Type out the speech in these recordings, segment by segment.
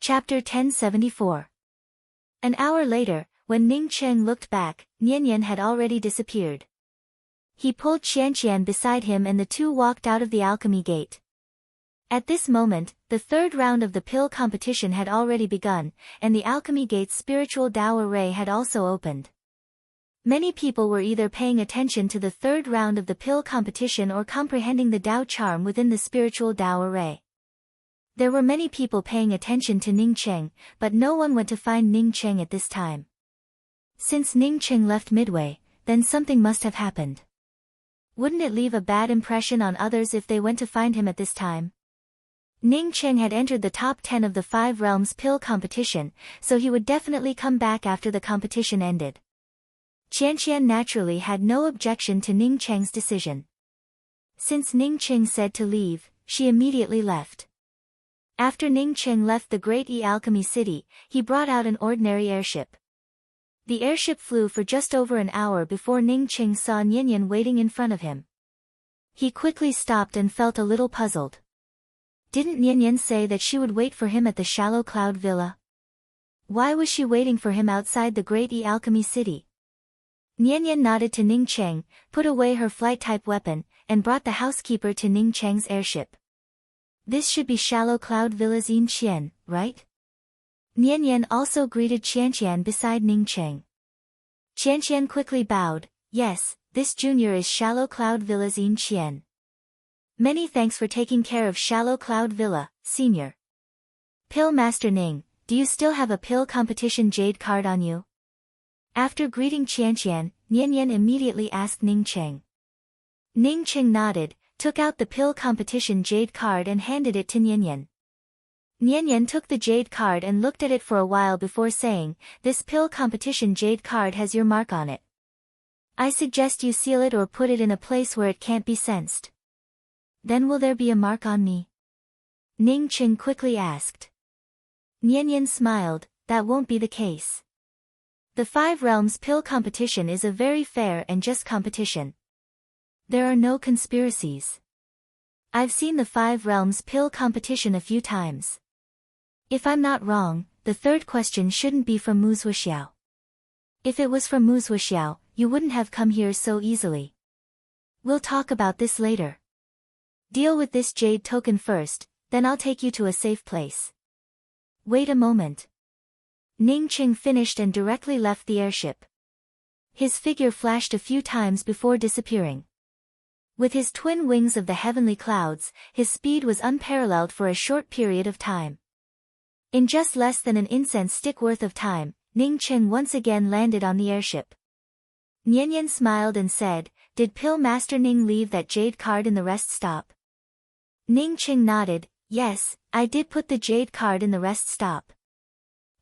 Chapter 1074. An hour later, when Ning Cheng looked back, Nian had already disappeared. He pulled Qianqian beside him and the two walked out of the alchemy gate. At this moment, the third round of the pill competition had already begun, and the alchemy gate's spiritual Dao array had also opened. Many people were either paying attention to the third round of the pill competition or comprehending the Dao charm within the spiritual Dao array. There were many people paying attention to Ning Cheng, but no one went to find Ning Cheng at this time. Since Ning Cheng left midway, then something must have happened. Wouldn't it leave a bad impression on others if they went to find him at this time? Ning Cheng had entered the top 10 of the 5 realms pill competition, so he would definitely come back after the competition ended. Qianqian naturally had no objection to Ning Cheng's decision. Since Ning Cheng said to leave, she immediately left. After Ning Cheng left the Great Alchemy City, he brought out an ordinary airship. The airship flew for just over an hour before Ning Cheng saw Nian waiting in front of him. He quickly stopped and felt a little puzzled. Didn't Nian say that she would wait for him at the Shallow Cloud Villa? Why was she waiting for him outside the Great Alchemy City? Nian nodded to Ning Cheng, put away her flight-type weapon, and brought the housekeeper to Ning Cheng's airship. This should be Shallow Cloud Villa's Yin Qian, right? Nian also greeted Qianqian beside Ning Cheng. Qianqian quickly bowed. Yes, this junior is Shallow Cloud Villa's Yin Qian. Many thanks for taking care of Shallow Cloud Villa, senior. Pill Master Ning, do you still have a pill competition jade card on you? After greeting Qianqian, Nian immediately asked Ning Cheng. Ning Cheng nodded, took out the pill competition jade card and handed it to Nian. Nian took the jade card and looked at it for a while before saying, "This pill competition jade card has your mark on it. I suggest you seal it or put it in a place where it can't be sensed." "Then will there be a mark on me?" Ning Cheng quickly asked. Nian smiled, "That won't be the case. The 5 realms pill competition is a very fair and just competition. There are no conspiracies. I've seen the 5 realms pill competition a few times. If I'm not wrong, the third question shouldn't be from Mu Zuoxiao. If it was from Mu Zuoxiao, you wouldn't have come here so easily. We'll talk about this later. Deal with this jade token first, then I'll take you to a safe place." "Wait a moment." Ning Cheng finished and directly left the airship. His figure flashed a few times before disappearing. With his twin wings of the heavenly clouds, his speed was unparalleled for a short period of time. In just less than an incense stick worth of time, Ning Cheng once again landed on the airship. Nian smiled and said, "Did Pill Master Ning leave that jade card in the rest stop?" Ning Cheng nodded, "Yes, I did put the jade card in the rest stop."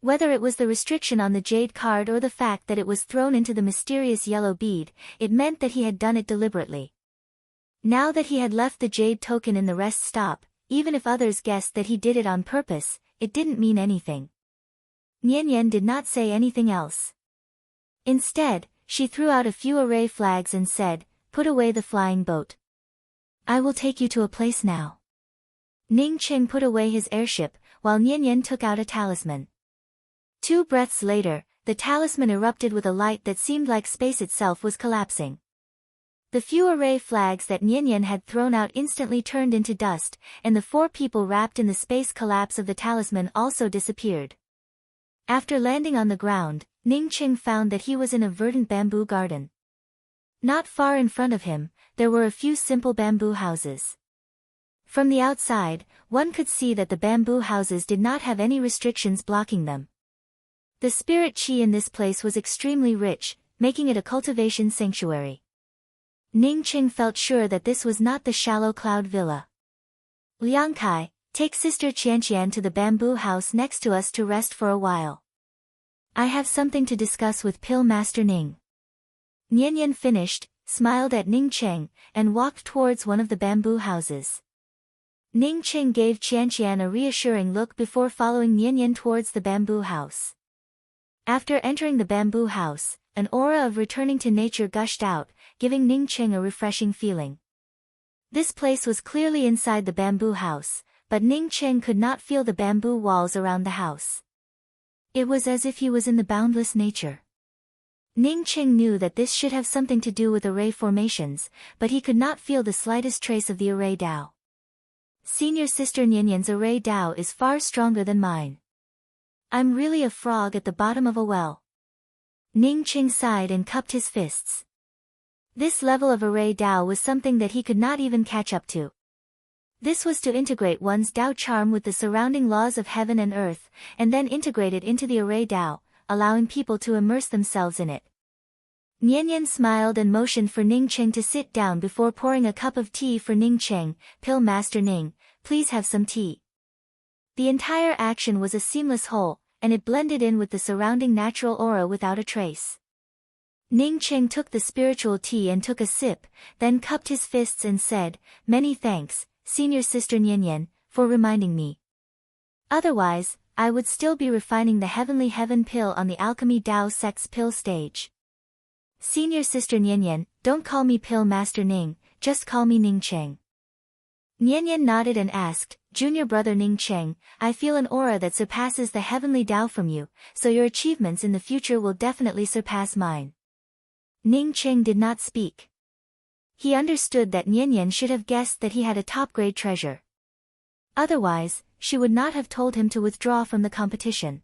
Whether it was the restriction on the jade card or the fact that it was thrown into the mysterious yellow bead, it meant that he had done it deliberately. Now that he had left the jade token in the rest stop, even if others guessed that he did it on purpose, it didn't mean anything. Nian did not say anything else. Instead, she threw out a few array flags and said, "Put away the flying boat. I will take you to a place now." Ning Cheng put away his airship, while Nian took out a talisman. 2 breaths later, the talisman erupted with a light that seemed like space itself was collapsing. The few array flags that Nian had thrown out instantly turned into dust, and the 4 people wrapped in the space collapse of the talisman also disappeared. After landing on the ground, Ning Cheng found that he was in a verdant bamboo garden. Not far in front of him, there were a few simple bamboo houses. From the outside, one could see that the bamboo houses did not have any restrictions blocking them. The spirit qi in this place was extremely rich, making it a cultivation sanctuary. Ning Cheng felt sure that this was not the Shallow Cloud Villa. "Liang Kai, take Sister Qianqian to the bamboo house next to us to rest for a while. I have something to discuss with Pill Master Ning." Nian finished, smiled at Ning Cheng, and walked towards one of the bamboo houses. Ning Cheng gave Qianqian a reassuring look before following Nian towards the bamboo house. After entering the bamboo house, an aura of returning to nature gushed out, giving Ning Cheng a refreshing feeling. This place was clearly inside the bamboo house, but Ning Cheng could not feel the bamboo walls around the house. It was as if he was in the boundless nature. Ning Cheng knew that this should have something to do with array formations, but he could not feel the slightest trace of the array Dao. Senior sister Nianyan's array Dao is far stronger than mine. I'm really a frog at the bottom of a well. Ning Cheng sighed and cupped his fists. This level of array Dao was something that he could not even catch up to. This was to integrate one's Dao charm with the surrounding laws of heaven and earth, and then integrate it into the array Dao, allowing people to immerse themselves in it. Nianyan smiled and motioned for Ning Cheng to sit down before pouring a cup of tea for Ning Cheng. Pill Master Ning, please have some tea. The entire action was a seamless whole, and it blended in with the surrounding natural aura without a trace. Ning Cheng took the spiritual tea and took a sip, then cupped his fists and said, "Many thanks, Senior Sister Nianyan, for reminding me. Otherwise, I would still be refining the Heavenly Heaven pill on the Alchemy Dao Sect's pill stage." "Senior Sister Nianyan, don't call me Pill Master Ning, just call me Ning Cheng." Nianyan nodded and asked, "Junior brother Ning Cheng, I feel an aura that surpasses the Heavenly Dao from you, so your achievements in the future will definitely surpass mine." Ning Cheng did not speak. He understood that Nianyan should have guessed that he had a top-grade treasure. Otherwise, she would not have told him to withdraw from the competition.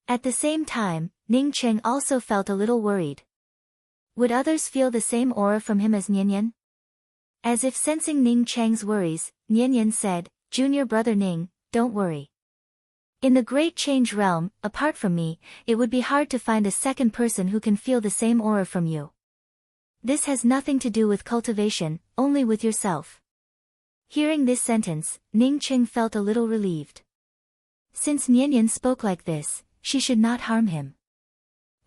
At the same time, Ning Cheng also felt a little worried. Would others feel the same aura from him as Nianyan? As if sensing Ning Cheng's worries, Nianyan said, "Junior brother Ning, don't worry. In the Great Change Realm, apart from me, it would be hard to find a second person who can feel the same aura from you. This has nothing to do with cultivation, only with yourself." Hearing this sentence, Ning Cheng felt a little relieved. Since Nianyan spoke like this, she should not harm him.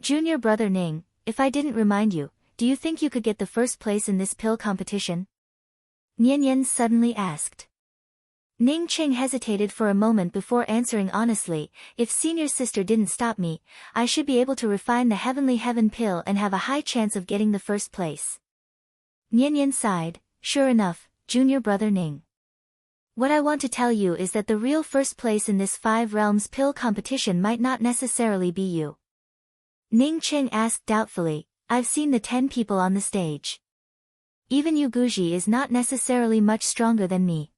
"Junior brother Ning, if I didn't remind you, do you think you could get the first place in this pill competition?" Nianyan suddenly asked. Ning Cheng hesitated for a moment before answering honestly, "If Senior Sister didn't stop me, I should be able to refine the Heavenly Heaven pill and have a high chance of getting the first place." Nianyan sighed, "Sure enough, Junior brother Ning. What I want to tell you is that the real first place in this 5 realms pill competition might not necessarily be you." Ning Cheng asked doubtfully, "I've seen the 10 people on the stage. Even Yuguji is not necessarily much stronger than me."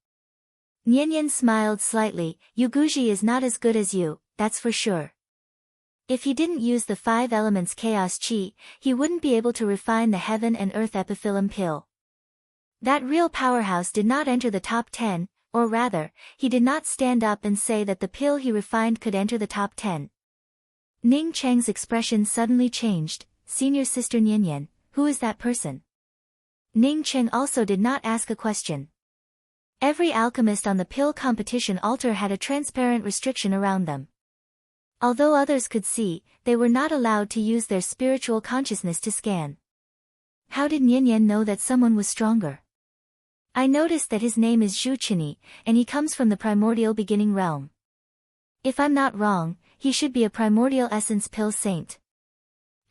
Nianyan smiled slightly, "Yuguji is not as good as you, that's for sure. If he didn't use the 5 elements chaos chi, he wouldn't be able to refine the heaven and earth epiphyllum pill. That real powerhouse did not enter the top 10, or rather, he did not stand up and say that the pill he refined could enter the top 10. Ning Cheng's expression suddenly changed. "Senior Sister Nianyan, who is that person?" Ning Cheng also did not ask a question. Every alchemist on the pill competition altar had a transparent restriction around them. Although others could see, they were not allowed to use their spiritual consciousness to scan. How did Nianyan know that someone was stronger? "I noticed that his name is Zhu Qinyi, and he comes from the primordial beginning realm. If I'm not wrong, he should be a primordial essence pill saint."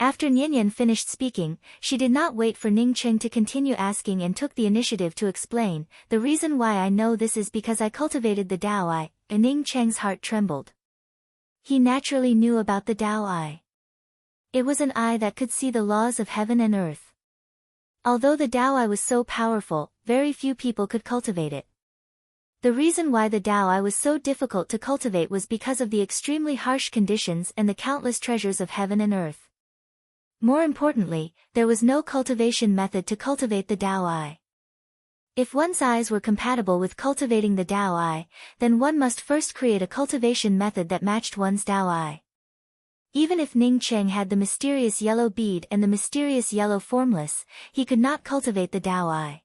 After Nianyan finished speaking, she did not wait for Ning Cheng to continue asking and took the initiative to explain, "The reason why I know this is because I cultivated the Dao Eye," and Ning Cheng's heart trembled. He naturally knew about the Dao Eye. It was an eye that could see the laws of heaven and earth. Although the Dao Eye was so powerful, very few people could cultivate it. The reason why the Dao Eye was so difficult to cultivate was because of the extremely harsh conditions and the countless treasures of heaven and earth. More importantly, there was no cultivation method to cultivate the Dao Eye. If one's eyes were compatible with cultivating the Dao Eye, then one must first create a cultivation method that matched one's Dao Eye. Even if Ning Cheng had the mysterious yellow bead and the mysterious yellow formless, he could not cultivate the Dao Eye.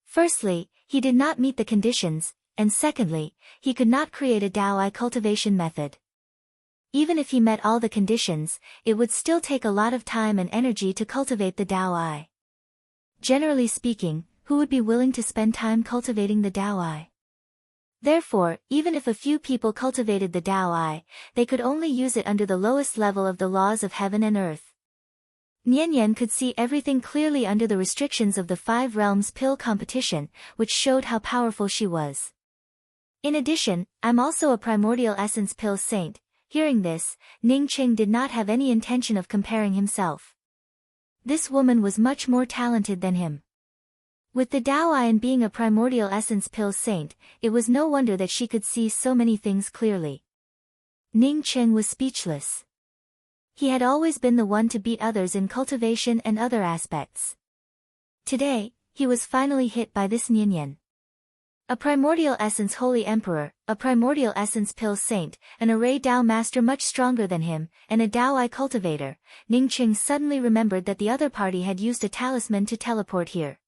Firstly, he did not meet the conditions, and secondly, he could not create a Dao Eye cultivation method. Even if he met all the conditions, it would still take a lot of time and energy to cultivate the Dao Eye. Generally speaking, who would be willing to spend time cultivating the Dao Eye? Therefore, even if a few people cultivated the Dao Eye, they could only use it under the lowest level of the laws of heaven and earth. Nianyan could see everything clearly under the restrictions of the 5 realms pill competition, which showed how powerful she was. In addition, I'm also a primordial essence pill saint. Hearing this, Ning Qing did not have any intention of comparing himself. This woman was much more talented than him. With the Tao Eye and being a primordial essence pill saint, it was no wonder that she could see so many things clearly. Ning Qing was speechless. He had always been the one to beat others in cultivation and other aspects. Today, he was finally hit by this Nianyan. A primordial essence holy emperor, a primordial essence pill saint, an array Tao master much stronger than him, and a Tao Eye cultivator. Ning Qing suddenly remembered that the other party had used a talisman to teleport here.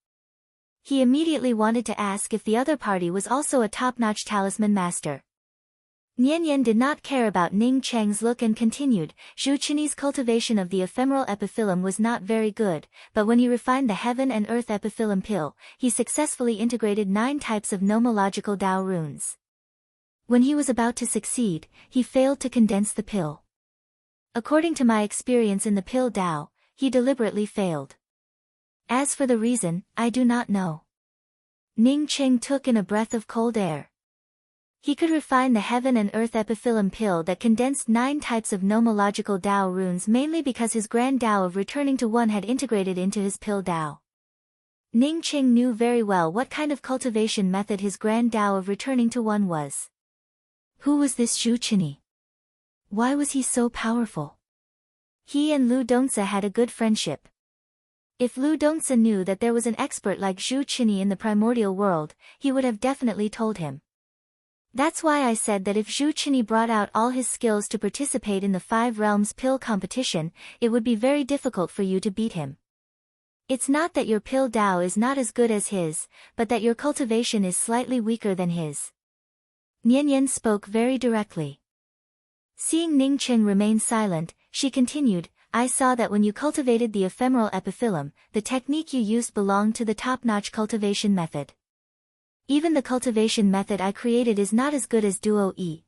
He immediately wanted to ask if the other party was also a top-notch talisman master. Nianyan did not care about Ning Cheng's look and continued. Zhu Qinyi's cultivation of the ephemeral epiphyllum was not very good, but when he refined the heaven and earth epiphyllum pill, he successfully integrated 9 types of nomological Tao runes. When he was about to succeed, he failed to condense the pill. According to my experience in the pill Tao, he deliberately failed. As for the reason, I do not know. Ning Qing took in a breath of cold air. He could refine the heaven and earth epiphyllum pill that condensed 9 types of nomological Tao runes mainly because his grand Tao of returning to one had integrated into his pill Tao. Ning Qing knew very well what kind of cultivation method his grand Tao of returning to one was. Who was this Zhu Qinyi? Why was he so powerful? He and Lu Dongzi had a good friendship. If Lu Dongzi knew that there was an expert like Zhu Qinyi in the primordial world, he would have definitely told him. That's why I said that if Zhu Qinyi brought out all his skills to participate in the 5 Realms pill competition, it would be very difficult for you to beat him. It's not that your pill Tao is not as good as his, but that your cultivation is slightly weaker than his. Nianyan spoke very directly. Seeing Ning Qing remain silent, she continued, I saw that when you cultivated the ephemeral epiphyllum, the technique you used belonged to the top-notch cultivation method. Even the cultivation method I created is not as good as Duo E.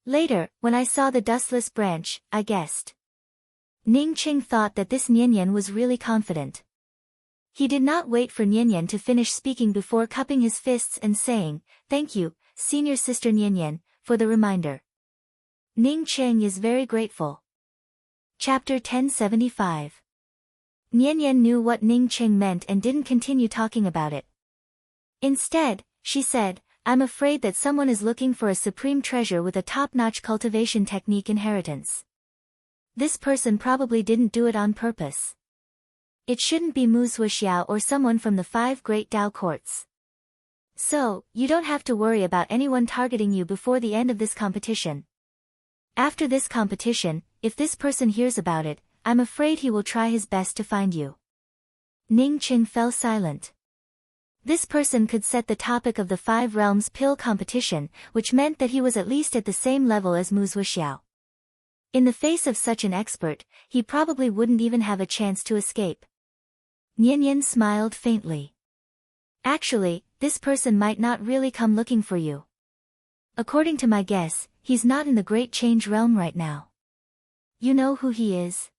Later, when I saw the dustless branch, I guessed. Ning Qing thought that this Nianyan was really confident. He did not wait for Nianyan to finish speaking before cupping his fists and saying, Thank you, senior sister Nianyan, for the reminder. Ning Qing is very grateful. Chapter 1075. Nianyan knew what Ning Qing meant and didn't continue talking about it. Instead, she said, I'm afraid that someone is looking for a supreme treasure with a top-notch cultivation technique inheritance. This person probably didn't do it on purpose. It shouldn't be Mu Zuoxiao or someone from the 5 great Tao courts. So, you don't have to worry about anyone targeting you before the end of this competition. After this competition, if this person hears about it, I'm afraid he will try his best to find you. Ning Qing fell silent. This person could set the topic of the 5 Realms pill competition, which meant that he was at least at the same level as Mu Zuoxiao. In the face of such an expert, he probably wouldn't even have a chance to escape. Nianyan smiled faintly. Actually, this person might not really come looking for you. According to my guess, he's not in the Great Change Realm right now. You know who he is?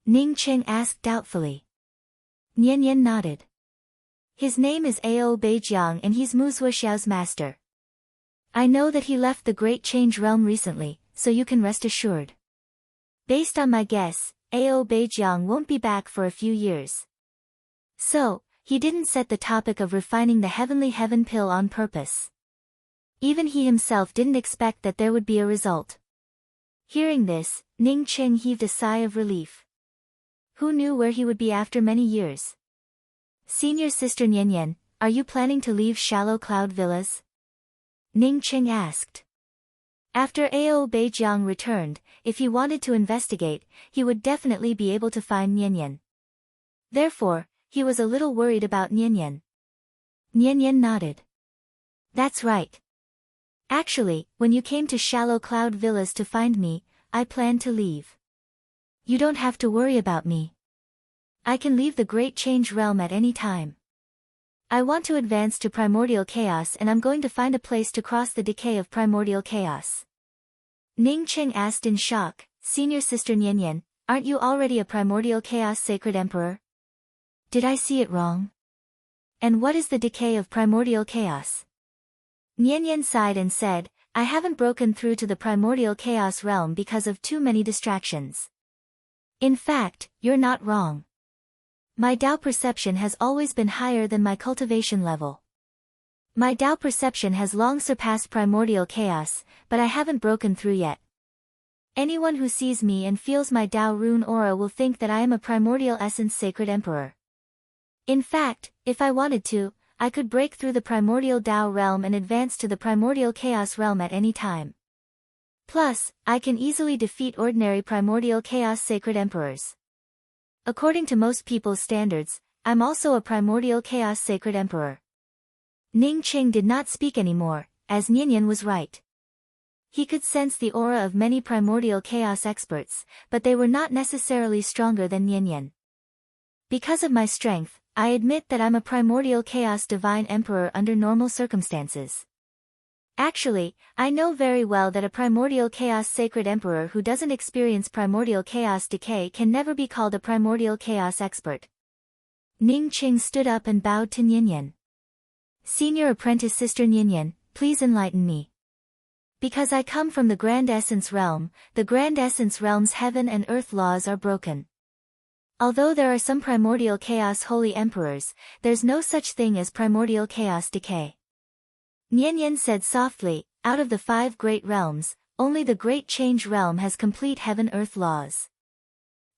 Ning Qing asked doubtfully. Nianyan nodded. His name is Ao Beijiang and he's Mu Zuoxiao's master. I know that he left the Great Change Realm recently, so you can rest assured. Based on my guess, Ao Beijiang won't be back for a few years. So, he didn't set the topic of refining the heavenly heaven pill on purpose. Even he himself didn't expect that there would be a result. Hearing this, Ning Qing heaved a sigh of relief. Who knew where he would be after many years? Senior sister Nianyan, are you planning to leave Shallow Cloud Villas? Ning Qing asked. After Ao Beijiang returned, if he wanted to investigate, he would definitely be able to find Nianyan. Therefore, he was a little worried about Nianyan. Nianyan nodded. That's right. Actually, when you came to Shallow Cloud Villas to find me, I planned to leave. You don't have to worry about me. I can leave the Great Change Realm at any time. I want to advance to Primordial Chaos and I'm going to find a place to cross the decay of Primordial Chaos. Ning Qing asked in shock, Senior Sister Nianyan, aren't you already a Primordial Chaos Sacred Emperor? Did I see it wrong? And what is the decay of Primordial Chaos? Nian sighed and said, I haven't broken through to the primordial chaos realm because of too many distractions. In fact, you're not wrong. My Tao perception has always been higher than my cultivation level. My Tao perception has long surpassed primordial chaos, but I haven't broken through yet. Anyone who sees me and feels my Tao rune aura will think that I am a primordial essence sacred emperor. In fact, if I wanted to, I could break through the primordial Tao realm and advance to the primordial chaos realm at any time. Plus, I can easily defeat ordinary primordial chaos sacred emperors. According to most people's standards, I'm also a primordial chaos sacred emperor. Ning Qing did not speak anymore, as Nian was right. He could sense the aura of many primordial chaos experts, but they were not necessarily stronger than Nian. Because of my strength, I admit that I'm a primordial chaos divine emperor under normal circumstances. Actually, I know very well that a primordial chaos sacred emperor who doesn't experience primordial chaos decay can never be called a primordial chaos expert. Ning Qing stood up and bowed to Nian. Senior apprentice sister Nian, please enlighten me. Because I come from the Grand Essence realm, the Grand Essence realm's heaven and earth laws are broken. Although there are some primordial chaos holy emperors, there's no such thing as primordial chaos decay. Nian said softly, out of the 5 great realms, only the Great Change realm has complete heaven-earth laws.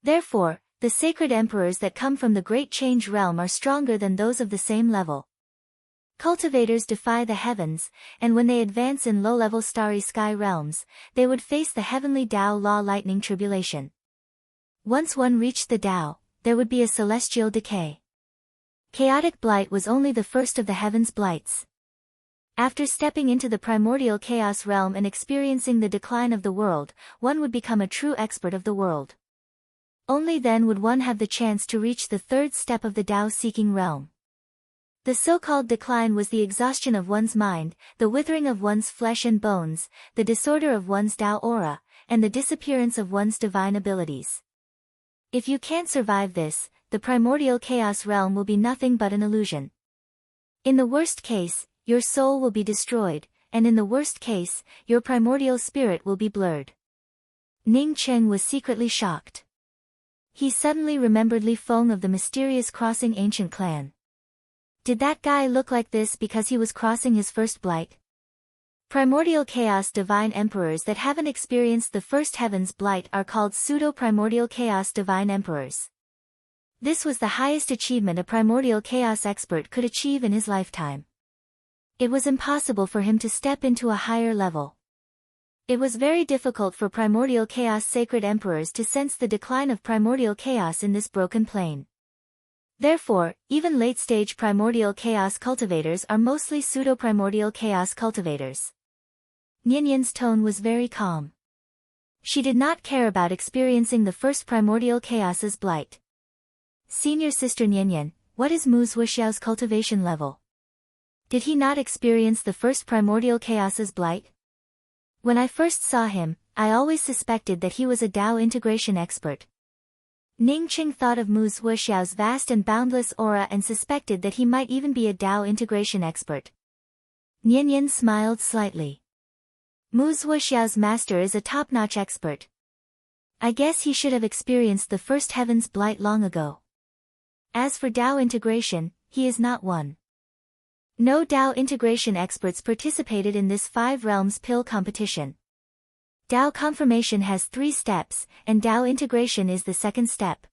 Therefore, the sacred emperors that come from the Great Change realm are stronger than those of the same level. Cultivators defy the heavens, and when they advance in low-level starry sky realms, they would face the heavenly Tao law lightning tribulation. Once one reached the Tao, there would be a celestial decay. Chaotic blight was only the first of the heavens' blights. After stepping into the primordial chaos realm and experiencing the decline of the world, one would become a true expert of the world. Only then would one have the chance to reach the 3rd step of the Tao-seeking realm. The so-called decline was the exhaustion of one's mind, the withering of one's flesh and bones, the disorder of one's Tao aura, and the disappearance of one's divine abilities. If you can't survive this, the primordial chaos realm will be nothing but an illusion. In the worst case, your soul will be destroyed, and in the worst case, your primordial spirit will be blurred. Ning Qing was secretly shocked. He suddenly remembered Li Feng of the mysterious crossing ancient clan. Did that guy look like this because he was crossing his first blight? Primordial chaos divine emperors that haven't experienced the first heaven's blight are called pseudo-primordial chaos divine emperors. This was the highest achievement a primordial chaos expert could achieve in his lifetime. It was impossible for him to step into a higher level. It was very difficult for primordial chaos sacred emperors to sense the decline of primordial chaos in this broken plane. Therefore, even late-stage primordial chaos cultivators are mostly pseudo-primordial chaos cultivators. Nian's tone was very calm. She did not care about experiencing the first primordial chaos's blight. Senior sister Nian, what is Mu Zuoxiao's cultivation level? Did he not experience the first primordial chaos's blight? When I first saw him, I always suspected that he was a Tao integration expert. Ning Qing thought of Mu Zuoxiao's vast and boundless aura and suspected that he might even be a Tao integration expert. Nian smiled slightly. Mu Zuoxiao's master is a top-notch expert. I guess he should have experienced the first heaven's blight long ago. As for Tao integration, he is not one. No Tao integration experts participated in this 5 realms pill competition. Tao confirmation has 3 steps, and Tao integration is the 2nd step.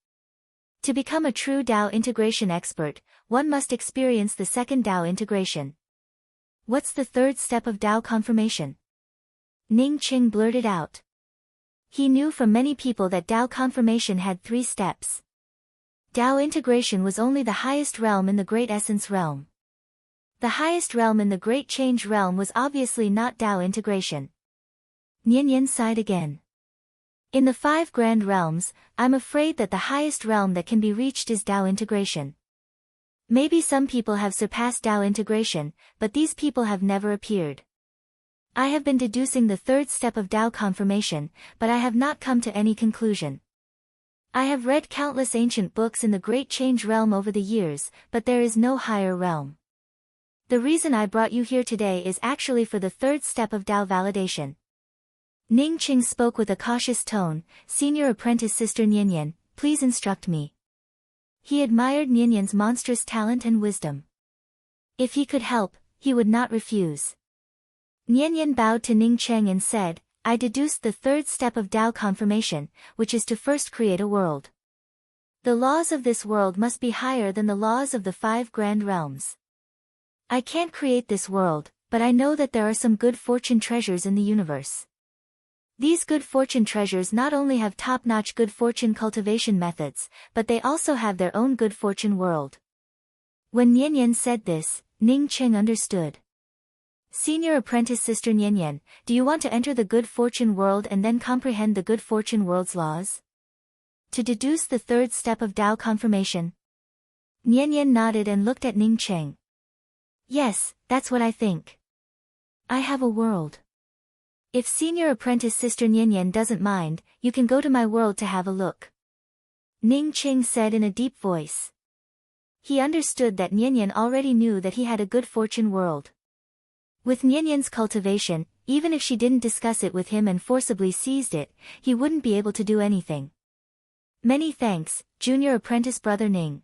To become a true Tao integration expert, one must experience the 2nd Tao integration. What's the 3rd step of Tao confirmation? Ning Qing blurted out. He knew from many people that Tao confirmation had 3 steps. Tao integration was only the highest realm in the Great Essence realm. The highest realm in the Great Change realm was obviously not Tao integration. Nian sighed again. In the 5 grand realms, I'm afraid that the highest realm that can be reached is Tao integration. Maybe some people have surpassed Tao integration, but these people have never appeared. I have been deducing the 3rd step of Tao confirmation, but I have not come to any conclusion. I have read countless ancient books in the Great Change realm over the years, but there is no higher realm. The reason I brought you here today is actually for the third step of Dao validation. Ning Qing spoke with a cautious tone. Senior apprentice Sister Nianyan, please instruct me. He admired Nianyan's monstrous talent and wisdom. If he could help, he would not refuse. Nianyan bowed to Ning Cheng and said, I deduced the third step of Dao confirmation, which is to first create a world. The laws of this world must be higher than the laws of the 5 grand realms. I can't create this world, but I know that there are some good fortune treasures in the universe. These good fortune treasures not only have top-notch good fortune cultivation methods, but they also have their own good fortune world. When Nianyan said this, Ning Cheng understood. Senior apprentice Sister Nianyan, do you want to enter the good fortune world and then comprehend the good fortune world's laws? To deduce the third step of Dao confirmation? Nianyan nodded and looked at Ning Cheng. Yes, that's what I think. I have a world. If senior apprentice Sister Nianyan doesn't mind, you can go to my world to have a look. Ning Cheng said in a deep voice. He understood that Nianyan already knew that he had a good fortune world. With Nianyan's cultivation, even if she didn't discuss it with him and forcibly seized it, he wouldn't be able to do anything. Many thanks, junior apprentice brother Ning.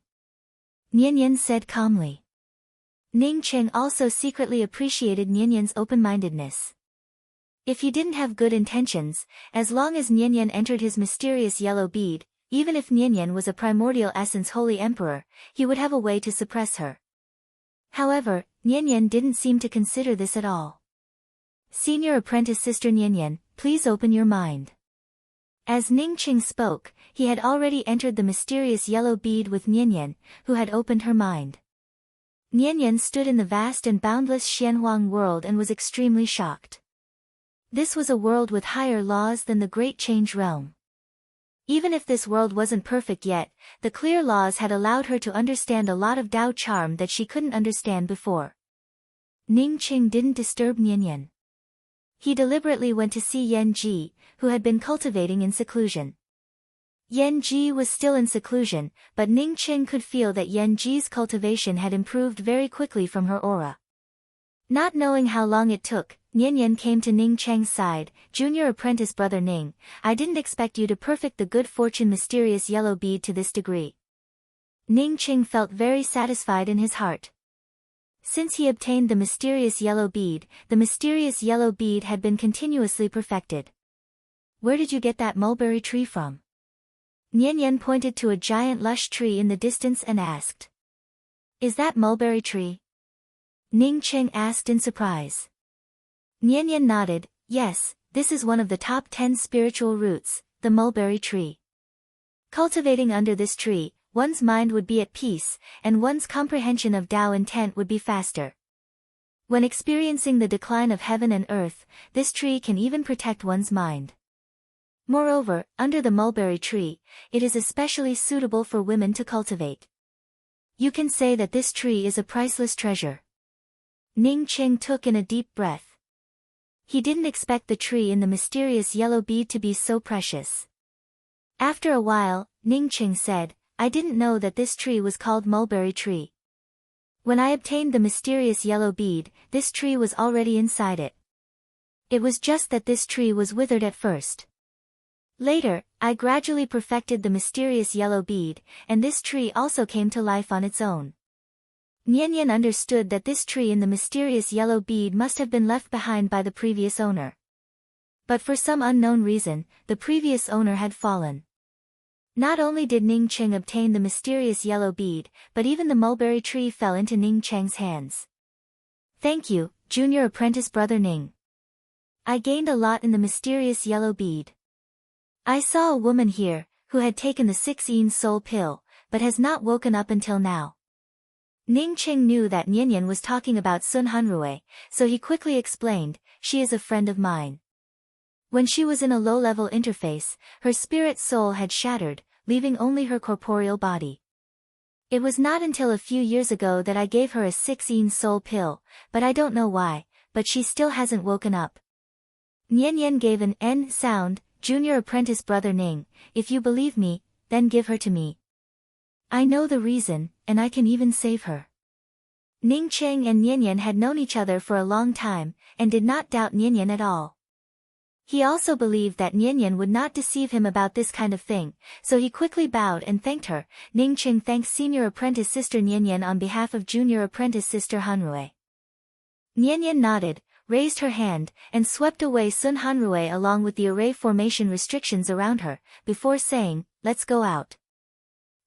Nianyan said calmly. Ning Cheng also secretly appreciated Nianyan's open-mindedness. If he didn't have good intentions, as long as Nianyan entered his mysterious yellow bead, even if Nianyan was a primordial essence holy emperor, he would have a way to suppress her. However, Nianyan didn't seem to consider this at all. Senior apprentice Sister Nianyan, please open your mind. As Ning Cheng spoke, he had already entered the mysterious yellow bead with Nianyan, who had opened her mind. Nianyan stood in the vast and boundless Xianhuang world and was extremely shocked. This was a world with higher laws than the Great Change Realm. Even if this world wasn't perfect yet, the clear laws had allowed her to understand a lot of Dao charm that she couldn't understand before. Ning Cheng didn't disturb Nianyan. He deliberately went to see Yan Ji, who had been cultivating in seclusion. Yan Ji was still in seclusion, but Ning Cheng could feel that Yan Ji's cultivation had improved very quickly from her aura. Not knowing how long it took, Nianyan came to Ning Cheng's side. Junior apprentice brother Ning, I didn't expect you to perfect the good fortune mysterious yellow bead to this degree. Ning Cheng felt very satisfied in his heart. Since he obtained the mysterious yellow bead had been continuously perfected. Where did you get that mulberry tree from? Nianyan pointed to a giant lush tree in the distance and asked. Is that mulberry tree? Ning Cheng asked in surprise. Nianyan nodded, yes, this is one of the top 10 spiritual roots, the mulberry tree. Cultivating under this tree, one's mind would be at peace, and one's comprehension of Dao intent would be faster. When experiencing the decline of heaven and earth, this tree can even protect one's mind. Moreover, under the mulberry tree, it is especially suitable for women to cultivate. You can say that this tree is a priceless treasure. Ning Cheng took in a deep breath. He didn't expect the tree in the mysterious yellow bead to be so precious. After a while, Ning Cheng said, I didn't know that this tree was called mulberry tree. When I obtained the mysterious yellow bead, this tree was already inside it. It was just that this tree was withered at first. Later, I gradually perfected the mysterious yellow bead, and this tree also came to life on its own. Nianyan understood that this tree in the mysterious yellow bead must have been left behind by the previous owner. But for some unknown reason, the previous owner had fallen. Not only did Ning Cheng obtain the mysterious yellow bead, but even the mulberry tree fell into Ning Cheng's hands. Thank you, junior apprentice brother Ning. I gained a lot in the mysterious yellow bead. I saw a woman here, who had taken the 6-yin soul pill, but has not woken up until now. Ning Cheng knew that Nianyan was talking about Sun Hanrui, so he quickly explained, she is a friend of mine. When she was in a low-level interface, her spirit soul had shattered, leaving only her corporeal body. It was not until a few years ago that I gave her a 6-yin soul pill, but I don't know why, but she still hasn't woken up. Nianyan gave an N sound, junior apprentice brother Ning, if you believe me, then give her to me. I know the reason, and I can even save her. Ning Cheng and Nian had known each other for a long time, and did not doubt Nian at all. He also believed that Nian would not deceive him about this kind of thing, so he quickly bowed and thanked her. Ning Cheng thanked senior apprentice sister Nian on behalf of junior apprentice sister Hanrui. Nian nodded, raised her hand, and swept away Sun Hanrui along with the array formation restrictions around her, before saying, "Let's go out."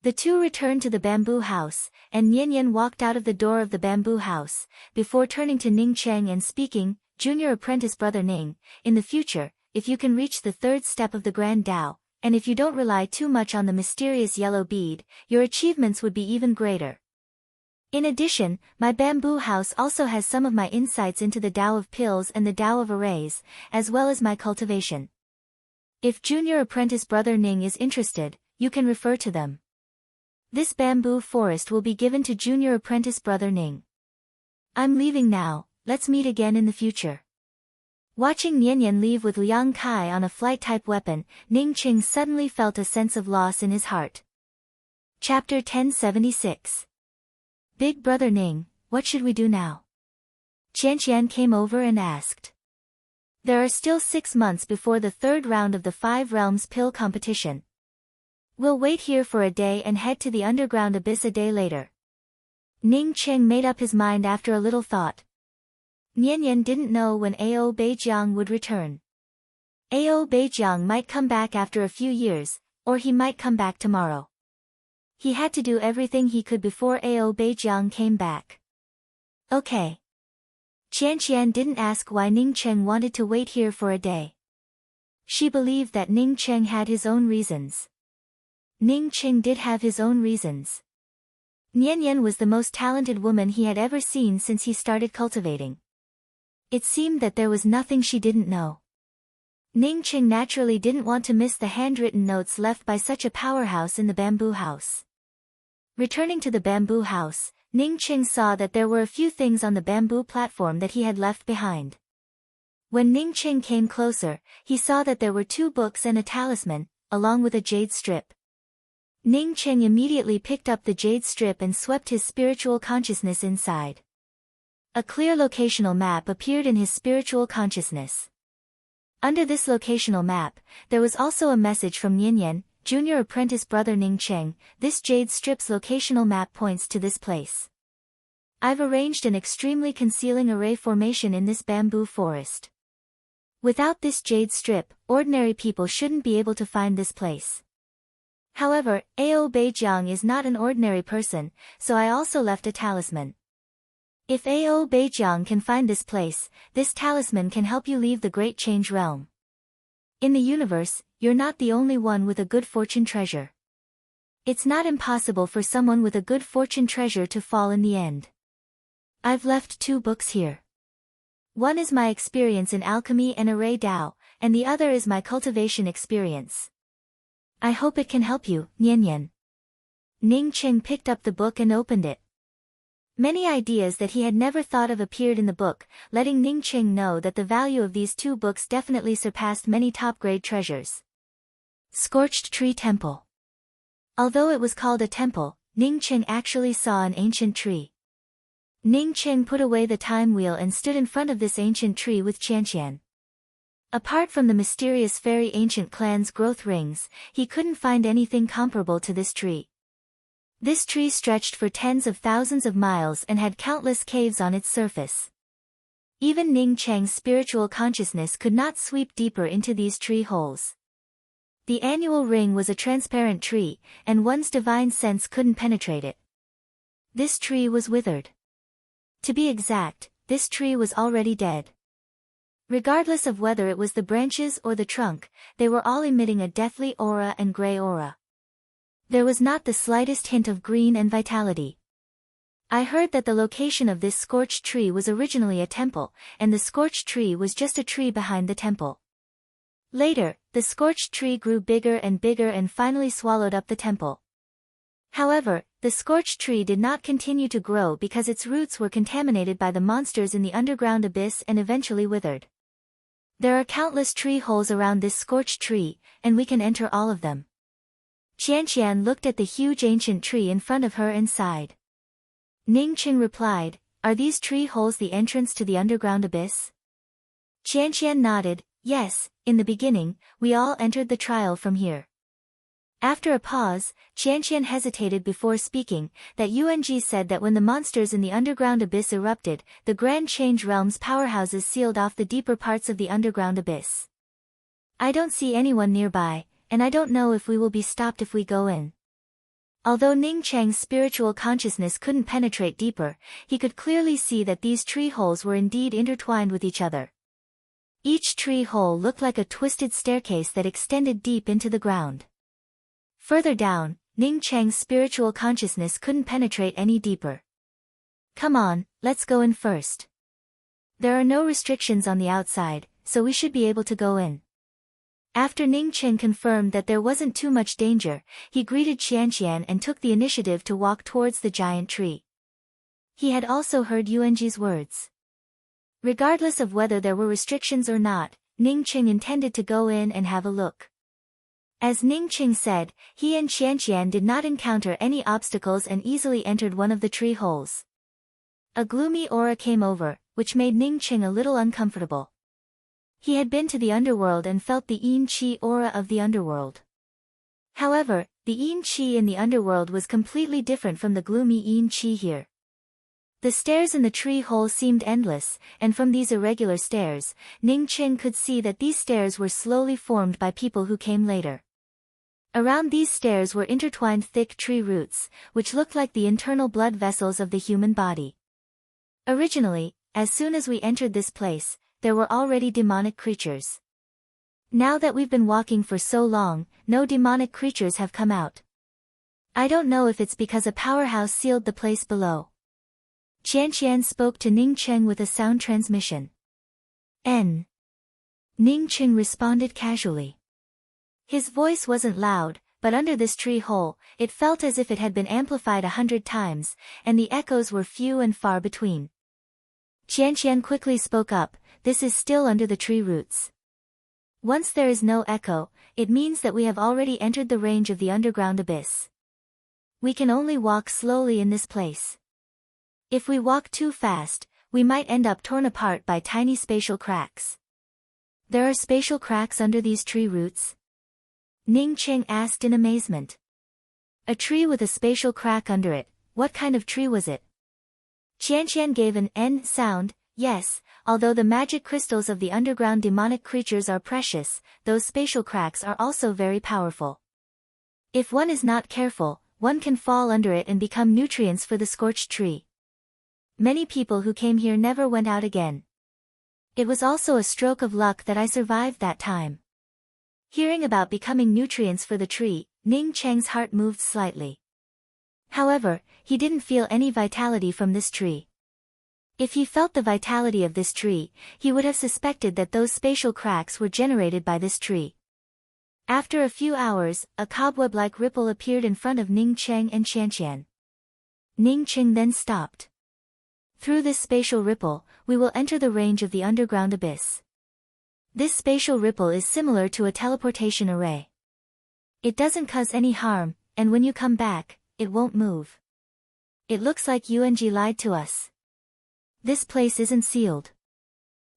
The two returned to the bamboo house, and Nian walked out of the door of the bamboo house, before turning to Ning Cheng and speaking, "Junior apprentice brother Ning, in the future, if you can reach the third step of the Grand Tao, and if you don't rely too much on the mysterious yellow bead, your achievements would be even greater. In addition, my bamboo house also has some of my insights into the Tao of pills and the Tao of arrays, as well as my cultivation. If junior apprentice brother Ning is interested, you can refer to them. This bamboo forest will be given to junior apprentice brother Ning. I'm leaving now, let's meet again in the future." Watching Nian leave with Liang Kai on a flight-type weapon, Ning Cheng suddenly felt a sense of loss in his heart. Chapter 1076. Big Brother Ning, what should we do now? Qianqian came over and asked. There are still 6 months before the third round of the 5 Realms pill competition. We'll wait here for a day and head to the underground abyss a day later. Ning Cheng made up his mind after a little thought. Nian didn't know when Ao Beijiang would return. Ao Beijiang might come back after a few years, or he might come back tomorrow. He had to do everything he could before Ao Beijiang came back. Okay. Qianqian didn't ask why Ning Cheng wanted to wait here for a day. She believed that Ning Cheng had his own reasons. Ning Cheng did have his own reasons. Nian was the most talented woman he had ever seen since he started cultivating. It seemed that there was nothing she didn't know. Ning Cheng naturally didn't want to miss the handwritten notes left by such a powerhouse in the bamboo house. Returning to the bamboo house, Ning Cheng saw that there were a few things on the bamboo platform that he had left behind. When Ning Cheng came closer, he saw that there were 2 books and a talisman, along with a jade strip. Ning Cheng immediately picked up the jade strip and swept his spiritual consciousness inside. A clear locational map appeared in his spiritual consciousness. Under this locational map, there was also a message from Nian, junior apprentice brother Ning Cheng. This jade strip's locational map points to this place. I've arranged an extremely concealing array formation in this bamboo forest. Without this jade strip, ordinary people shouldn't be able to find this place. However, Ao Beijiang is not an ordinary person, so I also left a talisman. If Ao Beijiang can find this place, this talisman can help you leave the Great Change Realm. In the universe, you're not the only one with a good fortune treasure. It's not impossible for someone with a good fortune treasure to fall in the end. I've left 2 books here. One is my experience in alchemy and array Tao, and the other is my cultivation experience. I hope it can help you, Nian. Ning Cheng picked up the book and opened it. Many ideas that he had never thought of appeared in the book, letting Ning Cheng know that the value of these 2 books definitely surpassed many top-grade treasures. Scorched Tree Temple. Although it was called a temple, Ning Cheng actually saw an ancient tree. Ning Cheng put away the time wheel and stood in front of this ancient tree with Qianqian. Apart from the mysterious fairy ancient clan's growth rings, he couldn't find anything comparable to this tree. This tree stretched for tens of thousands of miles and had countless caves on its surface. Even Ning Cheng's spiritual consciousness could not sweep deeper into these tree holes. The annual ring was a transparent tree, and one's divine sense couldn't penetrate it. This tree was withered. To be exact, this tree was already dead. Regardless of whether it was the branches or the trunk, they were all emitting a deathly aura and gray aura. There was not the slightest hint of green and vitality. I heard that the location of this scorched tree was originally a temple, and the scorched tree was just a tree behind the temple. Later, the scorched tree grew bigger and finally swallowed up the temple. However, the scorched tree did not continue to grow because its roots were contaminated by the monsters in the underground abyss and eventually withered. There are countless tree holes around this scorched tree, and we can enter all of them. Qianqian looked at the huge ancient tree in front of her and sighed. Ning Qing replied, "Are these tree holes the entrance to the underground abyss?" Qianqian nodded, "Yes, in the beginning, we all entered the trial from here." After a pause, Qianqian hesitated before speaking, that Yuanji said that when the monsters in the underground abyss erupted, the Grand Change Realm's powerhouses sealed off the deeper parts of the underground abyss. "I don't see anyone nearby, and I don't know if we will be stopped if we go in." Although Ning Cheng's spiritual consciousness couldn't penetrate deeper, he could clearly see that these tree holes were indeed intertwined with each other. Each tree hole looked like a twisted staircase that extended deep into the ground. Further down, Ning Cheng's spiritual consciousness couldn't penetrate any deeper. "Come on, let's go in first. There are no restrictions on the outside, so we should be able to go in." After Ning Cheng confirmed that there wasn't too much danger, he greeted Qianqian and took the initiative to walk towards the giant tree. He had also heard Yuanji's words. Regardless of whether there were restrictions or not, Ning Cheng intended to go in and have a look. As Ning Cheng said, he and Qianqian did not encounter any obstacles and easily entered one of the tree holes. A gloomy aura came over, which made Ning Cheng a little uncomfortable. He had been to the underworld and felt the Yin Qi aura of the underworld. However, the Yin Qi in the underworld was completely different from the gloomy Yin Qi here. The stairs in the tree hole seemed endless, and from these irregular stairs, Ning Cheng could see that these stairs were slowly formed by people who came later. Around these stairs were intertwined thick tree roots, which looked like the internal blood vessels of the human body. Originally, as soon as we entered this place, there were already demonic creatures. Now that we've been walking for so long, no demonic creatures have come out. I don't know if it's because a powerhouse sealed the place below. Qianqian spoke to Ning Cheng with a sound transmission. N. Ning Cheng responded casually. His voice wasn't loud, but under this tree hole, it felt as if it had been amplified 100 times, and the echoes were few and far between. Qianqian quickly spoke up, "This is still under the tree roots. Once there is no echo, it means that we have already entered the range of the underground abyss. We can only walk slowly in this place. If we walk too fast, we might end up torn apart by tiny spatial cracks." "There are spatial cracks under these tree roots?" Ning Cheng asked in amazement. "A tree with a spatial crack under it, what kind of tree was it?" Qianqian gave an N sound, "Yes, although the magic crystals of the underground demonic creatures are precious, those spatial cracks are also very powerful. If one is not careful, one can fall under it and become nutrients for the scorched tree. Many people who came here never went out again. It was also a stroke of luck that I survived that time." Hearing about becoming nutrients for the tree, Ning Cheng's heart moved slightly. However, he didn't feel any vitality from this tree. If he felt the vitality of this tree, he would have suspected that those spatial cracks were generated by this tree. After a few hours, a cobweb-like ripple appeared in front of Ning Cheng and Qianqian. Ning Cheng then stopped. "Through this spatial ripple, we will enter the range of the underground abyss. This spatial ripple is similar to a teleportation array. It doesn't cause any harm, and when you come back, it won't move. It looks like Yuanji lied to us. This place isn't sealed."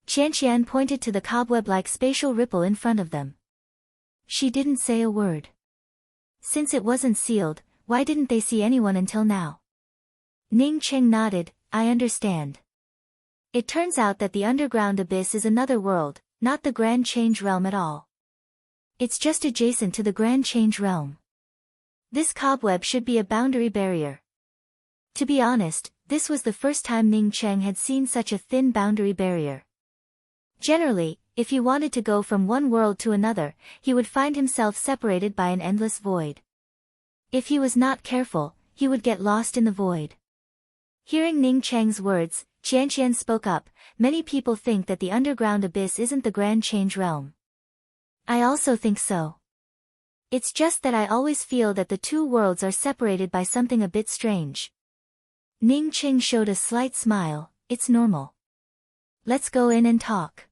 Qianqian pointed to the cobweb-like spatial ripple in front of them. She didn't say a word. Since it wasn't sealed, why didn't they see anyone until now? Ning Cheng nodded, "I understand. It turns out that the underground abyss is another world, not the Grand Change Realm at all. It's just adjacent to the Grand Change Realm. This cobweb should be a boundary barrier." To be honest, this was the first time Ning Cheng had seen such a thin boundary barrier. Generally, if he wanted to go from one world to another, he would find himself separated by an endless void. If he was not careful, he would get lost in the void. Hearing Ning Cheng's words, Qianqian spoke up, "Many people think that the underground abyss isn't the Grand Change Realm. I also think so. It's just that I always feel that the two worlds are separated by something a bit strange." Ning Cheng showed a slight smile, "It's normal. Let's go in and talk."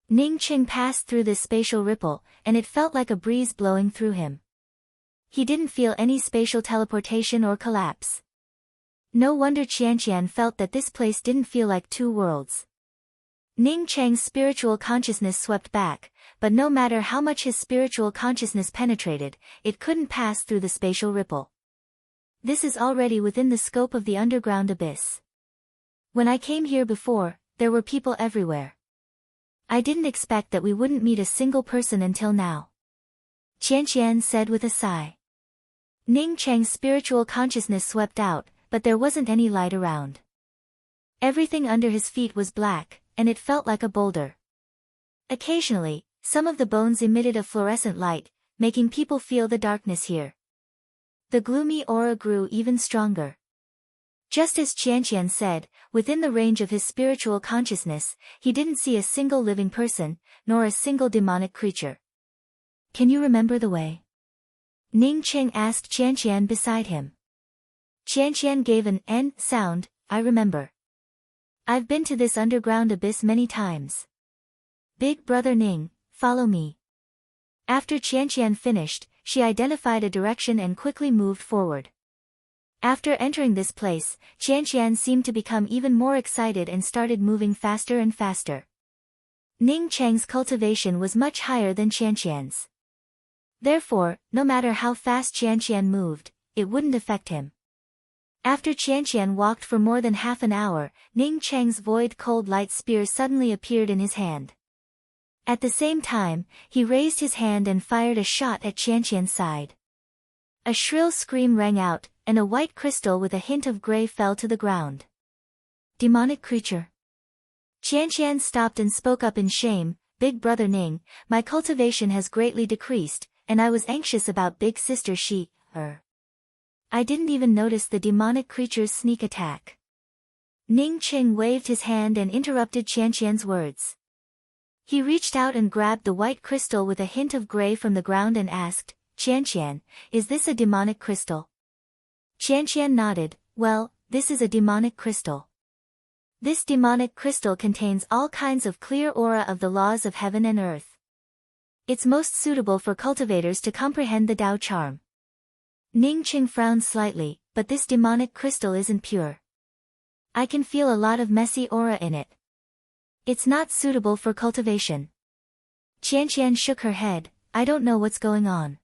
Ning Cheng passed through this spatial ripple, and it felt like a breeze blowing through him. He didn't feel any spatial teleportation or collapse. No wonder Qianqian felt that this place didn't feel like two worlds. Ning Cheng's spiritual consciousness swept back, but no matter how much his spiritual consciousness penetrated, it couldn't pass through the spatial ripple. This is already within the scope of the underground abyss. When I came here before, there were people everywhere. I didn't expect that we wouldn't meet a single person until now. Qianqian said with a sigh. Ning Cheng's spiritual consciousness swept out, but there wasn't any light around. Everything under his feet was black, and it felt like a boulder. Occasionally, some of the bones emitted a fluorescent light, making people feel the darkness here. The gloomy aura grew even stronger. Just as Qianqian said, within the range of his spiritual consciousness, he didn't see a single living person, nor a single demonic creature. Can you remember the way? Ning Cheng asked Qianqian beside him. Qianqian gave an N sound. I remember. I've been to this underground abyss many times. Big brother Ning, follow me. After Qianqian finished, she identified a direction and quickly moved forward. After entering this place, Qianqian seemed to become even more excited and started moving faster and faster. Ning Cheng's cultivation was much higher than Qianqian's. Therefore, no matter how fast Qianqian moved, it wouldn't affect him. After Qianqian walked for more than half an hour, Ning Cheng's void cold light spear suddenly appeared in his hand. At the same time, he raised his hand and fired a shot at Qianqian's side. A shrill scream rang out, and a white crystal with a hint of gray fell to the ground. Demonic creature. Qianqian stopped and spoke up in shame. Big brother Ning, my cultivation has greatly decreased, and I was anxious about big sister I didn't even notice the demonic creature's sneak attack. Ning Cheng waved his hand and interrupted Qianqian's words. He reached out and grabbed the white crystal with a hint of gray from the ground and asked, Qianqian, is this a demonic crystal? Qianqian nodded. Well, this is a demonic crystal. This demonic crystal contains all kinds of clear aura of the laws of heaven and earth. It's most suitable for cultivators to comprehend the Tao charm. Ning Cheng frowned slightly, but this demonic crystal isn't pure. I can feel a lot of messy aura in it. It's not suitable for cultivation. Qianqian shook her head. I don't know what's going on.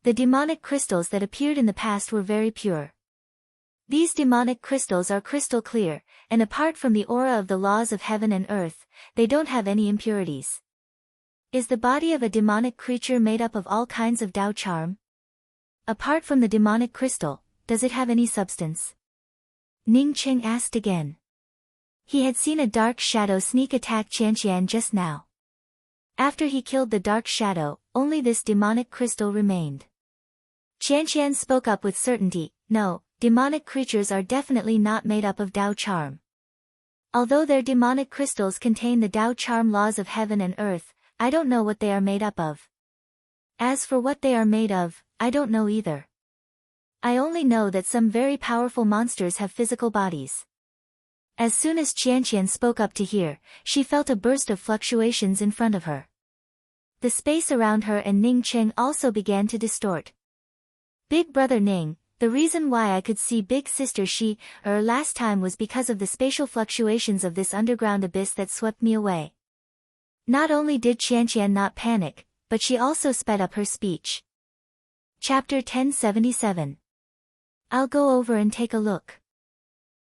The demonic crystals that appeared in the past were very pure. These demonic crystals are crystal clear, and apart from the aura of the laws of heaven and earth, they don't have any impurities. Is the body of a demonic creature made up of all kinds of Tao charm? Apart from the demonic crystal, does it have any substance? Ning Cheng asked again. He had seen a dark shadow sneak attack Qianqian just now. After he killed the dark shadow, only this demonic crystal remained. Qianqian spoke up with certainty. No, demonic creatures are definitely not made up of Tao charm. Although their demonic crystals contain the Tao charm laws of heaven and earth, I don't know what they are made up of. As for what they are made of, I don't know either. I only know that some very powerful monsters have physical bodies. As soon as Qianqian spoke up to hear, she felt a burst of fluctuations in front of her. The space around her and Ning Cheng also began to distort. Big brother Ning, the reason why I could see big sister last time was because of the spatial fluctuations of this underground abyss that swept me away. Not only did Qianqian not panic, but she also sped up her speech. Chapter 1077. I'll go over and take a look.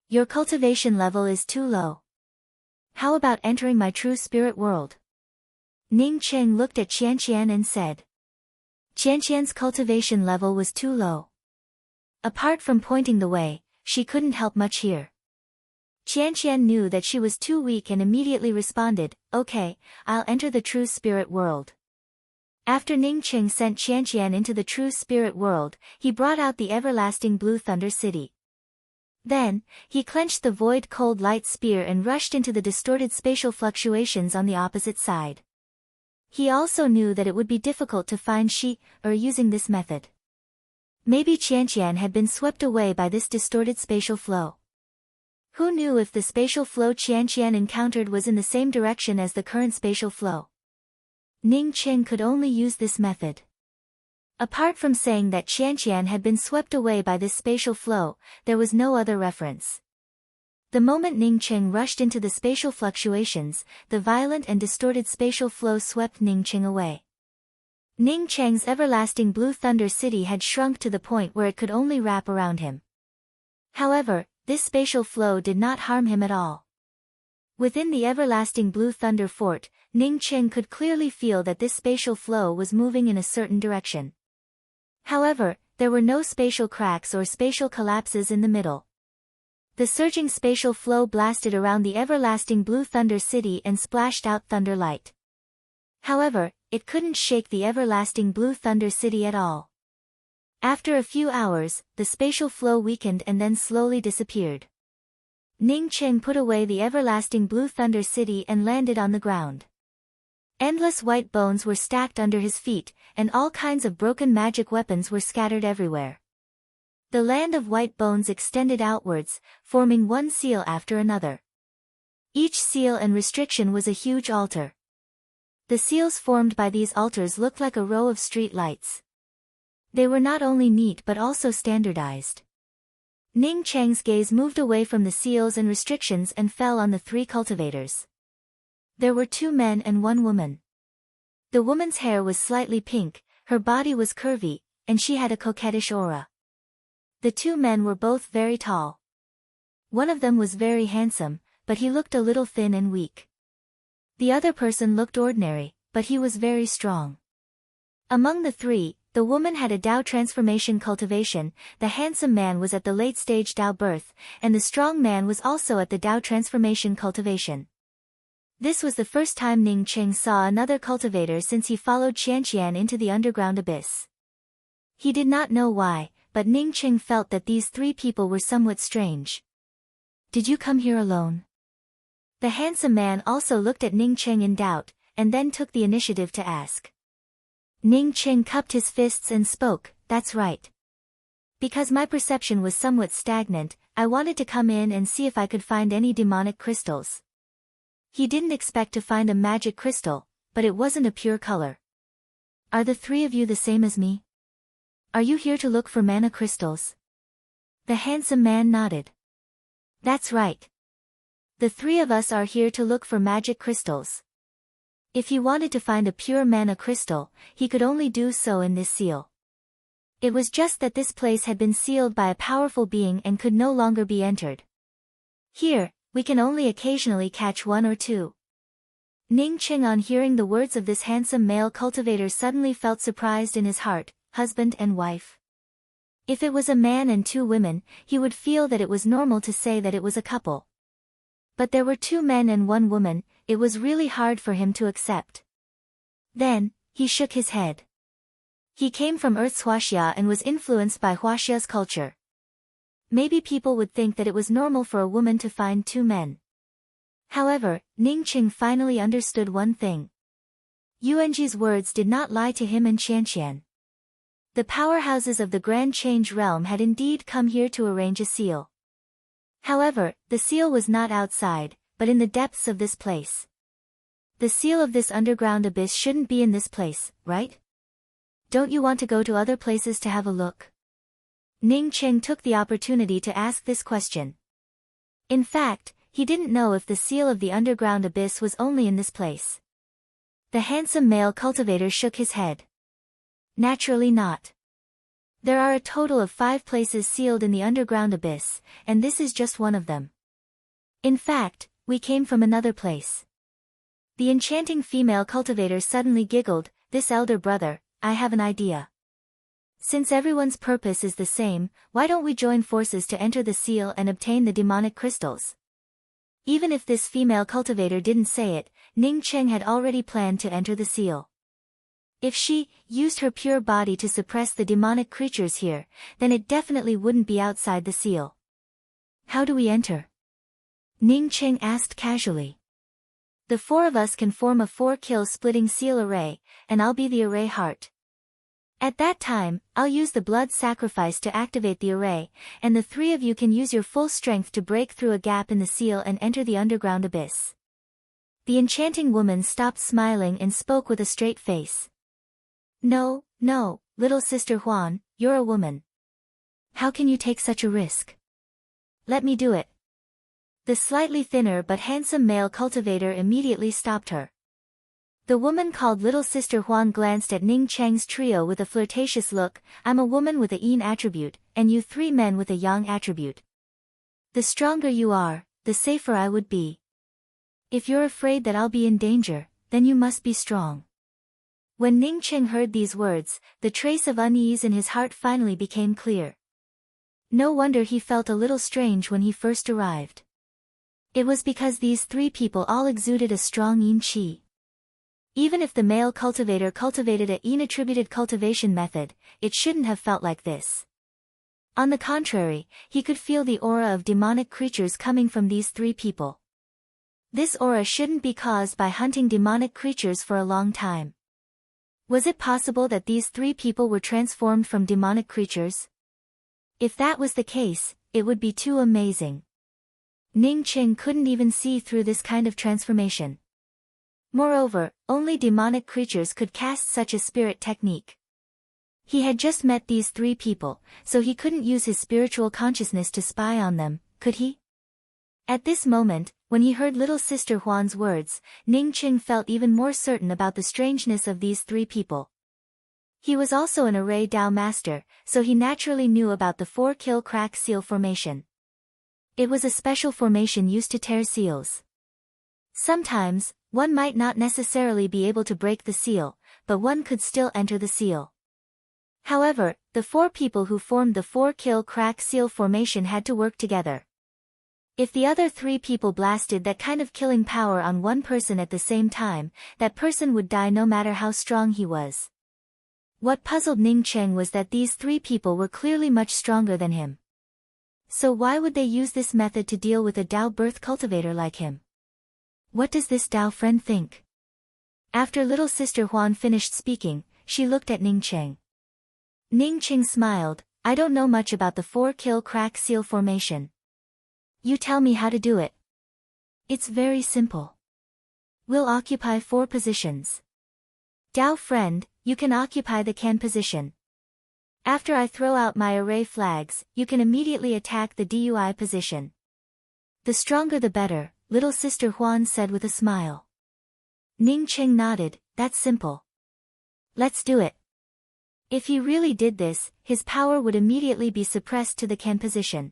Your cultivation level is too low. How about entering my true spirit world? Ning Cheng looked at Qianqian and said. Qianqian's cultivation level was too low. Apart from pointing the way, she couldn't help much here. Qianqian knew that she was too weak and immediately responded, Okay, I'll enter the true spirit world. After Ning Cheng sent Qianqian into the true spirit world, he brought out the everlasting Blue Thunder City. Then, he clenched the void cold light spear and rushed into the distorted spatial fluctuations on the opposite side. He also knew that it would be difficult to find using this method. Maybe Qianqian had been swept away by this distorted spatial flow. Who knew if the spatial flow Qianqian encountered was in the same direction as the current spatial flow? Ning Cheng could only use this method. Apart from saying that Qianqian had been swept away by this spatial flow, there was no other reference. The moment Ning Qing rushed into the spatial fluctuations, the violent and distorted spatial flow swept Ning Qing away. Ning Cheng's everlasting blue thunder city had shrunk to the point where it could only wrap around him. However, this spatial flow did not harm him at all. Within the everlasting blue thunder fort, Ning Qing could clearly feel that this spatial flow was moving in a certain direction. However, there were no spatial cracks or spatial collapses in the middle. The surging spatial flow blasted around the everlasting blue thunder city and splashed out thunder light. However, it couldn't shake the everlasting blue thunder city at all. After a few hours, the spatial flow weakened and then slowly disappeared. Ning Qing put away the everlasting blue thunder city and landed on the ground. Endless white bones were stacked under his feet, and all kinds of broken magic weapons were scattered everywhere. The land of white bones extended outwards, forming one seal after another. Each seal and restriction was a huge altar. The seals formed by these altars looked like a row of street lights. They were not only neat but also standardized. Ning Cheng's gaze moved away from the seals and restrictions and fell on the three cultivators. There were 2 men and 1 woman. The woman's hair was slightly pink, her body was curvy, and she had a coquettish aura. The 2 men were both very tall. One of them was very handsome, but he looked a little thin and weak. The other person looked ordinary, but he was very strong. Among the 3, the woman had a Dao transformation cultivation, the handsome man was at the late stage Dao birth, and the strong man was also at the Dao transformation cultivation. This was the first time Ning Qing saw another cultivator since he followed Qianqian into the underground abyss. He did not know why, but Ning Qing felt that these 3 people were somewhat strange. "Did you come here alone?" The handsome man also looked at Ning Qing in doubt, and then took the initiative to ask. Ning Qing cupped his fists and spoke, "That's right. Because my perception was somewhat stagnant, I wanted to come in and see if I could find any demonic crystals." He didn't expect to find a magic crystal, but it wasn't a pure color. "Are the 3 of you the same as me? Are you here to look for mana crystals?" The handsome man nodded. "That's right. The 3 of us are here to look for magic crystals." If he wanted to find a pure mana crystal, he could only do so in this seal. It was just that this place had been sealed by a powerful being and could no longer be entered. Here, we can only occasionally catch 1 or 2. Ning Qing, on hearing the words of this handsome male cultivator, suddenly felt surprised in his heart, husband and wife. If it was a man and 2 women, he would feel that it was normal to say that it was a couple. But there were 2 men and 1 woman, it was really hard for him to accept. Then, he shook his head. He came from Earth's Huaxia and was influenced by Huaxia's culture. Maybe people would think that it was normal for a woman to find 2 men. However, Ning Qing finally understood one thing. Yuanji's words did not lie to him and Qianqian. The powerhouses of the Grand Change Realm had indeed come here to arrange a seal. However, the seal was not outside, but in the depths of this place. The seal of this underground abyss shouldn't be in this place, right? Don't you want to go to other places to have a look? Ning Qing took the opportunity to ask this question. In fact, he didn't know if the seal of the underground abyss was only in this place. The handsome male cultivator shook his head. Naturally not. There are a total of 5 places sealed in the underground abyss, and this is just one of them. In fact, we came from another place. The enchanting female cultivator suddenly giggled, "This elder brother, I have an idea. Since everyone's purpose is the same, why don't we join forces to enter the seal and obtain the demonic crystals?" Even if this female cultivator didn't say it, Ning Qing had already planned to enter the seal. If she used her pure body to suppress the demonic creatures here, then it definitely wouldn't be outside the seal. "How do we enter?" Ning Qing asked casually. "The 4 of us can form a 4-kill splitting seal array, and I'll be the array heart. At that time, I'll use the blood sacrifice to activate the array, and the 3 of you can use your full strength to break through a gap in the seal and enter the underground abyss." The enchanting woman stopped smiling and spoke with a straight face. No, little sister Huan, you're a woman. How can you take such a risk? Let me do it. The slightly thinner but handsome male cultivator immediately stopped her. The woman called Little Sister Huan glanced at Ning Cheng's trio with a flirtatious look. I'm a woman with a yin attribute, and you three men with a yang attribute. The stronger you are, the safer I would be. If you're afraid that I'll be in danger, then you must be strong. When Ning Cheng heard these words, the trace of unease in his heart finally became clear. No wonder he felt a little strange when he first arrived. It was because these three people all exuded a strong yin qi. Even if the male cultivator cultivated a yin-attributed cultivation method, it shouldn't have felt like this. On the contrary, he could feel the aura of demonic creatures coming from these three people. This aura shouldn't be caused by hunting demonic creatures for a long time. Was it possible that these three people were transformed from demonic creatures? If that was the case, it would be too amazing. Ning Cheng couldn't even see through this kind of transformation. Moreover, only demonic creatures could cast such a spirit technique. He had just met these three people, so he couldn't use his spiritual consciousness to spy on them, could he? At this moment, when he heard little sister Huan's words, Ning Cheng felt even more certain about the strangeness of these three people. He was also an array Dao master, so he naturally knew about the 4-kill crack seal formation. It was a special formation used to tear seals. Sometimes, one might not necessarily be able to break the seal, but one could still enter the seal. However, the 4 people who formed the 4-kill crack seal formation had to work together. If the other 3 people blasted that kind of killing power on one person at the same time, that person would die no matter how strong he was. What puzzled Ning Cheng was that these 3 people were clearly much stronger than him. So why would they use this method to deal with a Dao birth cultivator like him? What does this Dao friend think? After little sister Huan finished speaking, she looked at Ning Cheng. Ning Cheng smiled. I don't know much about the 4-kill crack seal formation. You tell me how to do it. It's very simple. We'll occupy 4 positions. Dao friend, you can occupy the can position. After I throw out my array flags, you can immediately attack the DUI position. The stronger the better, little sister Huan said with a smile. Ning Cheng nodded. That's simple. Let's do it. If he really did this, his power would immediately be suppressed to the can position.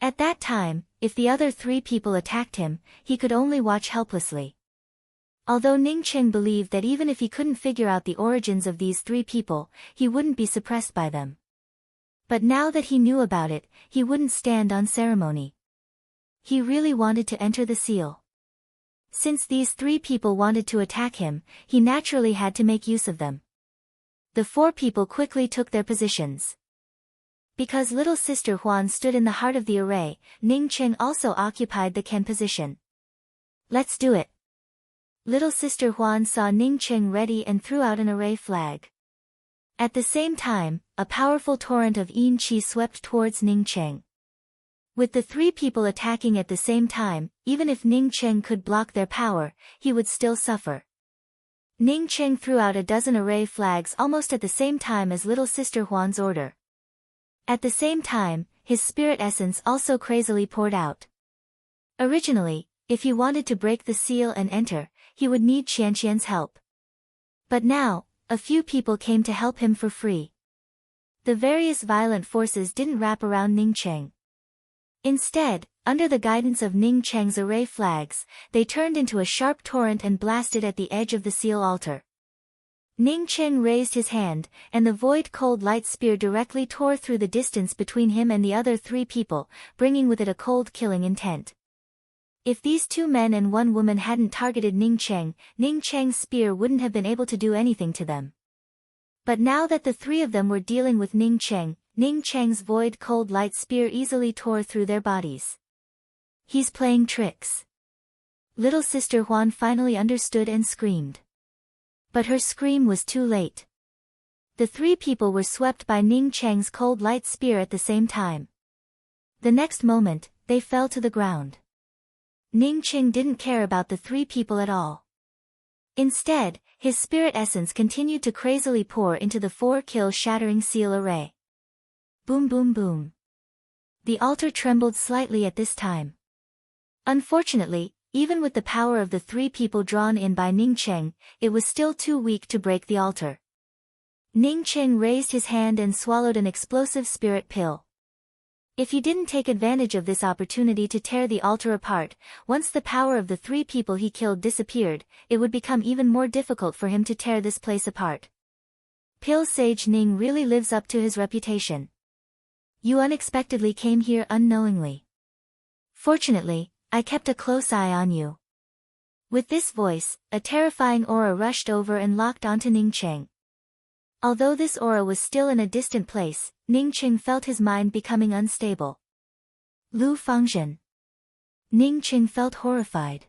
At that time, if the other 3 people attacked him, he could only watch helplessly. Although Ning Cheng believed that even if he couldn't figure out the origins of these 3 people, he wouldn't be suppressed by them. But now that he knew about it, he wouldn't stand on ceremony. He really wanted to enter the seal. Since these 3 people wanted to attack him, he naturally had to make use of them. The 4 people quickly took their positions. Because little sister Huan stood in the heart of the array, Ning Cheng also occupied the can position. Let's do it. Little sister Huan saw Ning Cheng ready and threw out an array flag. At the same time, a powerful torrent of yin qi swept towards Ning Cheng. With the 3 people attacking at the same time, even if Ning Cheng could block their power, he would still suffer. Ning Cheng threw out a dozen array flags almost at the same time as little sister Huan's order. At the same time, his spirit essence also crazily poured out. Originally, if he wanted to break the seal and enter, he would need Qianqian's help. But now, a few people came to help him for free. The various violent forces didn't wrap around Ning Cheng. Instead, under the guidance of Ning Cheng's array flags, they turned into a sharp torrent and blasted at the edge of the seal altar. Ning Cheng raised his hand, and the void cold light spear directly tore through the distance between him and the other 3 people, bringing with it a cold killing intent. If these 2 men and 1 woman hadn't targeted Ning Cheng's spear wouldn't have been able to do anything to them. But now that the 3 of them were dealing with Ning Cheng's void cold light spear easily tore through their bodies. He's playing tricks. Little sister Huan finally understood and screamed. But her scream was too late. The 3 people were swept by Ning Cheng's cold light spear at the same time. The next moment, they fell to the ground. Ning Cheng didn't care about the 3 people at all. Instead, his spirit essence continued to crazily pour into the 4-kill shattering seal array. Boom boom boom. The altar trembled slightly at this time. Unfortunately, even with the power of the 3 people drawn in by Ning Cheng, it was still too weak to break the altar. Ning Cheng raised his hand and swallowed an explosive spirit pill. If he didn't take advantage of this opportunity to tear the altar apart, once the power of the 3 people he killed disappeared, it would become even more difficult for him to tear this place apart. Pill Sage Ning really lives up to his reputation. You unexpectedly came here unknowingly. Fortunately, I kept a close eye on you. With this voice, a terrifying aura rushed over and locked onto Ning Cheng. Although this aura was still in a distant place, Ning Cheng felt his mind becoming unstable. Lu Fengzhen. Ning Cheng felt horrified.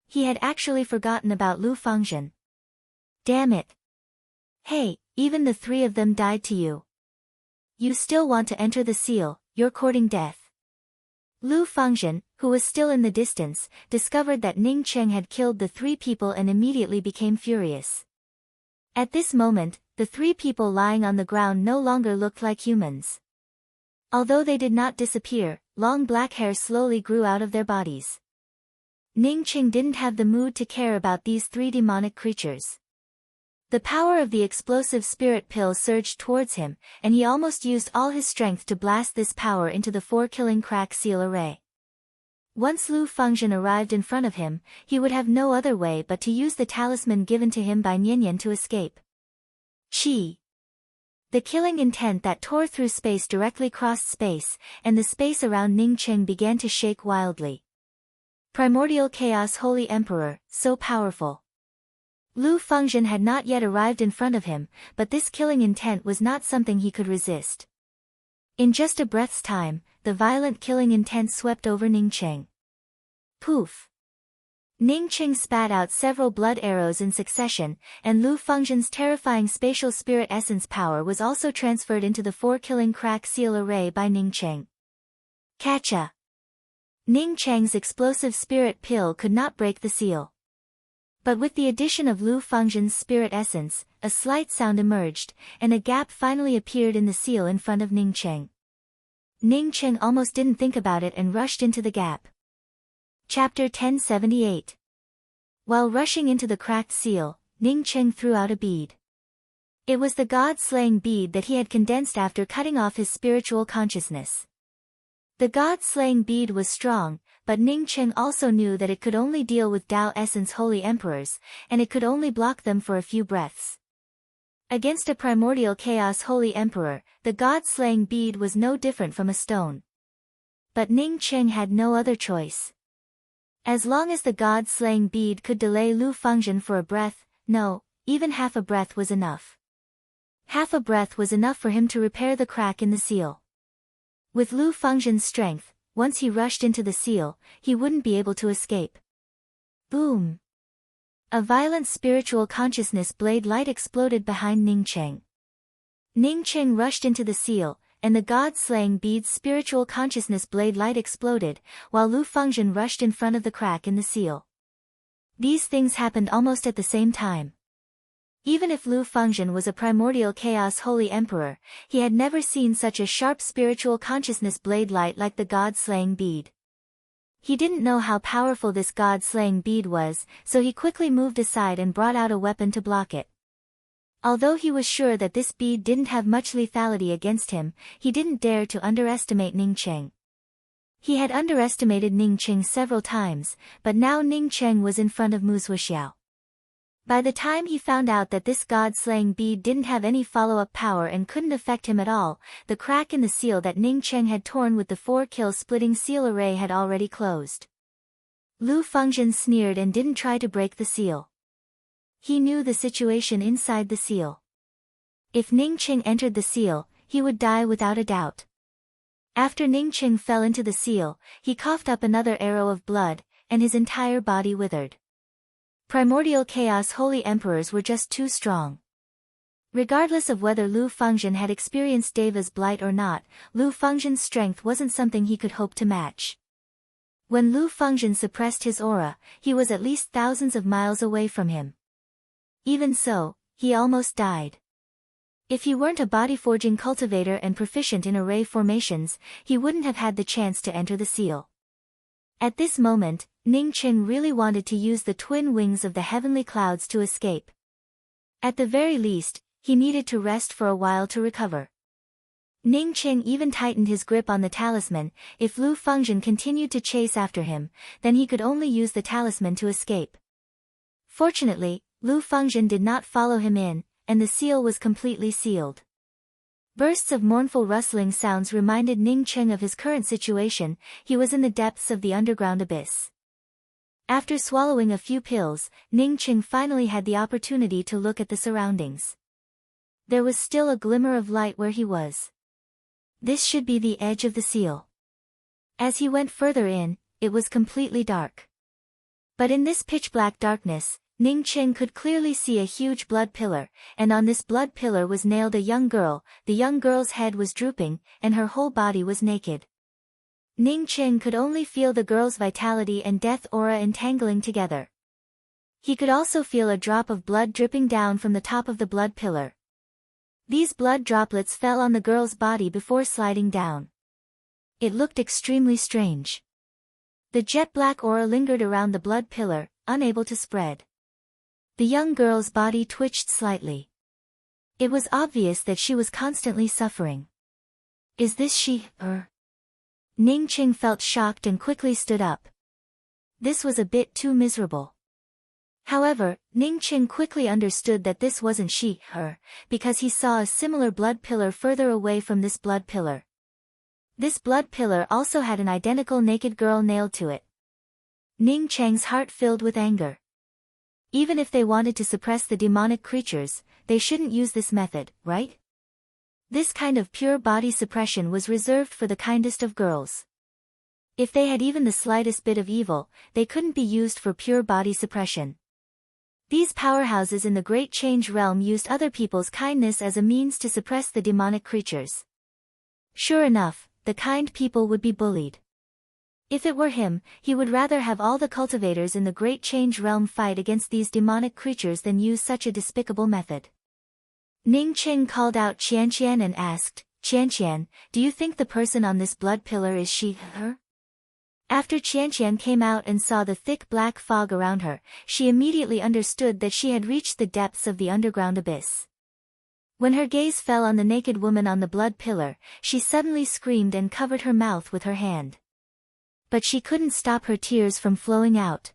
He had actually forgotten about Lu Fengzhen. Damn it. Hey, even the 3 of them died to you. You still want to enter the seal, you're courting death. Lu Fengzhen, who was still in the distance, discovered that Ning Cheng had killed the 3 people and immediately became furious. At this moment, the 3 people lying on the ground no longer looked like humans. Although they did not disappear, long black hair slowly grew out of their bodies. Ning Cheng didn't have the mood to care about these 3 demonic creatures. The power of the explosive spirit pill surged towards him, and he almost used all his strength to blast this power into the 4-killing crack seal array. Once Lu Fengzhen arrived in front of him, he would have no other way but to use the talisman given to him by Nianyan to escape. Chi. The killing intent that tore through space directly crossed space, and the space around Ning Cheng began to shake wildly. Primordial Chaos Holy Emperor, so powerful. Lu Fengzhen had not yet arrived in front of him, but this killing intent was not something he could resist. In just a breath's time, the violent killing intent swept over Ning Cheng. Poof! Ning Cheng spat out several blood arrows in succession, and Lu Fengzhen's terrifying spatial spirit essence power was also transferred into the 4-killing crack seal array by Ning Cheng. Catcha! Ning Cheng's explosive spirit pill could not break the seal. But with the addition of Lu Fengzhen's spirit essence, a slight sound emerged, and a gap finally appeared in the seal in front of Ning Cheng. Ning Cheng almost didn't think about it and rushed into the gap. Chapter 1078. While rushing into the cracked seal, Ning Cheng threw out a bead. It was the god-slaying bead that he had condensed after cutting off his spiritual consciousness. The god-slaying bead was strong, but Ning Cheng also knew that it could only deal with Tao Essence Holy Emperors, and it could only block them for a few breaths. Against a Primordial Chaos Holy Emperor, the god-slaying bead was no different from a stone. But Ning Cheng had no other choice. As long as the god-slaying bead could delay Lu Fengzhen for a breath, no, even half a breath was enough. Half a breath was enough for him to repair the crack in the seal. With Lu Fengzhen's strength, once he rushed into the seal, he wouldn't be able to escape. Boom! A violent spiritual consciousness blade light exploded behind Ning Cheng. Ning Cheng rushed into the seal, and the god-slaying bead's spiritual consciousness blade light exploded, while Lu Fengzhen rushed in front of the crack in the seal. These things happened almost at the same time. Even if Lu Fengzhen was a Primordial Chaos Holy Emperor, he had never seen such a sharp spiritual consciousness blade light like the god-slaying bead. He didn't know how powerful this god-slaying bead was, so he quickly moved aside and brought out a weapon to block it. Although he was sure that this bead didn't have much lethality against him, he didn't dare to underestimate Ning Cheng. He had underestimated Ning Cheng several times, but now Ning Cheng was in front of Mu Zuoxiao. By the time he found out that this god-slaying bead didn't have any follow-up power and couldn't affect him at all, the crack in the seal that Ning Cheng had torn with the 4-kill splitting seal array had already closed. Lu Fengzhen sneered and didn't try to break the seal. He knew the situation inside the seal. If Ning Cheng entered the seal, he would die without a doubt. After Ning Cheng fell into the seal, he coughed up another arrow of blood, and his entire body withered. Primordial Chaos Holy Emperors were just too strong. Regardless of whether Lu Fengzhen had experienced Deva's blight or not, Lu Fengzhen's strength wasn't something he could hope to match. When Lu Fengzhen suppressed his aura, he was at least thousands of miles away from him. Even so, he almost died. If he weren't a body-forging cultivator and proficient in array formations, he wouldn't have had the chance to enter the seal. At this moment, Ning Qing really wanted to use the twin wings of the heavenly clouds to escape. At the very least, he needed to rest for a while to recover. Ning Qing even tightened his grip on the talisman. If Lu Fengzhen continued to chase after him, then he could only use the talisman to escape. Fortunately, Lu Fengzhen did not follow him in, and the seal was completely sealed. Bursts of mournful rustling sounds reminded Ning Qing of his current situation. He was in the depths of the underground abyss. After swallowing a few pills, Ning Qing finally had the opportunity to look at the surroundings. There was still a glimmer of light where he was. This should be the edge of the seal. As he went further in, it was completely dark. But in this pitch-black darkness, Ning Qing could clearly see a huge blood pillar, and on this blood pillar was nailed a young girl. The young girl's head was drooping, and her whole body was naked. Ning Qing could only feel the girl's vitality and death aura entangling together. He could also feel a drop of blood dripping down from the top of the blood pillar. These blood droplets fell on the girl's body before sliding down. It looked extremely strange. The jet-black aura lingered around the blood pillar, unable to spread. The young girl's body twitched slightly. It was obvious that she was constantly suffering. Is this she, or? Ning Qing felt shocked and quickly stood up. This was a bit too miserable. However, Ning Qing quickly understood that this wasn't she, her, because he saw a similar blood pillar further away from this blood pillar. This blood pillar also had an identical naked girl nailed to it. Ning Cheng's heart filled with anger. Even if they wanted to suppress the demonic creatures, they shouldn't use this method, right? This kind of pure body suppression was reserved for the kindest of girls. If they had even the slightest bit of evil, they couldn't be used for pure body suppression. These powerhouses in the Great Change Realm used other people's kindness as a means to suppress the demonic creatures. Sure enough, the kind people would be bullied. If it were him, he would rather have all the cultivators in the Great Change Realm fight against these demonic creatures than use such a despicable method. Ning Qing called out Qianqian and asked, Qianqian, do you think the person on this blood pillar is she, her? After Qianqian came out and saw the thick black fog around her, she immediately understood that she had reached the depths of the underground abyss. When her gaze fell on the naked woman on the blood pillar, she suddenly screamed and covered her mouth with her hand. But she couldn't stop her tears from flowing out.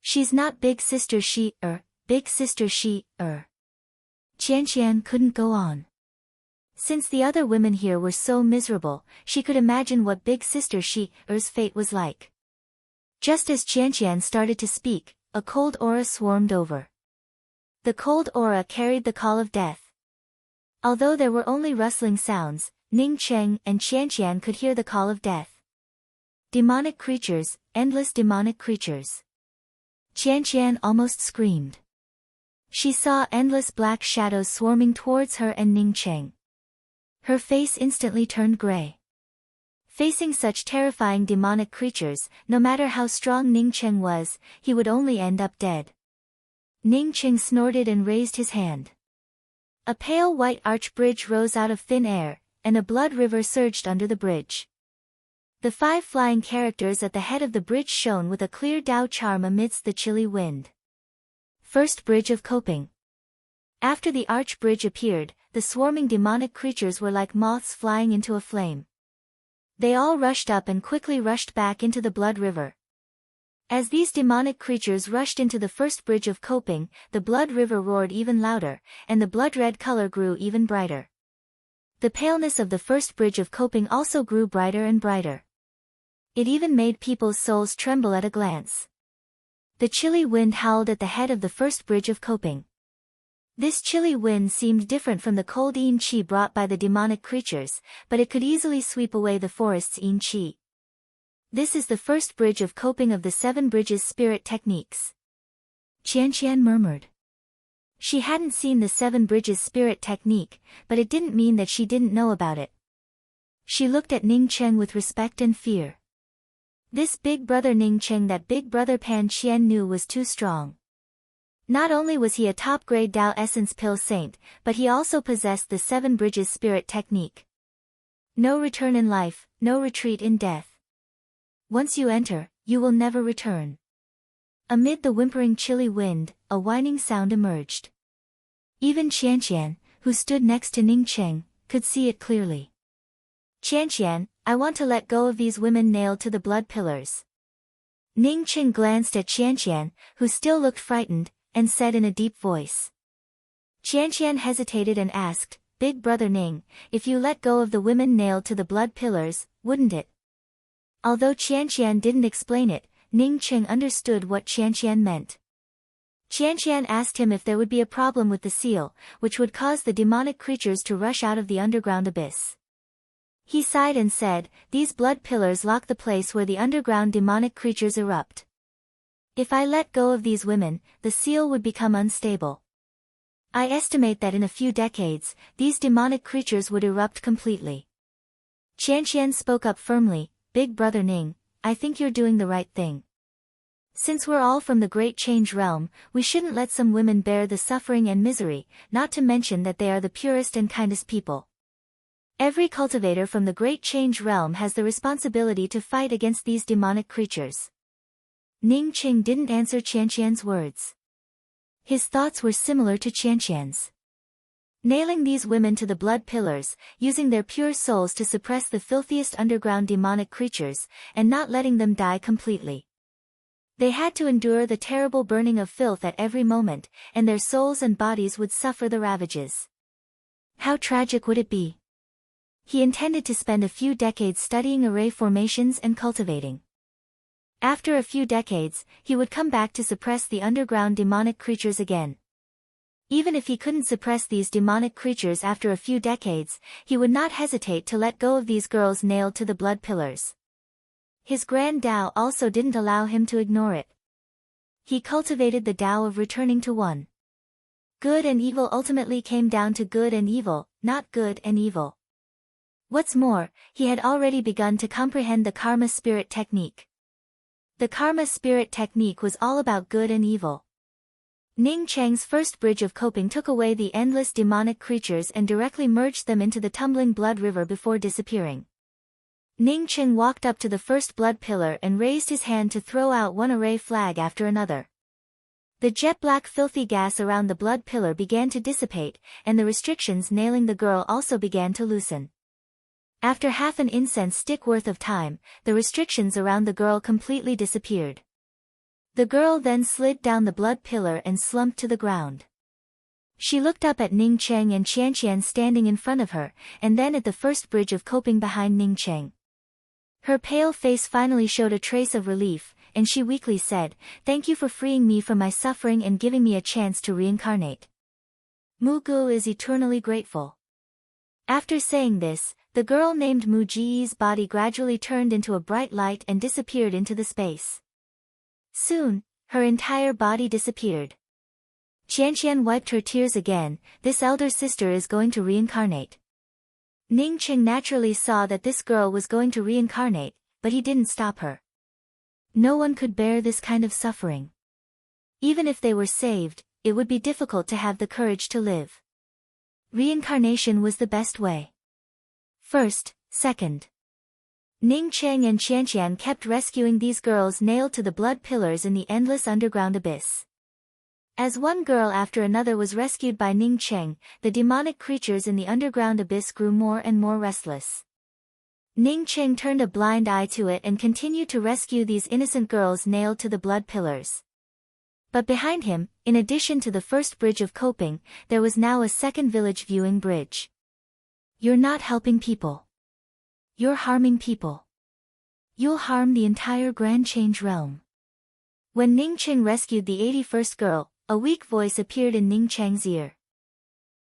She's not big sister she, big sister she, Qianqian couldn't go on. Since the other women here were so miserable, she could imagine what big sister she-er's fate was like. Just as Qianqian started to speak, a cold aura swarmed over. The cold aura carried the call of death. Although there were only rustling sounds, Ning Qing and Qianqian could hear the call of death. Demonic creatures, endless demonic creatures. Qianqian almost screamed. She saw endless black shadows swarming towards her and Ning Qing. Her face instantly turned gray. Facing such terrifying demonic creatures, no matter how strong Ning Qing was, he would only end up dead. Ning Qing snorted and raised his hand. A pale white arch bridge rose out of thin air, and a blood river surged under the bridge. The 5 flying characters at the head of the bridge shone with a clear Dao charm amidst the chilly wind. First bridge of coping. After the arch bridge appeared, the swarming demonic creatures were like moths flying into a flame. They all rushed up and quickly rushed back into the blood river. As these demonic creatures rushed into the first bridge of coping, the blood river roared even louder, and the blood-red color grew even brighter. The paleness of the first bridge of coping also grew brighter and brighter. It even made people's souls tremble at a glance. The chilly wind howled at the head of the first bridge of coping. This chilly wind seemed different from the cold yin qi brought by the demonic creatures, but it could easily sweep away the forest's yin qi. This is the first bridge of coping of the 7 bridges spirit techniques. Qianqian murmured. She hadn't seen the 7 bridges spirit technique, but it didn't mean that she didn't know about it. She looked at Ning Qing with respect and fear. This big brother Ning Cheng that big brother Pan Qian knew was too strong. Not only was he a top-grade Tao Essence Pill Saint, but he also possessed the Seven Bridges Spirit Technique. No return in life, no retreat in death. Once you enter, you will never return. Amid the whimpering chilly wind, a whining sound emerged. Even Qianqian, who stood next to Ning Cheng, could see it clearly. Qianqian, I want to let go of these women nailed to the blood pillars. Ning Cheng glanced at Qianqian, who still looked frightened, and said in a deep voice. Qianqian hesitated and asked, Big brother Ning, if you let go of the women nailed to the blood pillars, wouldn't it? Although Qianqian didn't explain it, Ning Cheng understood what Qianqian meant. Qianqian asked him if there would be a problem with the seal, which would cause the demonic creatures to rush out of the underground abyss. He sighed and said, these blood pillars lock the place where the underground demonic creatures erupt. If I let go of these women, the seal would become unstable. I estimate that in a few decades, these demonic creatures would erupt completely. Qianqian spoke up firmly, Big brother Ning, I think you're doing the right thing. Since we're all from the Great Change Realm, we shouldn't let some women bear the suffering and misery, not to mention that they are the purest and kindest people. Every cultivator from the Great Change Realm has the responsibility to fight against these demonic creatures. Ning Cheng didn't answer Qianqian's words. His thoughts were similar to Qianqian's. Nailing these women to the blood pillars, using their pure souls to suppress the filthiest underground demonic creatures, and not letting them die completely. They had to endure the terrible burning of filth at every moment, and their souls and bodies would suffer the ravages. How tragic would it be? He intended to spend a few decades studying array formations and cultivating. After a few decades, he would come back to suppress the underground demonic creatures again. Even if he couldn't suppress these demonic creatures after a few decades, he would not hesitate to let go of these girls nailed to the blood pillars. His grand Tao also didn't allow him to ignore it. He cultivated the Tao of returning to one. Good and evil ultimately came down to good and evil, not good and evil. What's more, he had already begun to comprehend the Karma Spirit Technique. The Karma Spirit Technique was all about good and evil. Ning Cheng's first bridge of coping took away the endless demonic creatures and directly merged them into the tumbling blood river before disappearing. Ning Cheng walked up to the first blood pillar and raised his hand to throw out one array flag after another. The jet-black filthy gas around the blood pillar began to dissipate, and the restrictions nailing the girl also began to loosen. After half an incense stick worth of time, the restrictions around the girl completely disappeared. The girl then slid down the blood pillar and slumped to the ground. She looked up at Ning Cheng and Qianqian standing in front of her, and then at the first bridge of coping behind Ning Cheng. Her pale face finally showed a trace of relief, and she weakly said, Thank you for freeing me from my suffering and giving me a chance to reincarnate. Mu Gu is eternally grateful. After saying this, the girl named Mu Ji's body gradually turned into a bright light and disappeared into the space. Soon, her entire body disappeared. Qianqian wiped her tears again, this elder sister is going to reincarnate. Ning Cheng naturally saw that this girl was going to reincarnate, but he didn't stop her. No one could bear this kind of suffering. Even if they were saved, it would be difficult to have the courage to live. Reincarnation was the best way. First, second. Ning Cheng and Qianqian kept rescuing these girls nailed to the blood pillars in the endless underground abyss. As one girl after another was rescued by Ning Cheng, the demonic creatures in the underground abyss grew more and more restless. Ning Cheng turned a blind eye to it and continued to rescue these innocent girls nailed to the blood pillars. But behind him, in addition to the first bridge of coping, there was now a second village viewing bridge. You're not helping people. You're harming people. You'll harm the entire Grand Change Realm. When Ning Cheng rescued the 81st girl, a weak voice appeared in Ning Cheng's ear.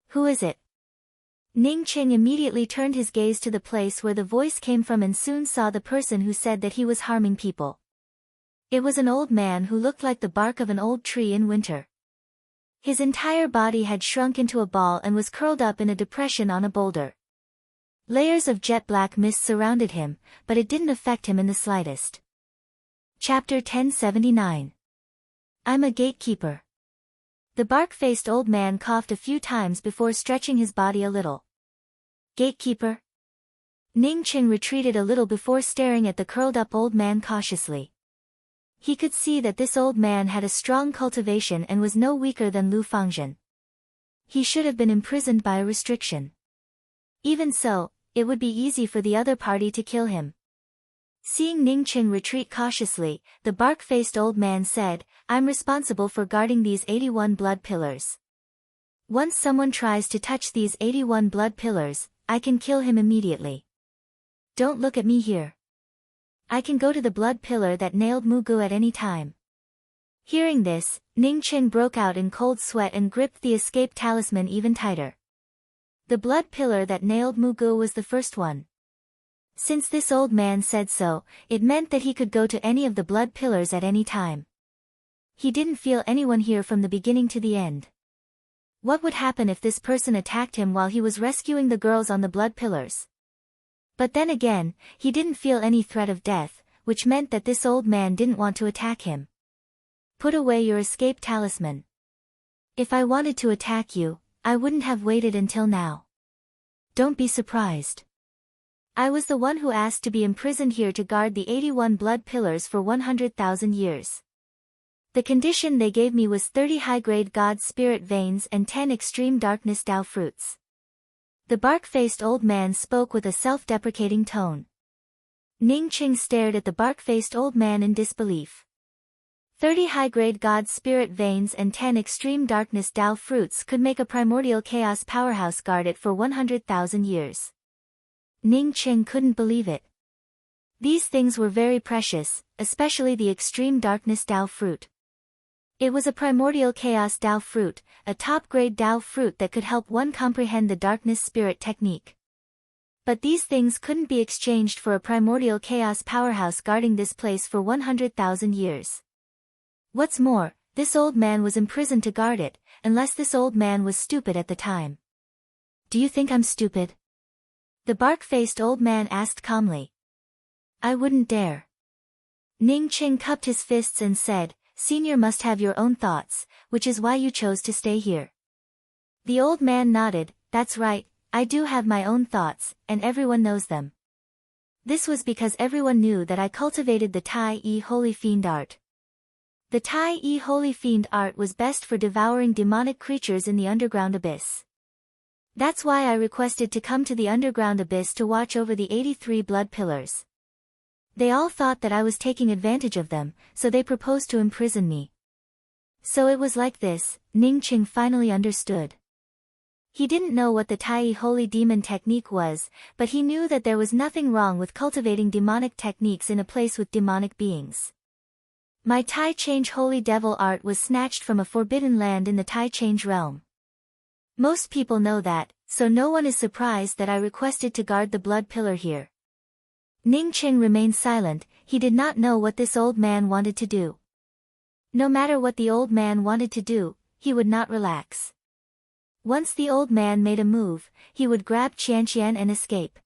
Who is it? Ning Cheng immediately turned his gaze to the place where the voice came from and soon saw the person who said that he was harming people. It was an old man who looked like the bark of an old tree in winter. His entire body had shrunk into a ball and was curled up in a depression on a boulder. Layers of jet black mist surrounded him, but it didn't affect him in the slightest. Chapter 1079. I'm a gatekeeper. The bark-faced old man coughed a few times before stretching his body a little. Gatekeeper? Ning Qing retreated a little before staring at the curled-up old man cautiously. He could see that this old man had a strong cultivation and was no weaker than Lu Fangzhen. He should have been imprisoned by a restriction. Even so, it would be easy for the other party to kill him. Seeing Ning Qing retreat cautiously, the bark-faced old man said, I'm responsible for guarding these 81 blood pillars. Once someone tries to touch these 81 blood pillars, I can kill him immediately. Don't look at me here. I can go to the blood pillar that nailed Mugu at any time. Hearing this, Ning Qing broke out in cold sweat and gripped the escape talisman even tighter. The blood pillar that nailed Mugu was the first one. Since this old man said so, it meant that he could go to any of the blood pillars at any time. He didn't feel anyone here from the beginning to the end. What would happen if this person attacked him while he was rescuing the girls on the blood pillars? But then again, he didn't feel any threat of death, which meant that this old man didn't want to attack him. Put away your escape talisman. If I wanted to attack you, I wouldn't have waited until now. Don't be surprised. I was the one who asked to be imprisoned here to guard the 81 blood pillars for 100,000 years. The condition they gave me was 30 high-grade God Spirit veins and 10 extreme darkness Tao fruits. The bark-faced old man spoke with a self-deprecating tone. Ning Qing stared at the bark-faced old man in disbelief. 30 high-grade God Spirit veins and 10 extreme darkness Tao fruits could make a primordial chaos powerhouse guard it for 100,000 years. Ning Qing couldn't believe it. These things were very precious, especially the extreme darkness Tao fruit. It was a primordial chaos Tao fruit, a top-grade Tao fruit that could help one comprehend the darkness spirit technique. But these things couldn't be exchanged for a primordial chaos powerhouse guarding this place for 100,000 years. What's more, this old man was imprisoned to guard it, unless this old man was stupid at the time. Do you think I'm stupid? The bark-faced old man asked calmly. I wouldn't dare. Ning Qing cupped his fists and said, Senior must have your own thoughts, which is why you chose to stay here. The old man nodded, that's right, I do have my own thoughts, and everyone knows them. This was because everyone knew that I cultivated the Tai-I Holy Fiend art. The Tai-I Holy Fiend art was best for devouring demonic creatures in the underground abyss. That's why I requested to come to the underground abyss to watch over the 83 blood pillars. They all thought that I was taking advantage of them, so they proposed to imprison me. So it was like this, Ning Qing finally understood. He didn't know what the Tai Holy Demon technique was, but he knew that there was nothing wrong with cultivating demonic techniques in a place with demonic beings. My Tai Change Holy Devil art was snatched from a forbidden land in the Tai Change realm. Most people know that, so no one is surprised that I requested to guard the blood pillar here. Ning Qing remained silent, he did not know what this old man wanted to do. No matter what the old man wanted to do, he would not relax. Once the old man made a move, he would grab Qianqian and escape.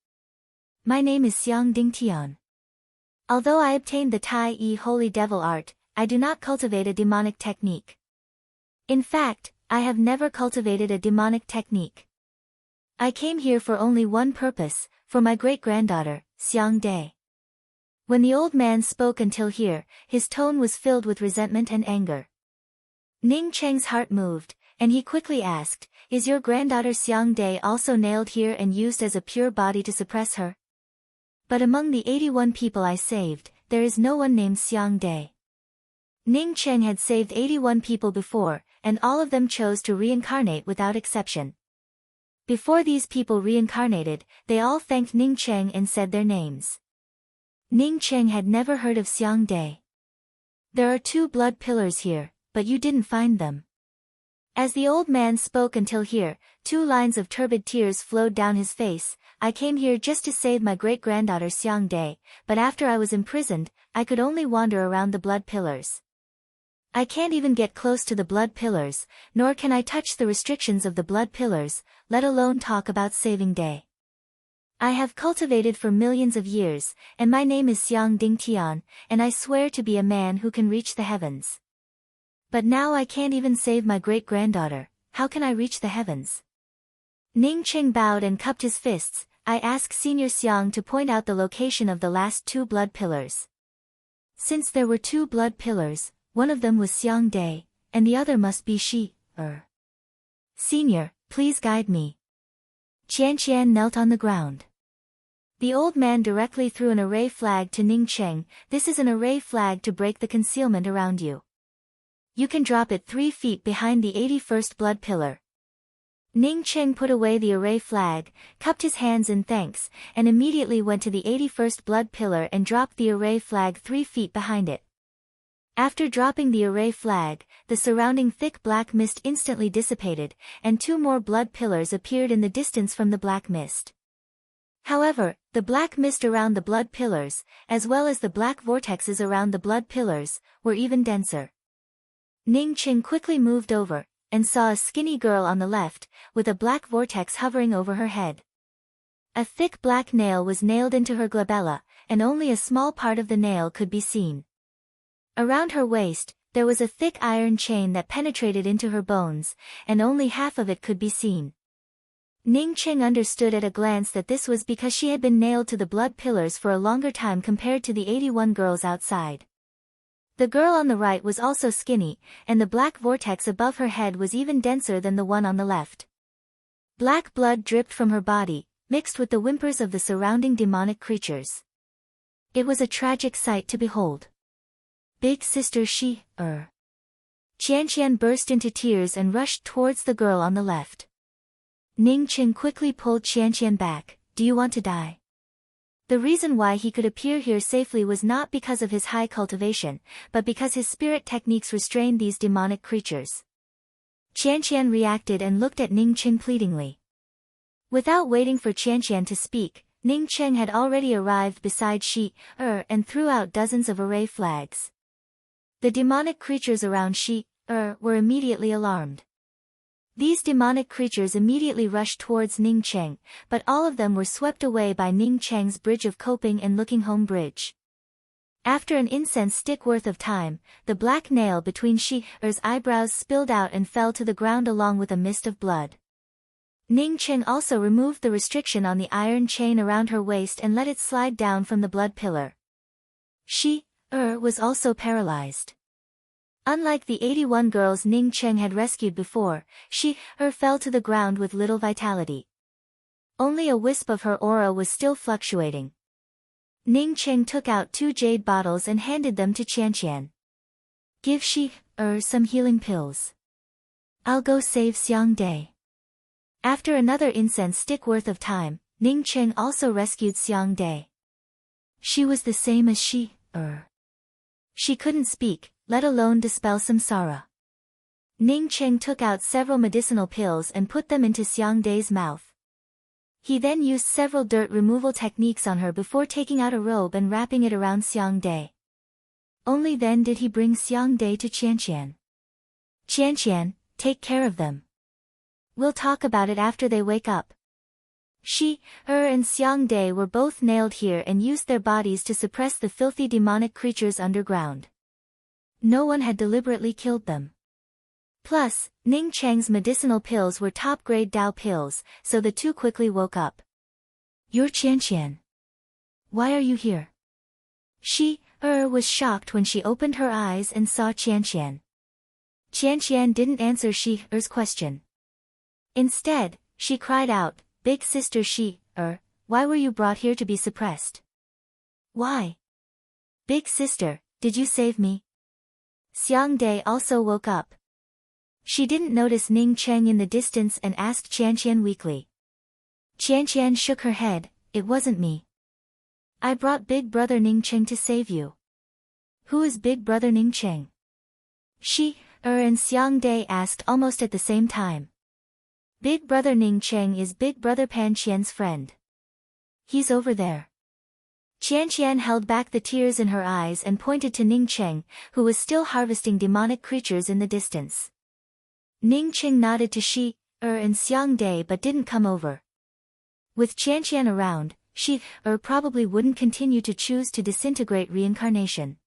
My name is Xiang Dingtian. Although I obtained the Tai-I Holy Devil art, I do not cultivate a demonic technique. In fact, I have never cultivated a demonic technique. I came here for only one purpose, for my great-granddaughter, Xiang Dai. When the old man spoke until here, his tone was filled with resentment and anger. Ning Cheng's heart moved, and he quickly asked, Is your granddaughter Xiang Dai also nailed here and used as a pure body to suppress her? But among the 81 people I saved, there is no one named Xiang Dai. Ning Cheng had saved 81 people before, and all of them chose to reincarnate without exception. Before these people reincarnated, they all thanked Ning Cheng and said their names. Ning Cheng had never heard of Xiang Dai. There are 2 blood pillars here, but you didn't find them. As the old man spoke until here, 2 lines of turbid tears flowed down his face. I came here just to save my great-granddaughter Xiang Dai, but after I was imprisoned, I could only wander around the blood pillars. I can't even get close to the blood pillars, nor can I touch the restrictions of the blood pillars, let alone talk about saving Dai. I have cultivated for millions of years, and my name is Xiang Dingtian, and I swear to be a man who can reach the heavens. But now I can't even save my great-granddaughter. How can I reach the heavens? Ning Qing bowed and cupped his fists. I ask Senior Xiang to point out the location of the last 2 blood pillars. Since there were 2 blood pillars, one of them was Xiang Dai, and the other must be Shi, Senior, please guide me. Qianqian knelt on the ground. The old man directly threw an array flag to Ning Cheng. This is an array flag to break the concealment around you. You can drop it 3 feet behind the 81st blood pillar. Ning Cheng put away the array flag, cupped his hands in thanks, and immediately went to the 81st blood pillar and dropped the array flag 3 feet behind it. After dropping the array flag, the surrounding thick black mist instantly dissipated, and 2 more blood pillars appeared in the distance from the black mist. However, the black mist around the blood pillars, as well as the black vortexes around the blood pillars, were even denser. Ning Qing quickly moved over, and saw a skinny girl on the left, with a black vortex hovering over her head. A thick black nail was nailed into her glabella, and only a small part of the nail could be seen. Around her waist, there was a thick iron chain that penetrated into her bones, and only half of it could be seen. Ning Qing understood at a glance that this was because she had been nailed to the blood pillars for a longer time compared to the 81 girls outside. The girl on the right was also skinny, and the black vortex above her head was even denser than the one on the left. Black blood dripped from her body, mixed with the whimpers of the surrounding demonic creatures. It was a tragic sight to behold. Big Sister Shi, Qianqian burst into tears and rushed towards the girl on the left. Ning Qing quickly pulled Qianqian back. Do you want to die? The reason why he could appear here safely was not because of his high cultivation, but because his spirit techniques restrained these demonic creatures. Qianqian reacted and looked at Ning Qing pleadingly. Without waiting for Qianqian to speak, Ning Qing had already arrived beside Shi, and threw out dozens of array flags. The demonic creatures around Shi, were immediately alarmed. These demonic creatures immediately rushed towards Ning Cheng, but all of them were swept away by Ning Cheng's bridge of coping and looking home bridge. After an incense stick worth of time, the black nail between Shi-er's eyebrows spilled out and fell to the ground along with a mist of blood. Ning Cheng also removed the restriction on the iron chain around her waist and let it slide down from the blood pillar. Shi-er was also paralyzed. Unlike the 81 girls Ning Cheng had rescued before, Shi-er fell to the ground with little vitality. Only a wisp of her aura was still fluctuating. Ning Cheng took out 2 jade bottles and handed them to Qianqian. Give Shi-er some healing pills. I'll go save Xiang Dai. After another incense stick worth of time, Ning Cheng also rescued Xiang Dai. She was the same as Shi-er. She couldn't speak, let alone dispel samsara. Ning Cheng took out several medicinal pills and put them into Xiang Dai's mouth. He then used several dirt removal techniques on her before taking out a robe and wrapping it around Xiang Dai. Only then did he bring Xiang Dai to Qianqian. Qianqian, take care of them. We'll talk about it after they wake up. Shi-er and Xiang Dai were both nailed here and used their bodies to suppress the filthy demonic creatures underground. No one had deliberately killed them. Plus, Ning Cheng's medicinal pills were top-grade Dao pills, so the two quickly woke up. You're Qianqian. Why are you here? Shi-er was shocked when she opened her eyes and saw Qianqian. Qianqian didn't answer Shi-er's question. Instead, she cried out, Big Sister Shi-er, why were you brought here to be suppressed? Why? Big Sister, did you save me? Xiang Dai also woke up. She didn't notice Ning Cheng in the distance and asked Qianqian weakly. Qianqian shook her head, it wasn't me. I brought Big Brother Ning Cheng to save you. Who is Big Brother Ning Cheng? Shi-er and Xiang Dai asked almost at the same time. Big Brother Ning Cheng is Big Brother Pan Qian's friend. He's over there. Qianqian held back the tears in her eyes and pointed to Ning Cheng, who was still harvesting demonic creatures in the distance. Ning Cheng nodded to Shi-er and Xiang Dai but didn't come over. With Qianqian around, she probably wouldn't continue to choose to disintegrate reincarnation.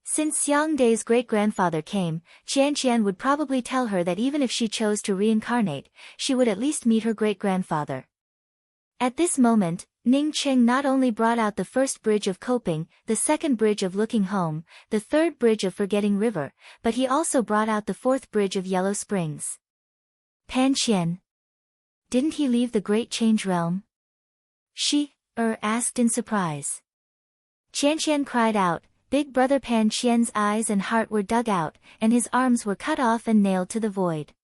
Since Xiang Dai's great-grandfather came, Qianqian would probably tell her that even if she chose to reincarnate, she would at least meet her great-grandfather. At this moment, Ning Qing not only brought out the first bridge of coping, the second bridge of looking home, the third bridge of forgetting river, but he also brought out the fourth bridge of Yellow Springs. Pan Qian. Didn't he leave the Great Change Realm? She, asked in surprise. Qianqian cried out. Big brother Pan Qian's eyes and heart were dug out, and his arms were cut off and nailed to the void.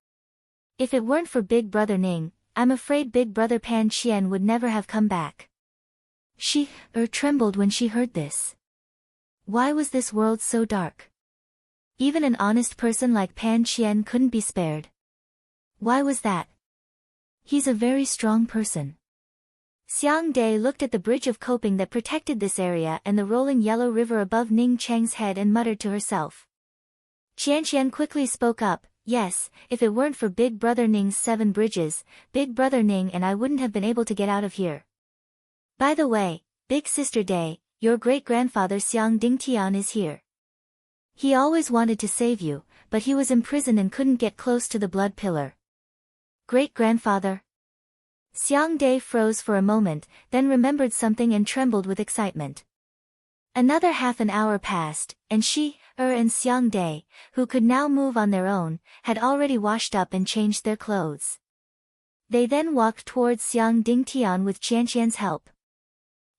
If it weren't for big brother Ning, I'm afraid big brother Pan Qian would never have come back. She, trembled when she heard this. Why was this world so dark? Even an honest person like Pan Qian couldn't be spared. Why was that? He's a very strong person. Xiang Dai looked at the bridge of coping that protected this area and the rolling yellow river above Ning Cheng's head and muttered to herself. Qianqian quickly spoke up, yes, if it weren't for Big Brother Ning's 7 bridges, Big Brother Ning and I wouldn't have been able to get out of here. By the way, Big Sister Dai, your great-grandfather Xiang Dingtian is here. He always wanted to save you, but he was imprisoned and couldn't get close to the blood pillar. Great-grandfather? Xiang Dai froze for a moment, then remembered something and trembled with excitement. Another half an hour passed, and she, and Xiang Dai, who could now move on their own, had already washed up and changed their clothes. They then walked towards Xiang Dingtian with Qianqian's help.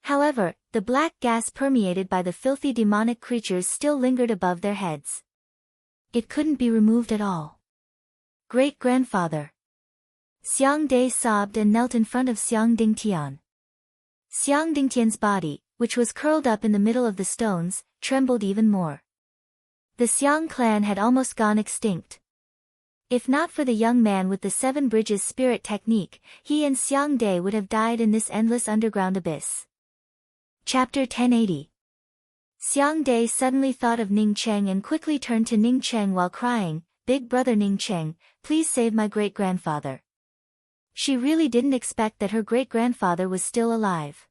However, the black gas permeated by the filthy demonic creatures still lingered above their heads. It couldn't be removed at all. Great-grandfather. Xiang Dai sobbed and knelt in front of Xiang Dingtian. Xiang Dingtian's body, which was curled up in the middle of the stones, trembled even more. The Xiang clan had almost gone extinct. If not for the young man with the 7 bridges spirit technique, he and Xiang Dai would have died in this endless underground abyss. Chapter 1080. Xiang Dai suddenly thought of Ning Cheng and quickly turned to Ning Cheng while crying, Big brother Ning Cheng, please save my great-grandfather. She really didn't expect that her great-grandfather was still alive.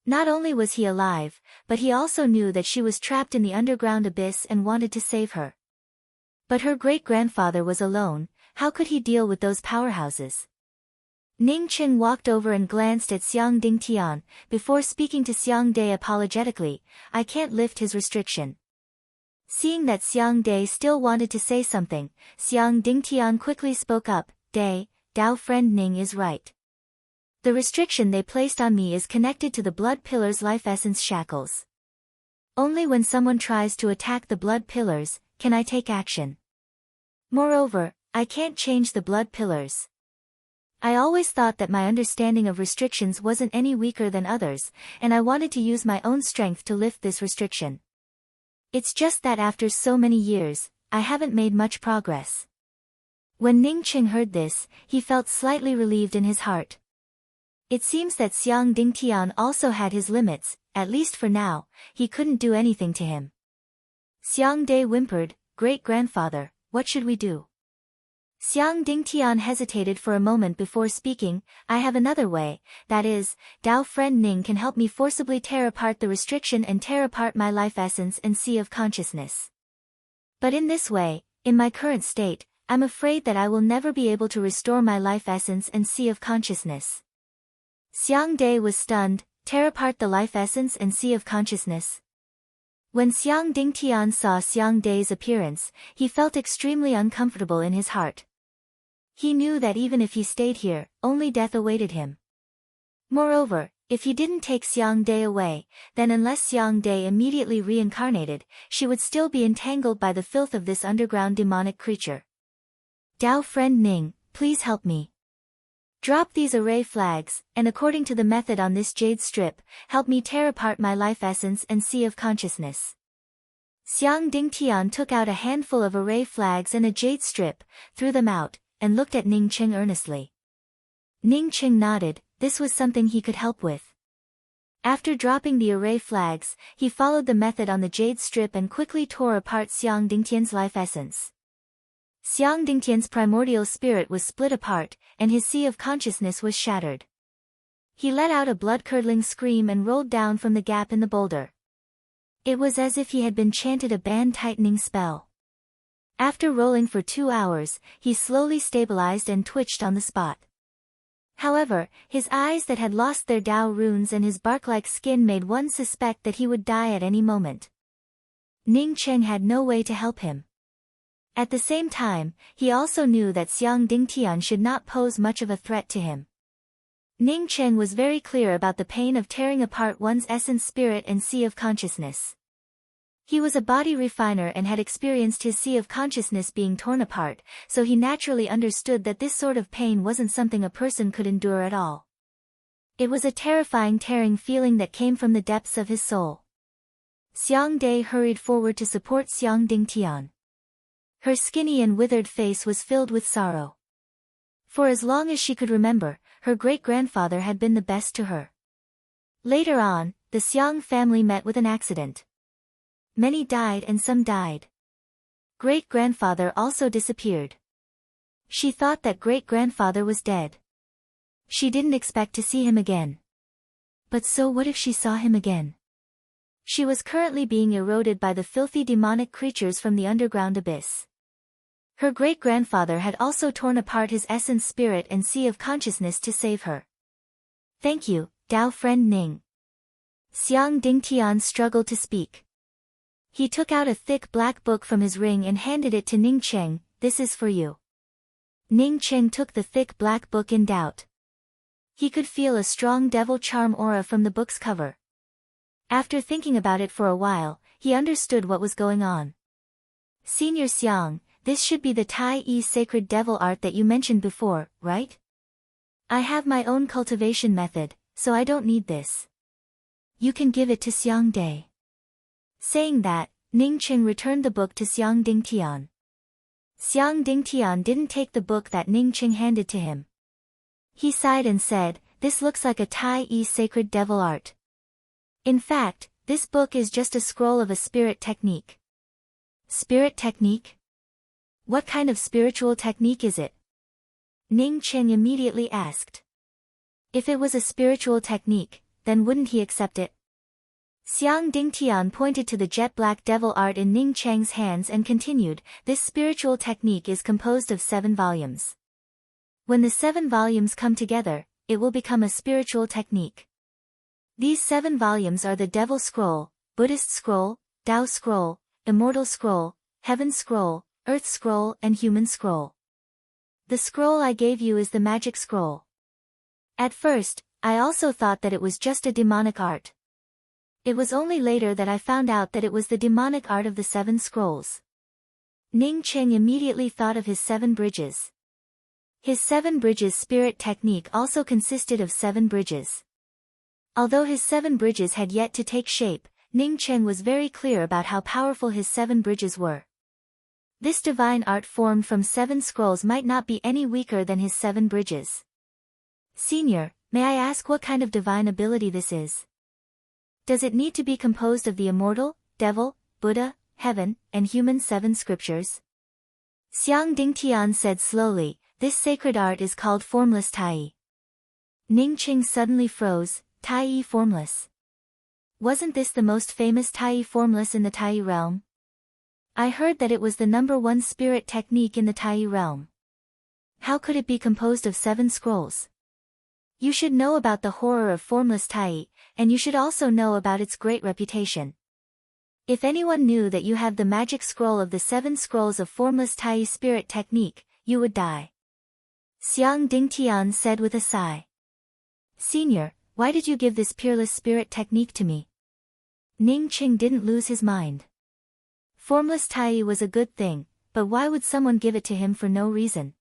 Not only was he alive, but he also knew that she was trapped in the underground abyss and wanted to save her. But her great-grandfather was alone, how could he deal with those powerhouses? Ning Cheng walked over and glanced at Xiang Dingtian, before speaking to Xiang Dai apologetically, I can't lift his restriction. Seeing that Xiang Dai still wanted to say something, Xiang Dingtian quickly spoke up, Dai, Dao friend Ning is right. The restriction they placed on me is connected to the blood pillar's life essence shackles. Only when someone tries to attack the blood pillars, can I take action. Moreover, I can't change the blood pillars. I always thought that my understanding of restrictions wasn't any weaker than others, and I wanted to use my own strength to lift this restriction. It's just that after so many years, I haven't made much progress. When Ning Cheng heard this, he felt slightly relieved in his heart. It seems that Xiang Dingtian also had his limits, at least for now, he couldn't do anything to him. Xiang Dai whimpered, Great-grandfather, what should we do? Xiang Dingtian hesitated for a moment before speaking, I have another way, that is, Dao friend Ning can help me forcibly tear apart the restriction and tear apart my life essence and sea of consciousness. But in this way, in my current state, I'm afraid that I will never be able to restore my life essence and sea of consciousness. Xiang Dai was stunned, tear apart the life essence and sea of consciousness. When Xiang Dingtian saw Xiang Dai's appearance, he felt extremely uncomfortable in his heart. He knew that even if he stayed here, only death awaited him. Moreover, if he didn't take Xiang Dai away, then unless Xiang Dai immediately reincarnated, she would still be entangled by the filth of this underground demonic creature. Dao friend Ning, please help me. Drop these array flags, and according to the method on this jade strip, help me tear apart my life essence and sea of consciousness. Xiang Dingtian took out a handful of array flags and a jade strip, threw them out, and looked at Ning Cheng earnestly. Ning Cheng nodded, this was something he could help with. After dropping the array flags, he followed the method on the jade strip and quickly tore apart Xiang Dingtian's life essence. Xiang Dingtian's primordial spirit was split apart, and his sea of consciousness was shattered. He let out a blood-curdling scream and rolled down from the gap in the boulder. It was as if he had been chanted a band-tightening spell. After rolling for 2 hours, he slowly stabilized and twitched on the spot. However, his eyes that had lost their Tao runes and his bark-like skin made one suspect that he would die at any moment. Ning Cheng had no way to help him. At the same time, he also knew that Xiang Dingtian should not pose much of a threat to him. Ning Cheng was very clear about the pain of tearing apart one's essence, spirit and sea of consciousness. He was a body refiner and had experienced his sea of consciousness being torn apart, so he naturally understood that this sort of pain wasn't something a person could endure at all. It was a terrifying tearing feeling that came from the depths of his soul. Xiang Dai hurried forward to support Xiang Dingtian. Her skinny and withered face was filled with sorrow. For as long as she could remember, her great-grandfather had been the best to her. Later on, the Xiang family met with an accident. Many died and some died. Great-grandfather also disappeared. She thought that great-grandfather was dead. She didn't expect to see him again. But so what if she saw him again? She was currently being eroded by the filthy demonic creatures from the underground abyss. Her great-grandfather had also torn apart his essence, spirit and sea of consciousness to save her. Thank you, Dao friend Ning. Xiang Dingtian struggled to speak. He took out a thick black book from his ring and handed it to Ning Cheng. This is for you. Ning Cheng took the thick black book in doubt. He could feel a strong devil charm aura from the book's cover. After thinking about it for a while, he understood what was going on. Senior Xiang, this should be the Tai Yi sacred devil art that you mentioned before, right? I have my own cultivation method, so I don't need this. You can give it to Xiang Dai. Saying that, Ning Cheng returned the book to Xiang Dingtian. Xiang Dingtian didn't take the book that Ning Cheng handed to him. He sighed and said, "This looks like a Tai Yi sacred devil art. In fact, this book is just a scroll of a spirit technique." Spirit technique? What kind of spiritual technique is it? Ning Cheng immediately asked. If it was a spiritual technique, then wouldn't he accept it? Xiang Dingtian pointed to the jet-black devil art in Ning Cheng's hands and continued, "This spiritual technique is composed of 7 volumes. When the 7 volumes come together, it will become a spiritual technique. These 7 volumes are the Devil Scroll, Buddhist Scroll, Tao Scroll, Immortal Scroll, Heaven Scroll, Earth Scroll and Human Scroll. The scroll I gave you is the Magic Scroll. At first, I also thought that it was just a demonic art. It was only later that I found out that it was the demonic art of the 7 scrolls." Ning Cheng immediately thought of his 7 bridges. His 7 bridges spirit technique also consisted of 7 bridges. Although his 7 bridges had yet to take shape, Ning Cheng was very clear about how powerful his 7 bridges were. This divine art formed from 7 scrolls might not be any weaker than his 7 bridges. Senior, may I ask what kind of divine ability this is? Does it need to be composed of the immortal, devil, Buddha, heaven, and human 7 scriptures? Xiang Dingtian said slowly, "This sacred art is called Formless Tai. Ning Cheng suddenly froze. Tai Formless. Wasn't this the most famous Tai Formless in the Tai realm? I heard that it was the #1 spirit technique in the Tai realm. How could it be composed of 7 scrolls? You should know about the horror of formless Tai, and you should also know about its great reputation. If anyone knew that you have the magic scroll of the 7 scrolls of formless Tai spirit technique, you would die." Xiang Dingtian said with a sigh. "Senior, why did you give this peerless spirit technique to me?" Ning Cheng didn't lose his mind. Formless Tai was a good thing, but why would someone give it to him for no reason?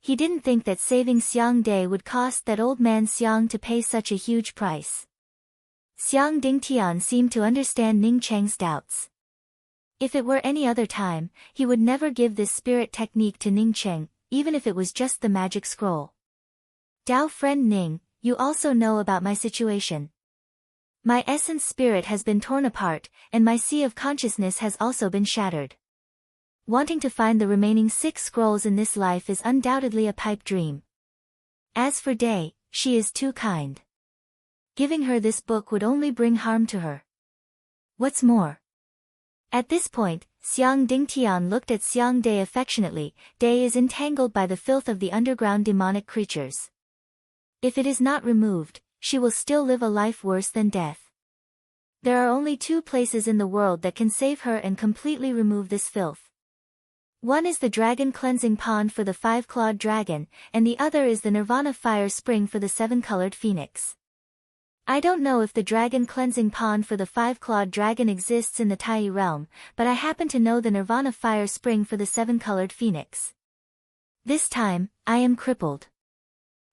He didn't think that saving Xiang Dai would cost that old man Xiang to pay such a huge price. Xiang Dingtian seemed to understand Ning Cheng's doubts. If it were any other time, he would never give this spirit technique to Ning Cheng, even if it was just the magic scroll. "Dao friend Ning, you also know about my situation. My essence spirit has been torn apart, and my sea of consciousness has also been shattered. Wanting to find the remaining 6 scrolls in this life is undoubtedly a pipe dream. As for Dai, she is too kind. Giving her this book would only bring harm to her. What's more?" At this point, Xiang Dingtian looked at Xiang Dai affectionately. "Dai is entangled by the filth of the underground demonic creatures. If it is not removed, she will still live a life worse than death. There are only 2 places in the world that can save her and completely remove this filth. One is the dragon cleansing pond for the 5-clawed dragon, and the other is the Nirvana fire spring for the 7-colored phoenix. I don't know if the dragon cleansing pond for the 5-clawed dragon exists in the Tai realm, but I happen to know the Nirvana fire spring for the 7-colored phoenix. This time, I am crippled.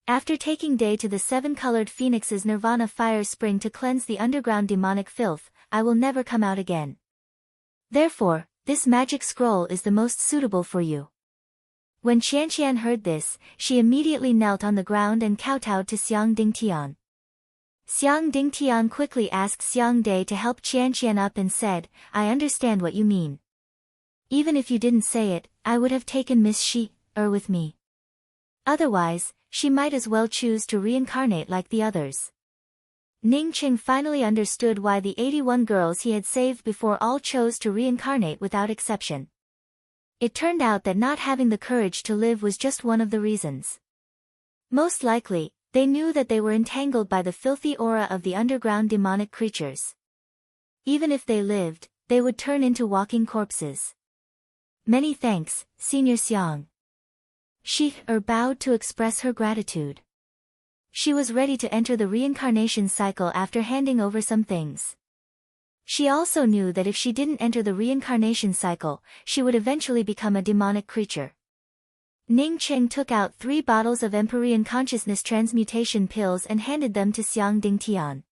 After taking Day to the 7-colored phoenix's Nirvana fire spring to cleanse the underground demonic filth, I will never come out again. Therefore, this magic scroll is the most suitable for you." When Qianqian heard this, she immediately knelt on the ground and kowtowed to Xiang Dingtian. Xiang Dingtian quickly asked Xiang Dai to help Qianqian up and said, "I understand what you mean. Even if you didn't say it, I would have taken Miss Shi with me. Otherwise, she might as well choose to reincarnate like the others." Ning Qing finally understood why the 81 girls he had saved before all chose to reincarnate without exception. It turned out that not having the courage to live was just one of the reasons. Most likely, they knew that they were entangled by the filthy aura of the underground demonic creatures. Even if they lived, they would turn into walking corpses. "Many thanks, Senior Xiang." She bowed to express her gratitude. She was ready to enter the reincarnation cycle after handing over some things. She also knew that if she didn't enter the reincarnation cycle, she would eventually become a demonic creature. Ning Qing took out 3 bottles of Empyrean consciousness transmutation pills and handed them to Xiang Dingtian.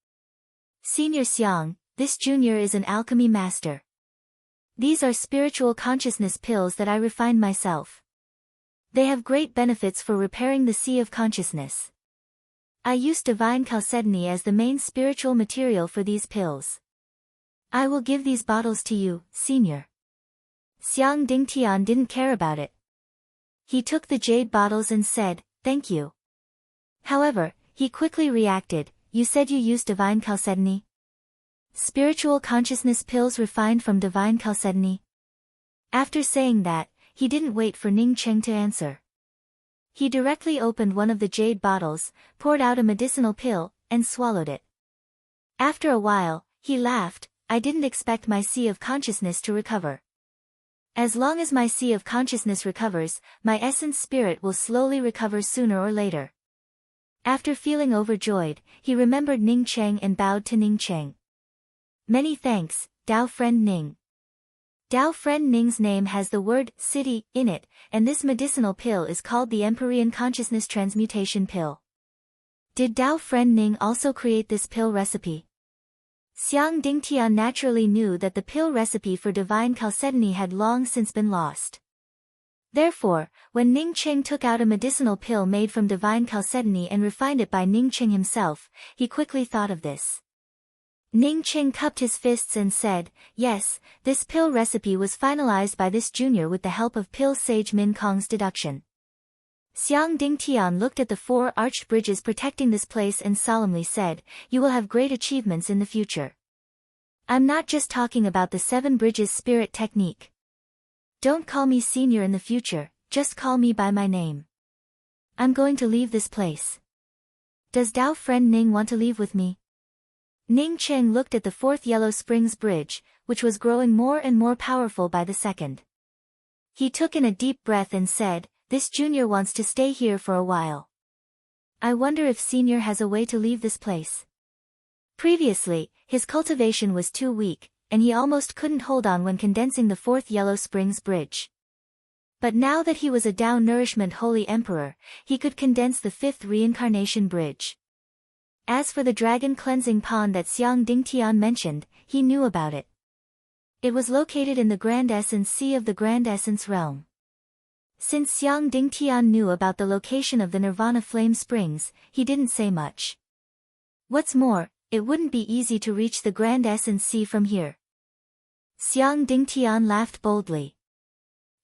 "Senior Xiang, this junior is an alchemy master. These are spiritual consciousness pills that I refined myself. They have great benefits for repairing the sea of consciousness. I used divine chalcedony as the main spiritual material for these pills. I will give these bottles to you, Senior." Xiang Dingtian didn't care about it. He took the jade bottles and said, "Thank you." However, he quickly reacted, "You said you used divine chalcedony? Spiritual consciousness pills refined from divine chalcedony?" After saying that, he didn't wait for Ning Qing to answer. He directly opened one of the jade bottles, poured out a medicinal pill, and swallowed it. After a while, he laughed, "I didn't expect my sea of consciousness to recover. As long as my sea of consciousness recovers, my essence spirit will slowly recover sooner or later." After feeling overjoyed, he remembered Ning Cheng and bowed to Ning Cheng. "Many thanks, Dao Friend Ning." Dao Friend Ning's name has the word city in it, and this medicinal pill is called the Empyrean Consciousness Transmutation Pill. Did Dao Friend Ning also create this pill recipe? Xiang Dingtian naturally knew that the pill recipe for divine chalcedony had long since been lost. Therefore, when Ning Qing took out a medicinal pill made from divine chalcedony and refined it by Ning Qing himself, he quickly thought of this. Ning Qing cupped his fists and said, "Yes, this pill recipe was finalized by this junior with the help of pill sage Min Kong's deduction." Xiang Dingtian looked at the 4 arched bridges protecting this place and solemnly said, "You will have great achievements in the future. I'm not just talking about the 7 bridges spirit technique. Don't call me senior in the future, just call me by my name. I'm going to leave this place. Does Dao Friend Ning want to leave with me?" Ning Cheng looked at the 4th Yellow Springs Bridge, which was growing more and more powerful by the second. He took in a deep breath and said, "This junior wants to stay here for a while. I wonder if senior has a way to leave this place." Previously, his cultivation was too weak, and he almost couldn't hold on when condensing the 4th Yellow Springs Bridge. But now that he was a Tao Nourishment Holy Emperor, he could condense the 5th Reincarnation Bridge. As for the dragon cleansing pond that Xiang Dingtian mentioned, he knew about it. It was located in the Grand Essence Sea of the Grand Essence Realm. Since Xiang Dingtian knew about the location of the Nirvana Flame Springs, he didn't say much. What's more, it wouldn't be easy to reach the Grand Essence Sea from here. Xiang Dingtian laughed boldly.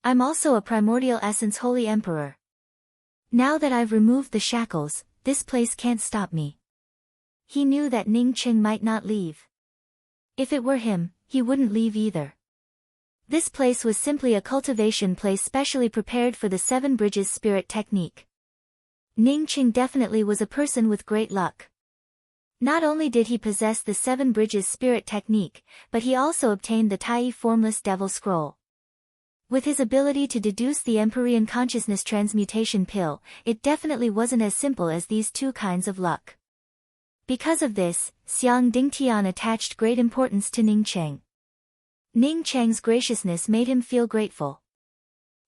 "I'm also a Primordial Essence Holy Emperor. Now that I've removed the shackles, this place can't stop me. He knew that Ning Qing might not leave. If it were him, he wouldn't leave either. This place was simply a cultivation place specially prepared for the Seven Bridges spirit technique. Ning Qing definitely was a person with great luck. Not only did he possess the Seven Bridges spirit technique, but he also obtained the Tai Formless Devil Scroll. With his ability to deduce the Empyrean Consciousness Transmutation Pill, it definitely wasn't as simple as these two kinds of luck. Because of this, Xiang Dingtian attached great importance to Ning Cheng. Ning Cheng's graciousness made him feel grateful.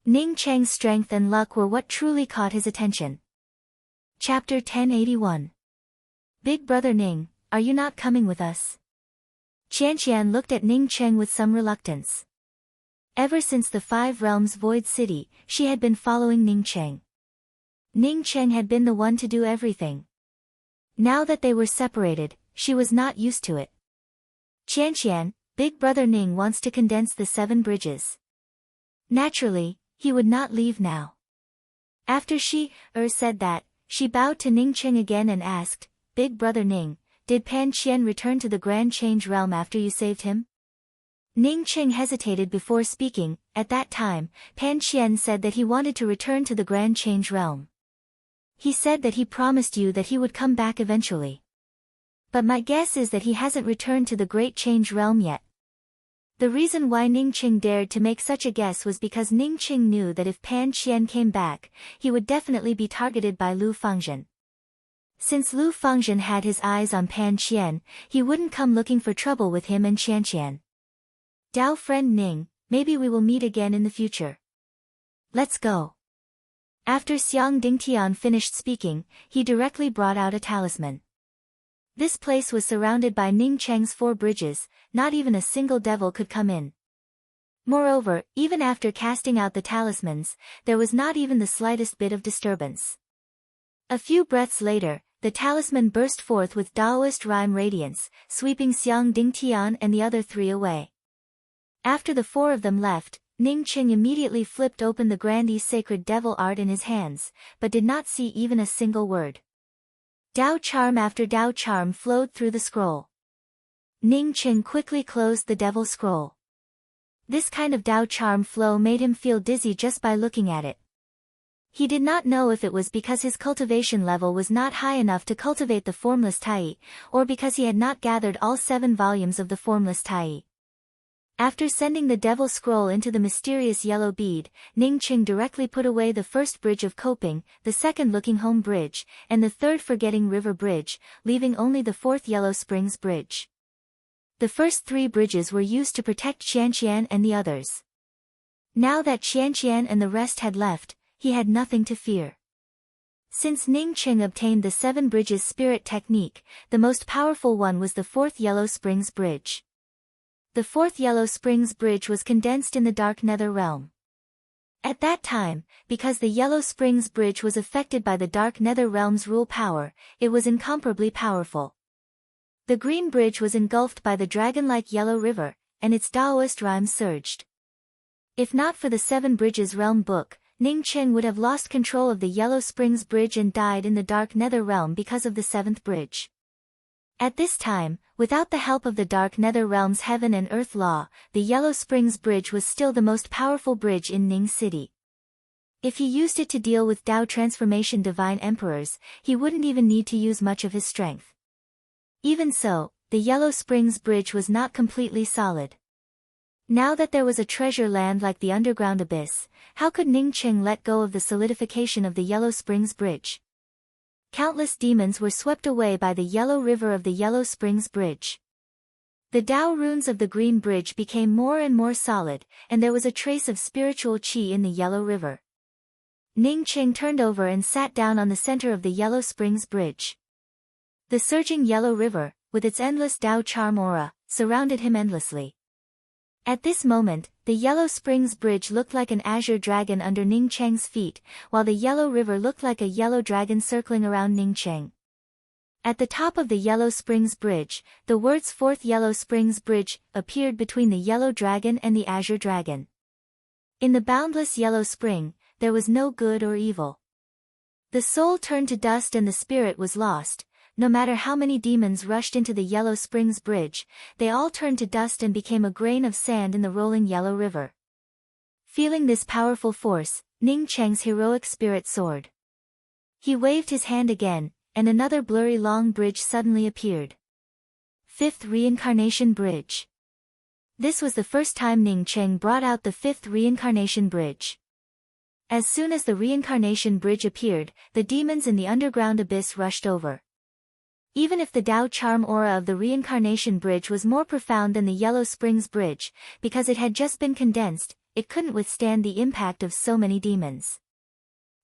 Ning Cheng's strength and luck were what truly caught his attention. Chapter 1081. Big Brother Ning, are you not coming with us? Qianqian looked at Ning Cheng with some reluctance. Ever since the Five Realms Void City, she had been following Ning Cheng. Ning Cheng had been the one to do everything. Now that they were separated, she was not used to it. Qianqian, Big Brother Ning wants to condense the Seven Bridges. Naturally, he would not leave now. After she said that, she bowed to Ning Cheng again and asked, Big Brother Ning, did Pan Qian return to the Grand Change Realm after you saved him? Ning Cheng hesitated before speaking. At that time, Pan Qian said that he wanted to return to the Grand Change Realm. He said that he promised you that he would come back eventually. But my guess is that he hasn't returned to the Great Change Realm yet. The reason why Ning Qing dared to make such a guess was because Ning Qing knew that if Pan Qian came back, he would definitely be targeted by Lu Fangzhen. Since Lu Fangzhen had his eyes on Pan Qian, he wouldn't come looking for trouble with him and Qianqian. Dao friend Ning, maybe we will meet again in the future. Let's go. After Xiang Dingtian finished speaking, he directly brought out a talisman. This place was surrounded by Ning Cheng's 4 bridges, not even a single devil could come in. Moreover, even after casting out the talismans, there was not even the slightest bit of disturbance. A few breaths later, the talisman burst forth with Daoist rhyme radiance, sweeping Xiang Dingtian and the other 3 away. After the 4 of them left, Ning Qing immediately flipped open the Grandee's sacred devil art in his hands, but did not see even a single word. Dao charm after Dao charm flowed through the scroll. Ning Qing quickly closed the devil scroll. This kind of Dao charm flow made him feel dizzy just by looking at it. He did not know if it was because his cultivation level was not high enough to cultivate the formless Tai, or because he had not gathered all 7 volumes of the formless Tai. After sending the devil scroll into the mysterious yellow bead, Ning Qing directly put away the first bridge of coping, the second looking home bridge, and the third forgetting river bridge, leaving only the 4th Yellow Springs bridge. The first 3 bridges were used to protect Qianqian and the others. Now that Qianqian and the rest had left, he had nothing to fear. Since Ning Qing obtained the 7 bridges spirit technique, the most powerful one was the 4th Yellow Springs bridge. The 4th Yellow Springs bridge was condensed in the Dark Nether realm. At that time, because the Yellow Springs bridge was affected by the Dark Nether realm's rule power, it was incomparably powerful. The green bridge was engulfed by the dragon-like Yellow River, and its Daoist rhyme surged. If not for the 7 Bridges Realm book, Ning Qing would have lost control of the Yellow Springs bridge and died in the Dark Nether realm because of the 7th bridge. At this time, without the help of the Dark Nether realm's heaven and earth law, the Yellow Springs bridge was still the most powerful bridge in Ning City. If he used it to deal with Dao transformation divine emperors, he wouldn't even need to use much of his strength. Even so, the Yellow Springs bridge was not completely solid. Now that there was a treasure land like the underground abyss, how could Ning Qing let go of the solidification of the Yellow Springs bridge? Countless demons were swept away by the Yellow River of the Yellow Springs bridge. The Dao runes of the Green Bridge became more and more solid, and there was a trace of spiritual qi in the Yellow River. Ning Qing turned over and sat down on the center of the Yellow Springs bridge. The surging Yellow River, with its endless Dao charm aura, surrounded him endlessly. At this moment, the Yellow Springs bridge looked like an azure dragon under Ning Cheng's feet, while the Yellow River looked like a yellow dragon circling around Ning Cheng. At the top of the Yellow Springs bridge, the words 4th Yellow Springs bridge appeared between the yellow dragon and the azure dragon. In the boundless Yellow Spring, there was no good or evil. The soul turned to dust and the spirit was lost. No matter how many demons rushed into the Yellow Springs Bridge, they all turned to dust and became a grain of sand in the rolling Yellow River. Feeling this powerful force, Ning Cheng's heroic spirit soared. He waved his hand again, and another blurry long bridge suddenly appeared. Fifth Reincarnation Bridge. This was the first time Ning Cheng brought out the fifth Reincarnation Bridge. As soon as the Reincarnation Bridge appeared, the demons in the underground abyss rushed over. Even if the Dao Charm aura of the Reincarnation Bridge was more profound than the Yellow Springs Bridge, because it had just been condensed, it couldn't withstand the impact of so many demons.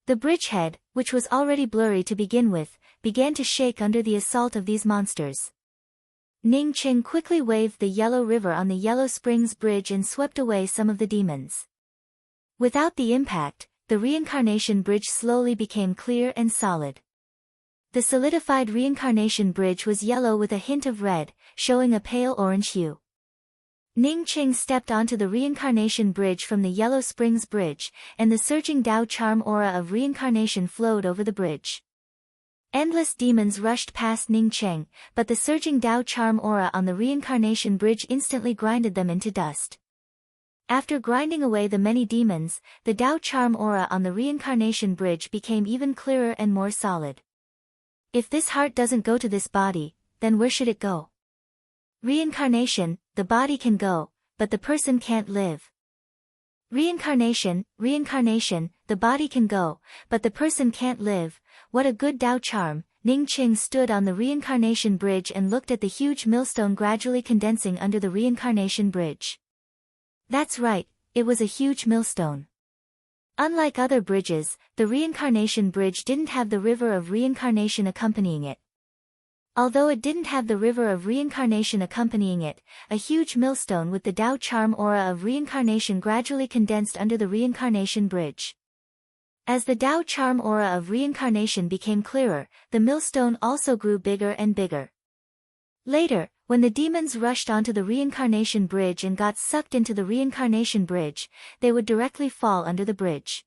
The bridgehead, which was already blurry to begin with, began to shake under the assault of these monsters. Ning Cheng quickly waved the Yellow River on the Yellow Springs Bridge and swept away some of the demons. Without the impact, the Reincarnation Bridge slowly became clear and solid. The solidified Reincarnation Bridge was yellow with a hint of red, showing a pale orange hue. Ning Cheng stepped onto the Reincarnation Bridge from the Yellow Springs Bridge, and the surging Dao Charm aura of reincarnation flowed over the bridge. Endless demons rushed past Ning Cheng, but the surging Dao Charm aura on the Reincarnation Bridge instantly grinded them into dust. After grinding away the many demons, the Dao Charm aura on the Reincarnation Bridge became even clearer and more solid. If this heart doesn't go to this body, then where should it go? Reincarnation, the body can go, but the person can't live. Reincarnation, the body can go, but the person can't live. What a good Dao charm. Ning Cheng stood on the Reincarnation Bridge and looked at the huge millstone gradually condensing under the Reincarnation Bridge. That's right, it was a huge millstone. Unlike other bridges, the Reincarnation Bridge didn't have the river of reincarnation accompanying it. Although it didn't have the river of reincarnation accompanying it, a huge millstone with the Dao Charm aura of reincarnation gradually condensed under the Reincarnation Bridge. As the Dao Charm aura of reincarnation became clearer, the millstone also grew bigger and bigger. Later, when the demons rushed onto the Reincarnation Bridge and got sucked into the Reincarnation Bridge, they would directly fall under the bridge.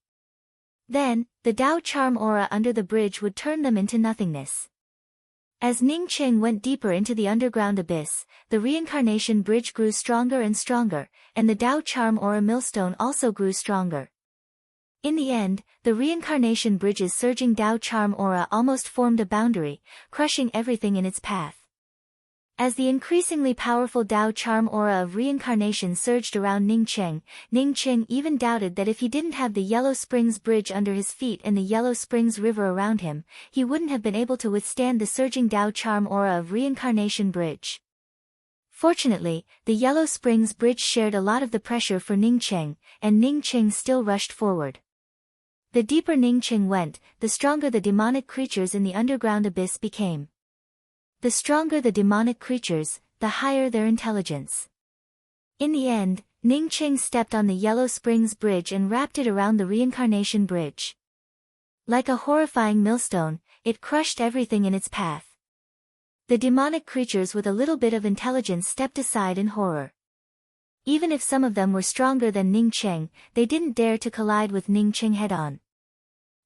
Then, the Dao Charm aura under the bridge would turn them into nothingness. As Ning Cheng went deeper into the underground abyss, the Reincarnation Bridge grew stronger and stronger, and the Dao Charm aura millstone also grew stronger. In the end, the Reincarnation Bridge's surging Dao Charm aura almost formed a boundary, crushing everything in its path. As the increasingly powerful Dao Charm aura of reincarnation surged around Ning Cheng even doubted that if he didn't have the Yellow Springs Bridge under his feet and the Yellow Springs River around him, he wouldn't have been able to withstand the surging Dao Charm aura of Reincarnation Bridge. Fortunately, the Yellow Springs Bridge shared a lot of the pressure for Ning Cheng, and Ning Cheng still rushed forward. The deeper Ning Cheng went, the stronger the demonic creatures in the underground abyss became. The stronger the demonic creatures, the higher their intelligence. In the end, Ning Cheng stepped on the Yellow Springs Bridge and wrapped it around the Reincarnation Bridge. Like a horrifying millstone, it crushed everything in its path. The demonic creatures with a little bit of intelligence stepped aside in horror. Even if some of them were stronger than Ning Cheng, they didn't dare to collide with Ning Cheng head-on.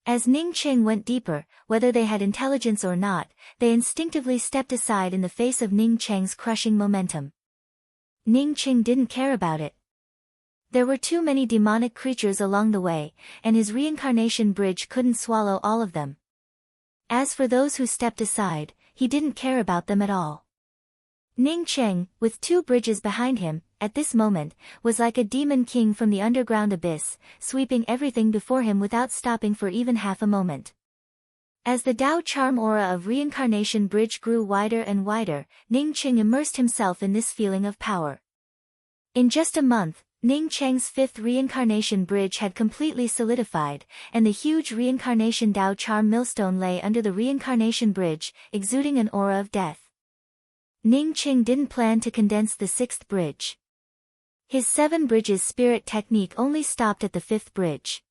As Ning Cheng went deeper, whether they had intelligence or not, they instinctively stepped aside in the face of Ning Cheng's crushing momentum. Ning Cheng didn't care about it. There were too many demonic creatures along the way, and his Reincarnation Bridge couldn't swallow all of them. As for those who stepped aside, he didn't care about them at all. Ning Cheng, with two bridges behind him, at this moment, was like a demon king from the underground abyss, sweeping everything before him without stopping for even half a moment. As the Dao Charm aura of Reincarnation Bridge grew wider and wider, Ning Cheng immersed himself in this feeling of power. In just a month, Ning Cheng's fifth Reincarnation Bridge had completely solidified, and the huge Reincarnation Dao Charm millstone lay under the Reincarnation Bridge, exuding an aura of death. Ning Cheng didn't plan to condense the sixth bridge. His 7 bridges spirit technique only stopped at the 5th bridge.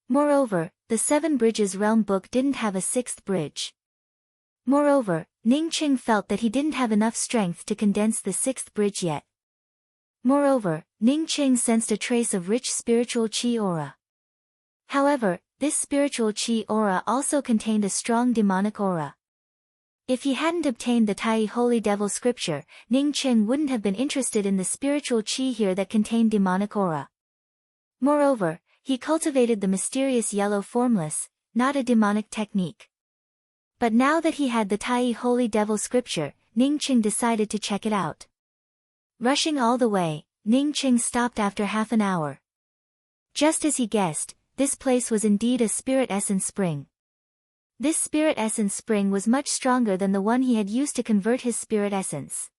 Moreover, the 7 bridges realm book didn't have a 6th bridge. Moreover, Ning Cheng felt that he didn't have enough strength to condense the 6th bridge yet. Moreover, Ning Cheng sensed a trace of rich spiritual chi aura. However, This spiritual chi aura also contained a strong demonic aura. If he hadn't obtained the Tai Holy Devil scripture, Ning Qing wouldn't have been interested in the spiritual chi here that contained demonic aura. Moreover, he cultivated the mysterious yellow formless, not a demonic technique. But now that he had the Tai Holy Devil scripture, Ning Qing decided to check it out. Rushing all the way, Ning Qing stopped after half an hour. Just as he guessed, this place was indeed a spirit essence spring. This spirit essence spring was much stronger than the one he had used to convert his spirit essence.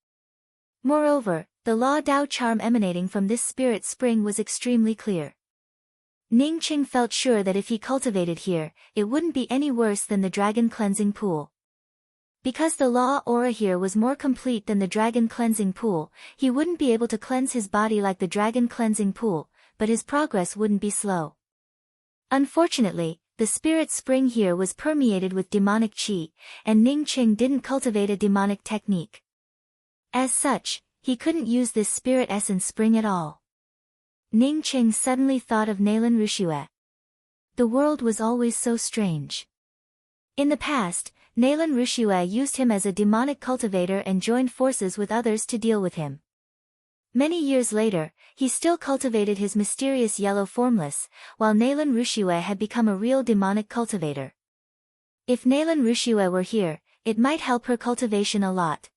Moreover, the law Dao charm emanating from this spirit spring was extremely clear. Ning Qing felt sure that if he cultivated here, it wouldn't be any worse than the dragon cleansing pool. Because the law aura here was more complete than the dragon cleansing pool, he wouldn't be able to cleanse his body like the dragon cleansing pool, but his progress wouldn't be slow. Unfortunately, the spirit spring here was permeated with demonic chi, and Ning Qing didn't cultivate a demonic technique. As such, he couldn't use this spirit essence spring at all. Ning Qing suddenly thought of Nailan Rushue. The world was always so strange. In the past, Nailan Rushue used him as a demonic cultivator and joined forces with others to deal with him. Many years later, he still cultivated his mysterious yellow formless, while Nailan Rushue had become a real demonic cultivator. If Nailan Rushue were here, it might help her cultivation a lot.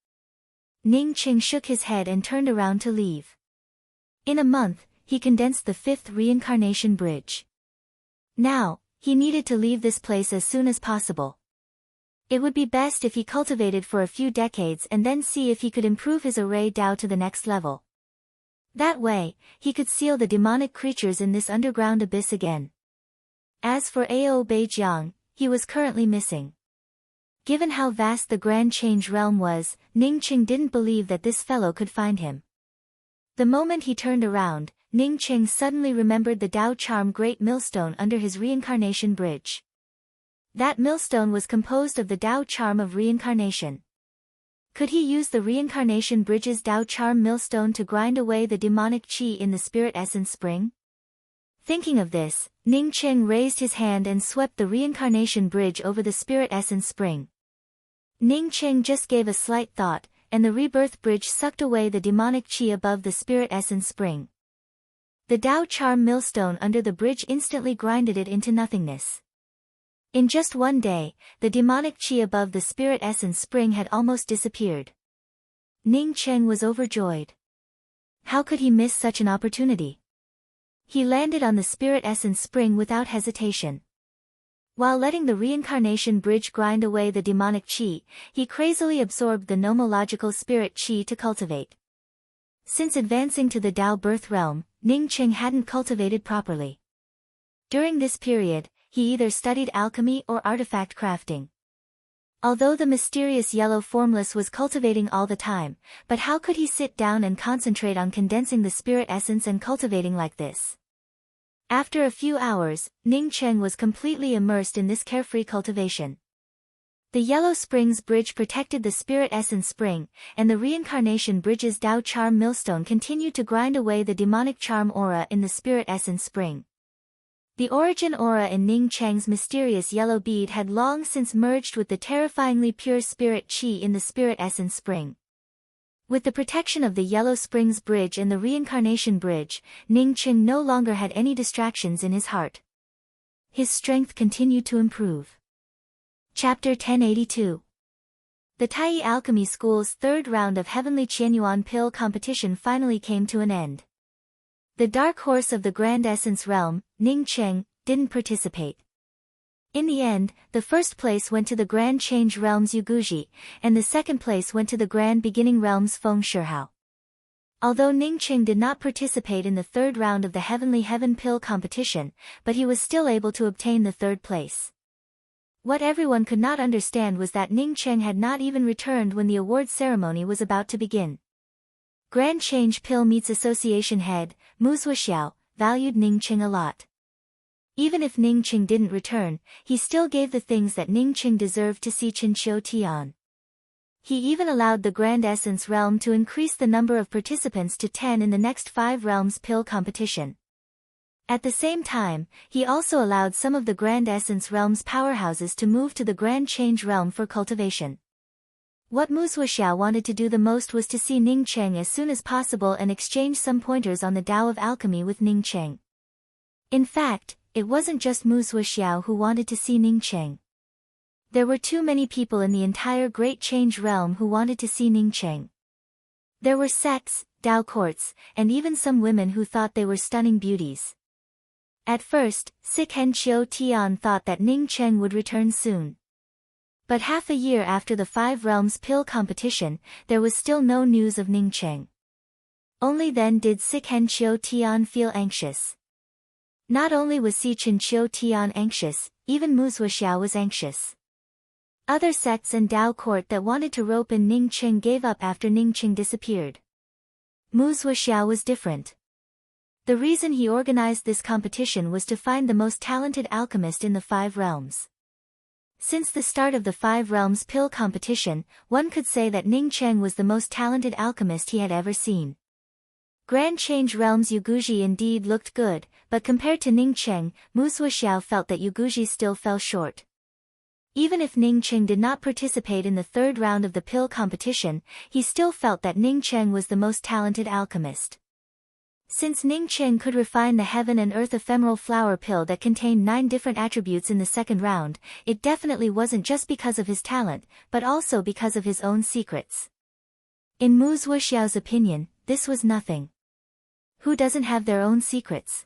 Ning Qing shook his head and turned around to leave. In a month, he condensed the 5th reincarnation bridge. Now, he needed to leave this place as soon as possible. It would be best if he cultivated for a few decades and then see if he could improve his array Dao to the next level. That way, he could seal the demonic creatures in this underground abyss again. As for Ao Beijiang, he was currently missing. Given how vast the Grand Change realm was, Ning Qing didn't believe that this fellow could find him. The moment he turned around, Ning Qing suddenly remembered the Dao Charm Great Millstone under his reincarnation bridge. That millstone was composed of the Dao Charm of Reincarnation. Could he use the reincarnation bridge's Dao Charm millstone to grind away the demonic chi in the spirit essence spring? Thinking of this, Ning Qing raised his hand and swept the reincarnation bridge over the spirit essence spring. Ning Qing just gave a slight thought, and the rebirth bridge sucked away the demonic chi above the spirit essence spring. The Dao Charm millstone under the bridge instantly grinded it into nothingness. In just one day, the demonic chi above the spirit essence spring had almost disappeared. Ning Qing was overjoyed. How could he miss such an opportunity? He landed on the spirit essence spring without hesitation. While letting the reincarnation bridge grind away the demonic chi, he crazily absorbed the nomological spirit chi to cultivate. Since advancing to the Dao birth realm, Ning Qing hadn't cultivated properly. During this period, he either studied alchemy or artifact crafting. Although the mysterious yellow formless was cultivating all the time, but how could he sit down and concentrate on condensing the spirit essence and cultivating like this? After a few hours, Ning Qing was completely immersed in this carefree cultivation. The Yellow Springs Bridge protected the Spirit Essence Spring, and the Reincarnation Bridge's Dao Charm Millstone continued to grind away the demonic charm aura in the Spirit Essence Spring. The origin aura in Ning Cheng's mysterious yellow bead had long since merged with the terrifyingly pure spirit chi in the Spirit Essence Spring. With the protection of the Yellow Springs Bridge and the Reincarnation Bridge, Ning Qing no longer had any distractions in his heart. His strength continued to improve. Chapter 1082. The Tai Alchemy School's third round of Heavenly Qianyuan Pill competition finally came to an end. The dark horse of the Grand Essence Realm, Ning Qing, didn't participate. In the end, the first place went to the Grand Change Realm's Yuguji, and the second place went to the Grand Beginning Realm's Feng Shihao. Although Ning Qing did not participate in the third round of the Heavenly Heaven Pill competition, but he was still able to obtain the third place. What everyone could not understand was that Ning Qing had not even returned when the award ceremony was about to begin. Grand Change Pill Meets Association Head, Mu Zuoxiao, valued Ning Qing a lot. Even if Ning Qing didn't return, he still gave the things that Ning Qing deserved to see Chen Qiu Tian. He even allowed the Grand Essence Realm to increase the number of participants to 10 in the next 5 realms pill competition. At the same time, he also allowed some of the Grand Essence Realm's powerhouses to move to the Grand Change Realm for cultivation. What Mu Zuoxiao wanted to do the most was to see Ning Cheng as soon as possible and exchange some pointers on the Tao of Alchemy with Ning Cheng. In fact, it wasn't just Mu Zuoxiao who wanted to see Ning Cheng. There were too many people in the entire Great Change Realm who wanted to see Ning Cheng. There were sects, Tao courts, and even some women who thought they were stunning beauties. At first, Sikhen Chiu Tian thought that Ning Cheng would return soon. But half a year after the Five Realms Pill competition, there was still no news of Ning Cheng. Only then did Sikhen Chiu Tian feel anxious. Not only was Sichen Chiu Tian anxious, even Mu Zuoxiao was anxious. Other sects and Tao court that wanted to rope in Ning Cheng gave up after Ning Cheng disappeared. Mu Zuoxiao was different. The reason he organized this competition was to find the most talented alchemist in the Five Realms. Since the start of the Five Realms Pill competition, one could say that Ning Cheng was the most talented alchemist he had ever seen. Grand Change Realm's Yuguji indeed looked good, but compared to Ning Cheng, Mu Zuoxiao felt that Yuguji still fell short. Even if Ning Cheng did not participate in the third round of the pill competition, he still felt that Ning Cheng was the most talented alchemist. Since Ning Cheng could refine the heaven and earth ephemeral flower pill that contained 9 different attributes in the second round, it definitely wasn't just because of his talent, but also because of his own secrets. In Mu Zuoxiao's opinion, this was nothing. Who doesn't have their own secrets?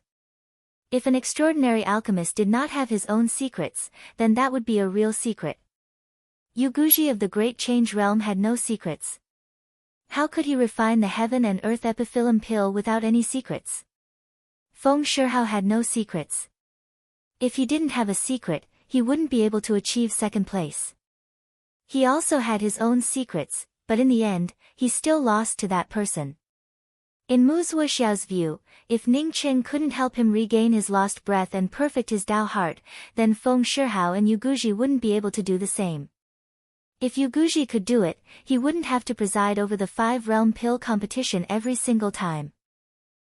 If an extraordinary alchemist did not have his own secrets, then that would be a real secret. Yuguji of the Great Change Realm had no secrets. How could he refine the heaven and earth epiphyllum pill without any secrets? Feng Shihao had no secrets. If he didn't have a secret, he wouldn't be able to achieve second place. He also had his own secrets, but in the end, he still lost to that person. In Mu Zuoxiao's view, if Ning Cheng couldn't help him regain his lost breath and perfect his Tao heart, then Feng Shihao and Yuguji wouldn't be able to do the same. If Yuguji could do it, he wouldn't have to preside over the Five-Realm Pill competition every single time.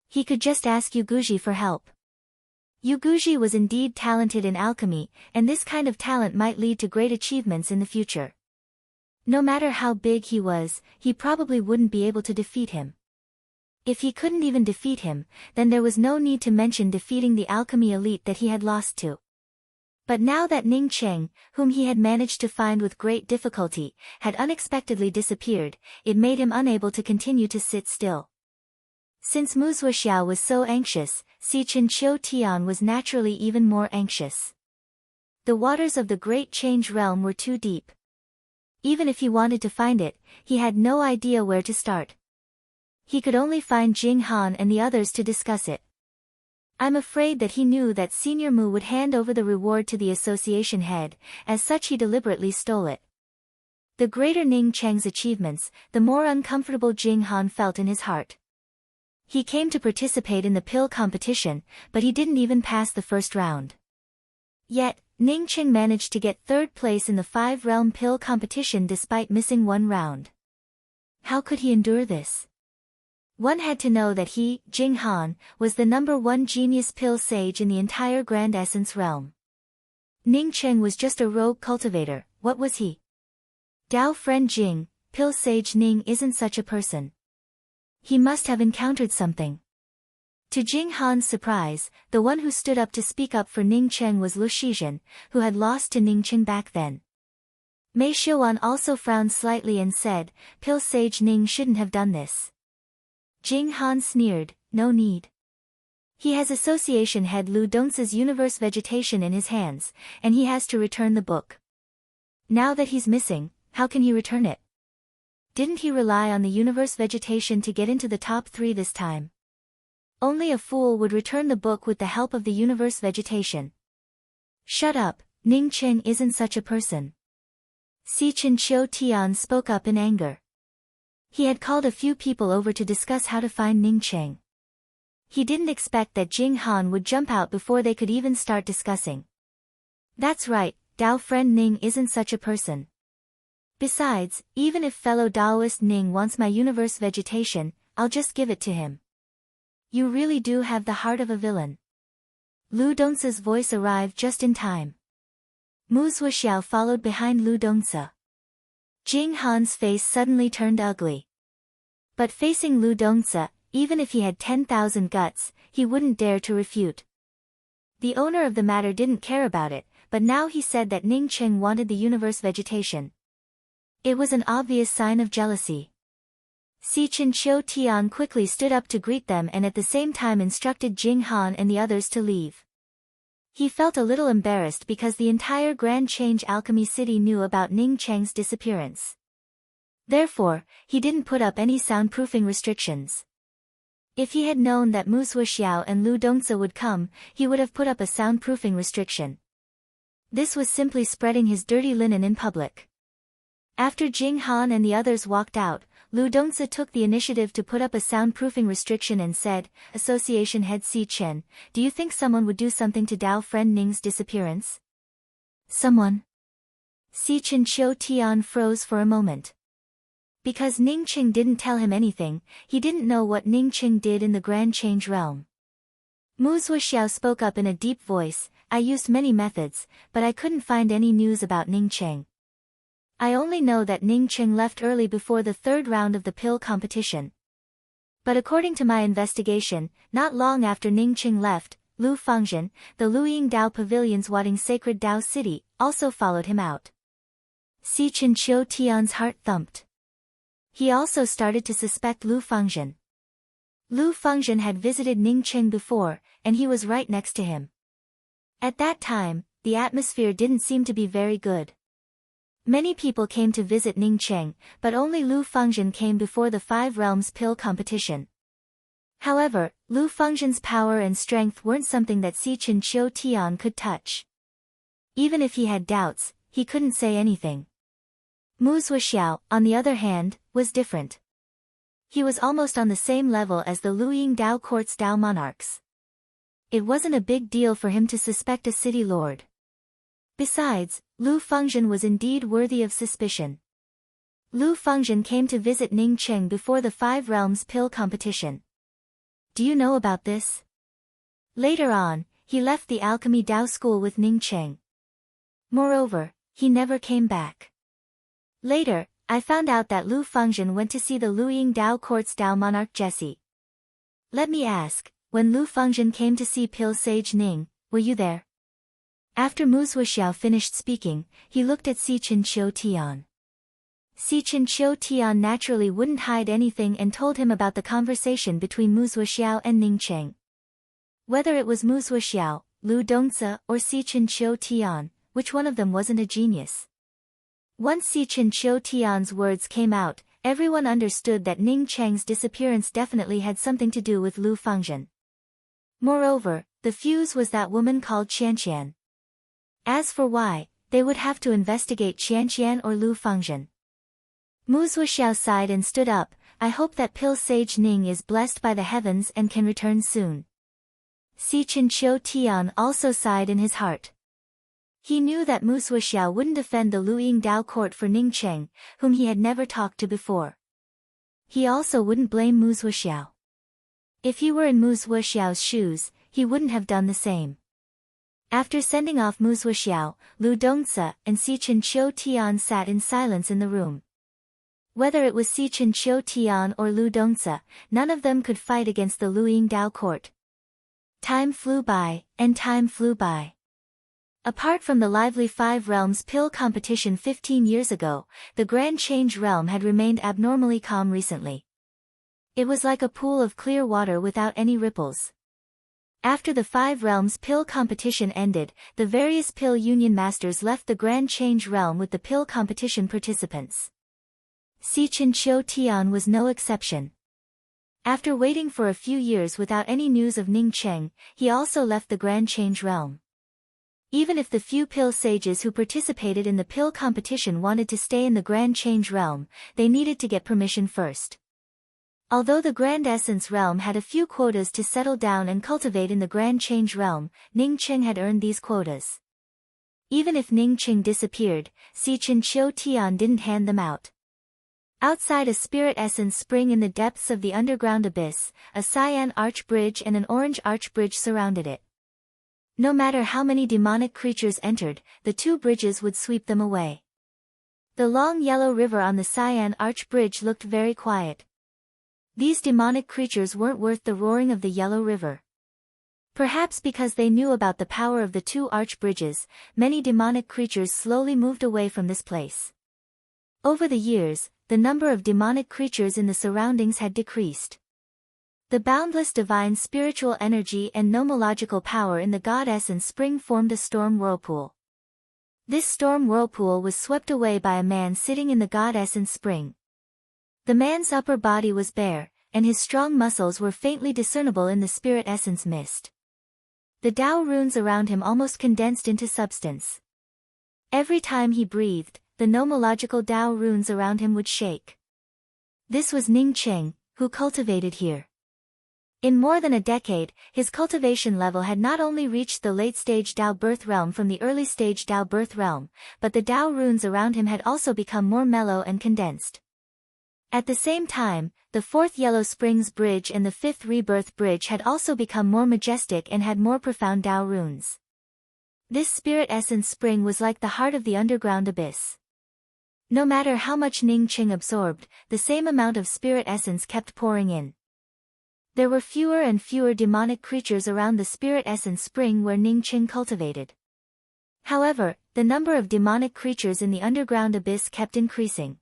He could just ask Yuguji for help. Yuguji was indeed talented in alchemy, and this kind of talent might lead to great achievements in the future. No matter how big he was, he probably wouldn't be able to defeat him. If he couldn't even defeat him, then there was no need to mention defeating the alchemy elite that he had lost to. But now that Ning Cheng, whom he had managed to find with great difficulty, had unexpectedly disappeared, it made him unable to continue to sit still. Since Mu Zuoxiao was so anxious, Sichen Chiu Tian was naturally even more anxious. The waters of the Great Change Realm were too deep. Even if he wanted to find it, he had no idea where to start. He could only find Jing Han and the others to discuss it. I'm afraid that he knew that Senior Mu would hand over the reward to the association head, as such he deliberately stole it. The greater Ning Cheng's achievements, the more uncomfortable Jing Han felt in his heart. He came to participate in the pill competition, but he didn't even pass the first round. Yet, Ning Cheng managed to get third place in the Five-Realm Pill competition despite missing one round. How could he endure this? One had to know that he, Jing Han, was the #1 genius pill sage in the entire Grand Essence realm. Ning Cheng was just a rogue cultivator. What was he? Dao friend Jing, pill sage Ning isn't such a person. He must have encountered something. To Jing Han's surprise, the one who stood up to speak up for Ning Cheng was Lu Shizhen, who had lost to Ning Cheng back then. Mei Shiwan also frowned slightly and said, pill sage Ning shouldn't have done this. Jing Han sneered, no need. He has association head Lu Dong's universe vegetation in his hands, and he has to return the book. Now that he's missing, how can he return it? Didn't he rely on the universe vegetation to get into the top 3 this time? Only a fool would return the book with the help of the universe vegetation. Shut up, Ning Cheng isn't such a person. Sichen Chiu Tian spoke up in anger. He had called a few people over to discuss how to find Ning Cheng. He didn't expect that Jing Han would jump out before they could even start discussing. That's right, Dao friend Ning isn't such a person. Besides, even if fellow Daoist Ning wants my universe vegetation, I'll just give it to him. You really do have the heart of a villain. Lu Dongsa's voice arrived just in time. Mu Zuoxiao followed behind Lu Dongsa. Jing Han's face suddenly turned ugly. But facing Lu Dongsa, even if he had 10,000 guts, he wouldn't dare to refute. The owner of the matter didn't care about it, but now he said that Ning Cheng wanted the universe vegetation. It was an obvious sign of jealousy. Si Chen Chiu Tian quickly stood up to greet them and at the same time instructed Jing Han and the others to leave. He felt a little embarrassed because the entire Grand Change Alchemy City knew about Ning Cheng's disappearance. Therefore, he didn't put up any soundproofing restrictions. If he had known that Mu Zuoxiao and Lu Dongsa would come, he would have put up a soundproofing restriction. This was simply spreading his dirty linen in public. After Jing Han and the others walked out, Lu Dongsa took the initiative to put up a soundproofing restriction and said, "Association head Si Chen, do you think someone would do something to Dao friend Ning's disappearance?" Someone? Si Chen Chiu Tian froze for a moment. Because Ning Cheng didn't tell him anything, he didn't know what Ning Cheng did in the Grand Change Realm. Mu Zuoxiao spoke up in a deep voice, "I used many methods, but I couldn't find any news about Ning Cheng. I only know that Ning Cheng left early before the third round of the pill competition. But according to my investigation, not long after Ning Cheng left, Lu Fangzhen, the Luying Dao Pavilion's Wading Sacred Dao City, also followed him out." Si Chen Chiu Tian's heart thumped. He also started to suspect Lu Fangzhen. Lu Fangzhen had visited Ning Cheng before, and he was right next to him. At that time, the atmosphere didn't seem to be very good. Many people came to visit Ning Cheng, but only Lu Fangzhen came before the Five Realms pill competition. However, Lu Fangzhen's power and strength weren't something that Si Chen Chiu Tian could touch. Even if he had doubts, he couldn't say anything. Mu Zuoxiao, on the other hand, was different. He was almost on the same level as the Luying Dao Court's Dao monarchs. It wasn't a big deal for him to suspect a city lord. Besides, Lu Fangzhen was indeed worthy of suspicion. Lu Fangzhen came to visit Ning Cheng before the Five Realms pill competition. Do you know about this? Later on, he left the Alchemy Dao School with Ning Cheng. Moreover, he never came back. Later, I found out that Lu Fangzhen went to see the Luying Dao Court's Dao monarch Jesse. Let me ask, when Lu Fangzhen came to see Pill Sage Ning, were you there? After Mu Zuoxiao finished speaking, he looked at Si Chen Chiu Tian. Si Chen Chiu Tian naturally wouldn't hide anything and told him about the conversation between Mu Zuoxiao and Ning Cheng. Whether it was Mu Zuoxiao, Lu Dongsa, or Si Chen Chiu Tian, which one of them wasn't a genius? Once Si Chen Chiu Tian's words came out, everyone understood that Ning Cheng's disappearance definitely had something to do with Lu Fangzhen. Moreover, the fuse was that woman called Qianqian. As for why, they would have to investigate Qianqian or Lu Fangzhen. Mu Zuoxiao sighed and stood up. "I hope that Pill Sage Ning is blessed by the heavens and can return soon." Si Chen Chiu Tian also sighed in his heart. He knew that Mu Zuoxiao wouldn't defend the Luying Dao court for Ning Cheng, whom he had never talked to before. He also wouldn't blame Mu Zuoxiao. If he were in Mu Zuoxiao's shoes, he wouldn't have done the same. After sending off Mu Zuoxiao, Lu Dongsa and Si Chen Chiu Tian sat in silence in the room. Whether it was Si Chen Chiu Tian or Lu Dongsa, none of them could fight against the Luying Dao court. Time flew by, and time flew by. Apart from the lively Five Realms pill competition 15 years ago, the Grand Change realm had remained abnormally calm recently. It was like a pool of clear water without any ripples. After the Five Realms pill competition ended, the various pill union masters left the Grand Change realm with the pill competition participants. Si Chen Chiu Tian was no exception. After waiting for a few years without any news of Ning Cheng, he also left the Grand Change realm. Even if the few pill sages who participated in the pill competition wanted to stay in the Grand Change realm, they needed to get permission first. Although the Grand Essence realm had a few quotas to settle down and cultivate in the Grand Change realm, Ning Cheng had earned these quotas. Even if Ning Cheng disappeared, Si Chen Chiu Tian didn't hand them out. Outside a spirit essence spring in the depths of the underground abyss, a cyan arch bridge and an orange arch bridge surrounded it. No matter how many demonic creatures entered, the two bridges would sweep them away. The long yellow river on the Cyan Arch Bridge looked very quiet. These demonic creatures weren't worth the roaring of the yellow river. Perhaps because they knew about the power of the two arch bridges, many demonic creatures slowly moved away from this place. Over the years, the number of demonic creatures in the surroundings had decreased. The boundless divine spiritual energy and nomological power in the goddess and spring formed a storm whirlpool. This storm whirlpool was swept away by a man sitting in the goddess and spring. The man's upper body was bare, and his strong muscles were faintly discernible in the spirit essence mist. The Tao runes around him almost condensed into substance. Every time he breathed, the nomological Tao runes around him would shake. This was Ning Cheng, who cultivated here. In more than a decade, his cultivation level had not only reached the late-stage Tao birth realm from the early-stage Tao birth realm, but the Tao runes around him had also become more mellow and condensed. At the same time, the fourth Yellow Springs Bridge and the fifth Rebirth Bridge had also become more majestic and had more profound Tao runes. This spirit essence spring was like the heart of the underground abyss. No matter how much Ning Cheng absorbed, the same amount of spirit essence kept pouring in. There were fewer and fewer demonic creatures around the spirit essence spring where Ning Cheng cultivated. However, the number of demonic creatures in the underground abyss kept increasing.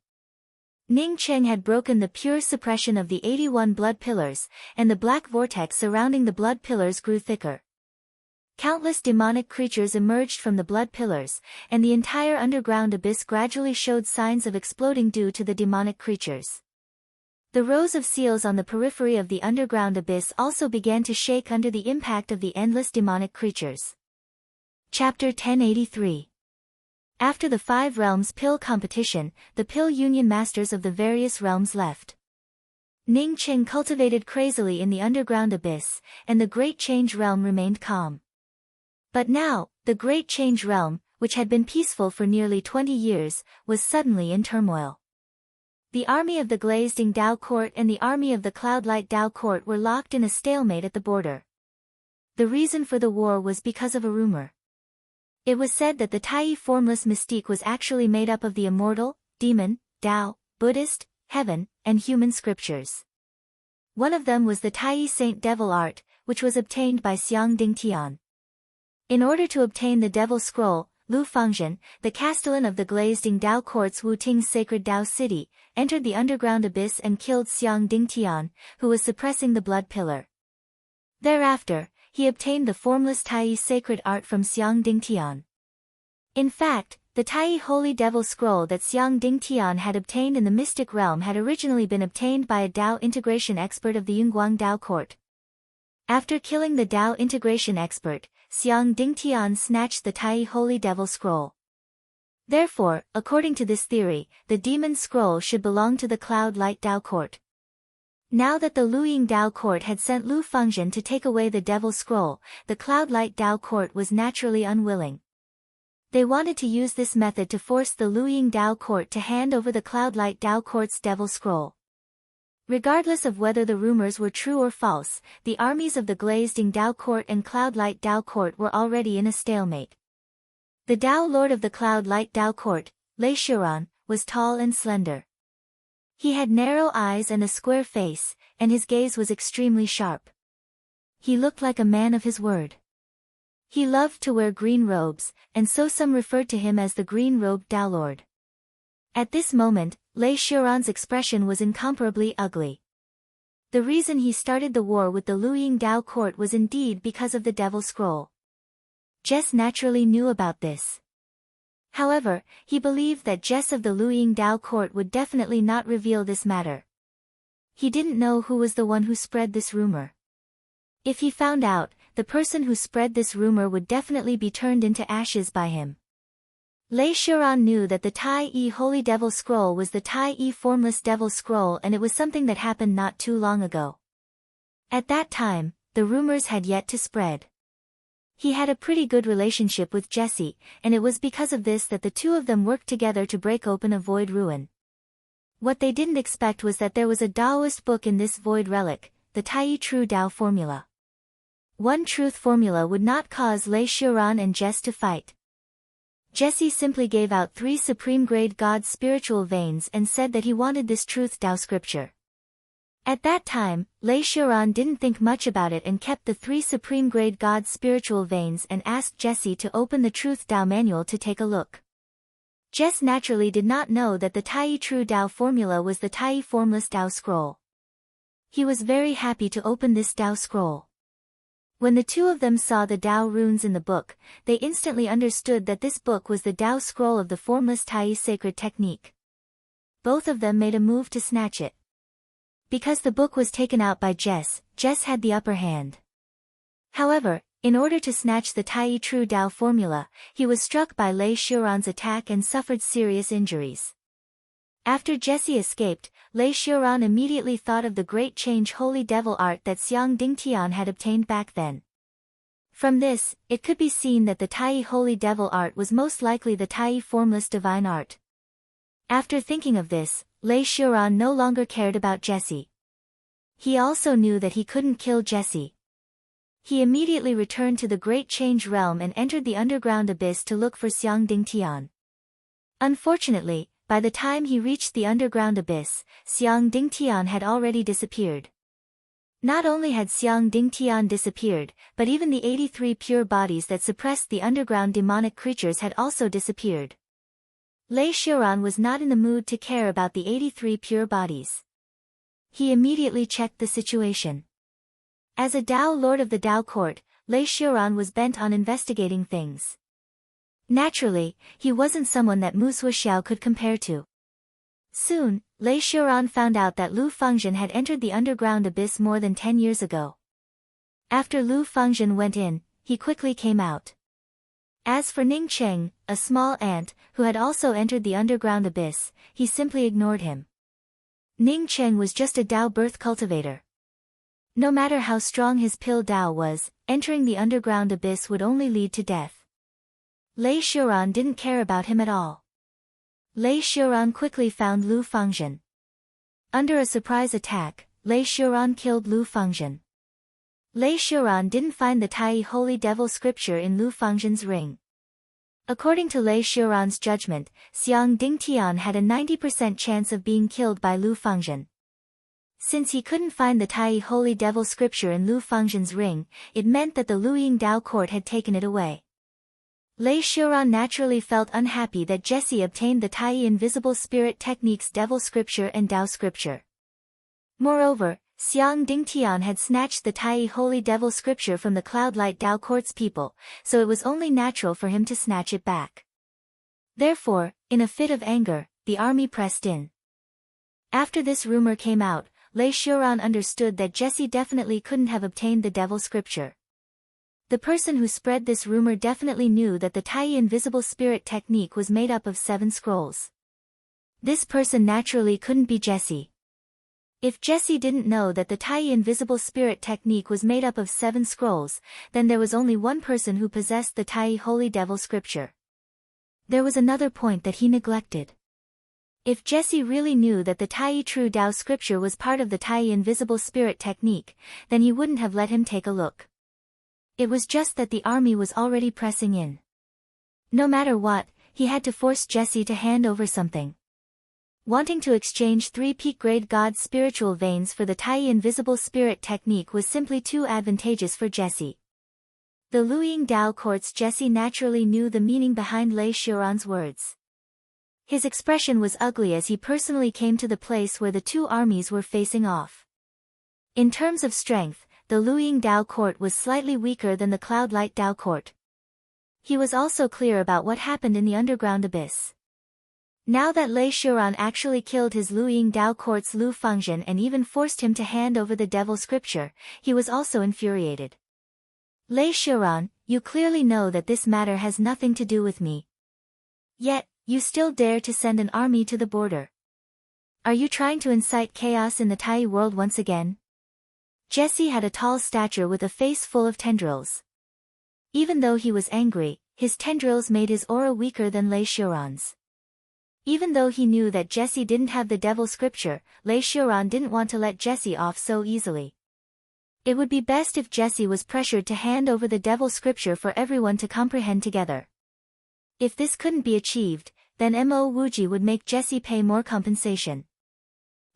Ning Cheng had broken the pure suppression of the 81 blood pillars, and the black vortex surrounding the blood pillars grew thicker. Countless demonic creatures emerged from the blood pillars, and the entire underground abyss gradually showed signs of exploding due to the demonic creatures. The rows of seals on the periphery of the underground abyss also began to shake under the impact of the endless demonic creatures. Chapter 1083. After the 5 realms pill competition, the pill union masters of the various realms left. Ning Cheng cultivated crazily in the underground abyss, and the Great Change realm remained calm. But now, the Great Change realm, which had been peaceful for nearly 20 years, was suddenly in turmoil. The army of the Glazed Dao Court and the army of the Cloudlight Dao Court were locked in a stalemate at the border. The reason for the war was because of a rumor. It was said that the Tai formless mystique was actually made up of the immortal, demon, Tao, Buddhist, heaven, and human scriptures. One of them was the Tai Saint Devil art, which was obtained by Xiang Dingtian. In order to obtain the Devil Scroll, Lu Fengzhen, the castellan of the Glazed Dao Court's Wuting's sacred Dao city, entered the underground abyss and killed Xiang Dingtian, who was suppressing the blood pillar. Thereafter, he obtained the formless Tai sacred art from Xiang Dingtian. In fact, the Tai Holy Devil Scroll that Xiang Dingtian had obtained in the mystic realm had originally been obtained by a Dao integration expert of the Yunguang Dao Court. After killing the Dao integration expert, Xiang Dingtian snatched the Tai Holy Devil Scroll. Therefore, according to this theory, the Demon Scroll should belong to the Cloud Light Dao Court. Now that the Luying Dao Court had sent Lu Fengzhen to take away the Devil Scroll, the Cloud Light Dao Court was naturally unwilling. They wanted to use this method to force the Luying Dao Court to hand over the Cloud Light Dao Court's Devil Scroll. Regardless of whether the rumors were true or false, the armies of the Glazed Dao Court and Cloud Light Dao Court were already in a stalemate. The Dao Lord of the Cloud Light Dao Court, Lei Shiran, was tall and slender. He had narrow eyes and a square face, and his gaze was extremely sharp. He looked like a man of his word. He loved to wear green robes, and so some referred to him as the green-robed Dao Lord. At this moment, Lei Shiran's expression was incomparably ugly. The reason he started the war with the Luying Dao Court was indeed because of the Devil Scroll. Jess naturally knew about this. However, he believed that Jess of the Luying Dao Court would definitely not reveal this matter. He didn't know who was the one who spread this rumor. If he found out, the person who spread this rumor would definitely be turned into ashes by him. Lei Shiran knew that the Tai Holy Devil Scroll was the Tai Formless Devil Scroll, and it was something that happened not too long ago. At that time, the rumors had yet to spread. He had a pretty good relationship with Jessie, and it was because of this that the two of them worked together to break open a void ruin. What they didn't expect was that there was a Taoist book in this void relic, the Tai True Dao Formula. One truth formula would not cause Lei Xiuran and Jess to fight. Jesse simply gave out 3 supreme-grade God's spiritual veins and said that he wanted this truth Tao scripture. At that time, Lei Xiuran didn't think much about it and kept the 3 supreme-grade God's spiritual veins and asked Jesse to open the Truth Tao manual to take a look. Jess naturally did not know that the Tai True Tao formula was the Tai Formless Tao scroll. He was very happy to open this Tao scroll. When the two of them saw the Tao runes in the book, they instantly understood that this book was the Tao scroll of the Formless Tai sacred technique. Both of them made a move to snatch it. Because the book was taken out by Jess, Jess had the upper hand. However, in order to snatch the Tai True Tao formula, he was struck by Lei Xiuran's attack and suffered serious injuries. After Jesse escaped, Lei Xiuran immediately thought of the Great Change Holy Devil art that Xiang Dingtian had obtained back then. From this, it could be seen that the Tai Holy Devil art was most likely the Tai Formless Divine art. After thinking of this, Lei Xiuran no longer cared about Jesse. He also knew that he couldn't kill Jesse. He immediately returned to the Great Change realm and entered the underground abyss to look for Xiang Dingtian. Unfortunately, by the time he reached the underground abyss, Xiang Dingtian had already disappeared. Not only had Xiang Dingtian disappeared, but even the 83 pure bodies that suppressed the underground demonic creatures had also disappeared. Lei Xiuran was not in the mood to care about the 83 pure bodies. He immediately checked the situation. As a Tao Lord of the Tao Court, Lei Xiuran was bent on investigating things. Naturally, he wasn't someone that Mu Suoxiao could compare to. Soon, Lei Xiuran found out that Lu Fengzhen had entered the underground abyss more than 10 years ago. After Lu Fengzhen went in, he quickly came out. As for Ning Cheng, a small ant, who had also entered the underground abyss, he simply ignored him. Ning Cheng was just a Tao birth cultivator. No matter how strong his pill Tao was, entering the underground abyss would only lead to death. Lei Xiuran didn't care about him at all. Lei Xiuran quickly found Lu Fengzhen. Under a surprise attack, Lei Xiuran killed Lu Fengzhen. Lei Xiuran didn't find the Tai Holy Devil scripture in Lu Fengzhen's ring. According to Lei Xiuran's judgment, Xiang Dingtian had a 90% chance of being killed by Lu Fengzhen. Since he couldn't find the Tai Holy Devil scripture in Lu Fengzhen's ring, it meant that the Luying Tao court had taken it away. Lei Xiuran naturally felt unhappy that Jesse obtained the Tai Invisible Spirit Technique's Devil Scripture and Tao Scripture. Moreover, Xiang Dingtian had snatched the Tai Holy Devil Scripture from the Cloudlight Tao Court's people, so it was only natural for him to snatch it back. Therefore, in a fit of anger, the army pressed in. After this rumor came out, Lei Xiuran understood that Jesse definitely couldn't have obtained the Devil Scripture. The person who spread this rumor definitely knew that the Tai Invisible Spirit Technique was made up of 7 scrolls. This person naturally couldn't be Jesse. If Jesse didn't know that the Tai Invisible Spirit Technique was made up of 7 scrolls, then there was only one person who possessed the Tai Holy Devil Scripture. There was another point that he neglected. If Jesse really knew that the Tai True Tao Scripture was part of the Tai Invisible Spirit Technique, then he wouldn't have let him take a look. It was just that the army was already pressing in. No matter what, he had to force Jesse to hand over something. Wanting to exchange 3 peak-grade God's spiritual veins for the Tai Invisible Spirit Technique was simply too advantageous for Jesse. The Luying Tao Court's Jesse naturally knew the meaning behind Lei Xiuran's words. His expression was ugly as he personally came to the place where the two armies were facing off. In terms of strength, the Luying Tao Court was slightly weaker than the Cloudlight Tao Court. He was also clear about what happened in the underground abyss. Now that Lei Xiuran actually killed his Luying Tao Court's Lu Fengzhen and even forced him to hand over the Devil Scripture, he was also infuriated. Lei Xiuran, you clearly know that this matter has nothing to do with me. Yet, you still dare to send an army to the border. Are you trying to incite chaos in the Tai world once again? Jesse had a tall stature with a face full of tendrils. Even though he was angry, his tendrils made his aura weaker than Lei Xiuran's. Even though he knew that Jesse didn't have the Devil Scripture, Lei Xiuran didn't want to let Jesse off so easily. It would be best if Jesse was pressured to hand over the devil scripture for everyone to comprehend together. If this couldn't be achieved, then Mo Wuji would make Jesse pay more compensation.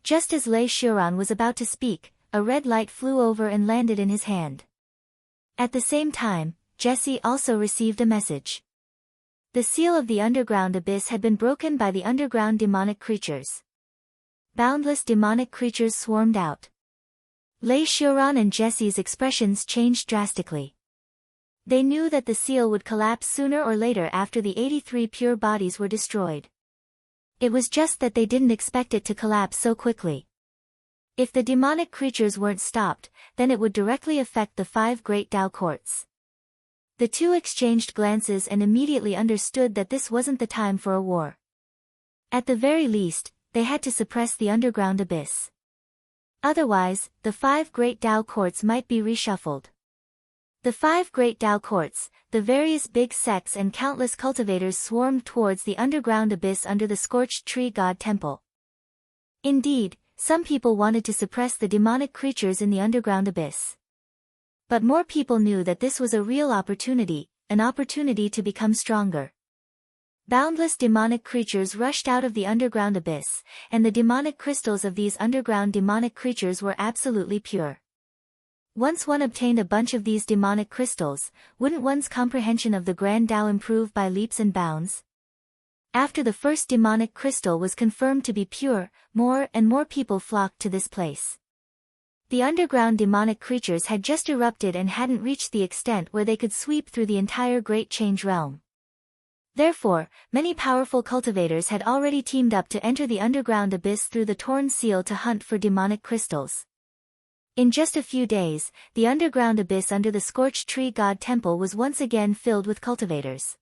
Just as Lei Shuran was about to speak, a red light flew over and landed in his hand. At the same time, Jesse also received a message. The seal of the underground abyss had been broken by the underground demonic creatures. Boundless demonic creatures swarmed out. Lei Shuran and Jesse's expressions changed drastically. They knew that the seal would collapse sooner or later after the 83 pure bodies were destroyed. It was just that they didn't expect it to collapse so quickly. If the demonic creatures weren't stopped, then it would directly affect the 5 great Tao courts. The two exchanged glances and immediately understood that this wasn't the time for a war. At the very least, they had to suppress the underground abyss. Otherwise, the 5 great Tao courts might be reshuffled. The 5 great Tao courts, the various big sects and countless cultivators swarmed towards the underground abyss under the scorched tree god temple. Indeed, some people wanted to suppress the demonic creatures in the underground abyss. But more people knew that this was a real opportunity, an opportunity to become stronger. Boundless demonic creatures rushed out of the underground abyss, and the demonic crystals of these underground demonic creatures were absolutely pure. Once one obtained a bunch of these demonic crystals, wouldn't one's comprehension of the Grand Tao improve by leaps and bounds? After the first demonic crystal was confirmed to be pure, more and more people flocked to this place. The underground demonic creatures had just erupted and hadn't reached the extent where they could sweep through the entire Great Change Realm. Therefore, many powerful cultivators had already teamed up to enter the underground abyss through the torn seal to hunt for demonic crystals. In just a few days, the underground abyss under the scorched tree god temple was once again filled with cultivators.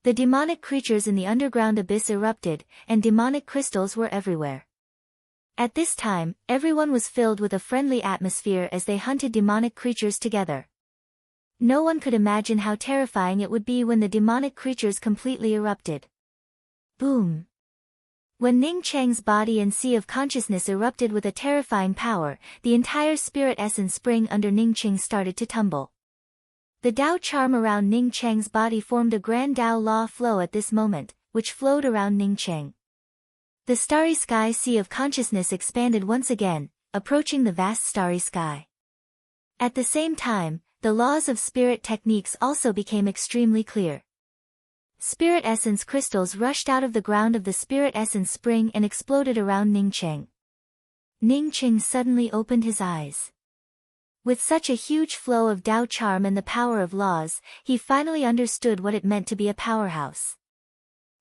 The demonic creatures in the underground abyss erupted, and demonic crystals were everywhere. At this time, everyone was filled with a friendly atmosphere as they hunted demonic creatures together. No one could imagine how terrifying it would be when the demonic creatures completely erupted. Boom! When Ning Cheng's body and sea of consciousness erupted with a terrifying power, the entire spirit essence spring under Ning Cheng started to tumble. The Tao charm around Ning Cheng's body formed a grand Tao law flow at this moment, which flowed around Ning Cheng. The starry sky sea of consciousness expanded once again, approaching the vast starry sky. At the same time, the laws of spirit techniques also became extremely clear. Spirit essence crystals rushed out of the ground of the spirit essence spring and exploded around Ning Cheng. Ning Cheng suddenly opened his eyes. With such a huge flow of Tao charm and the power of laws, he finally understood what it meant to be a powerhouse.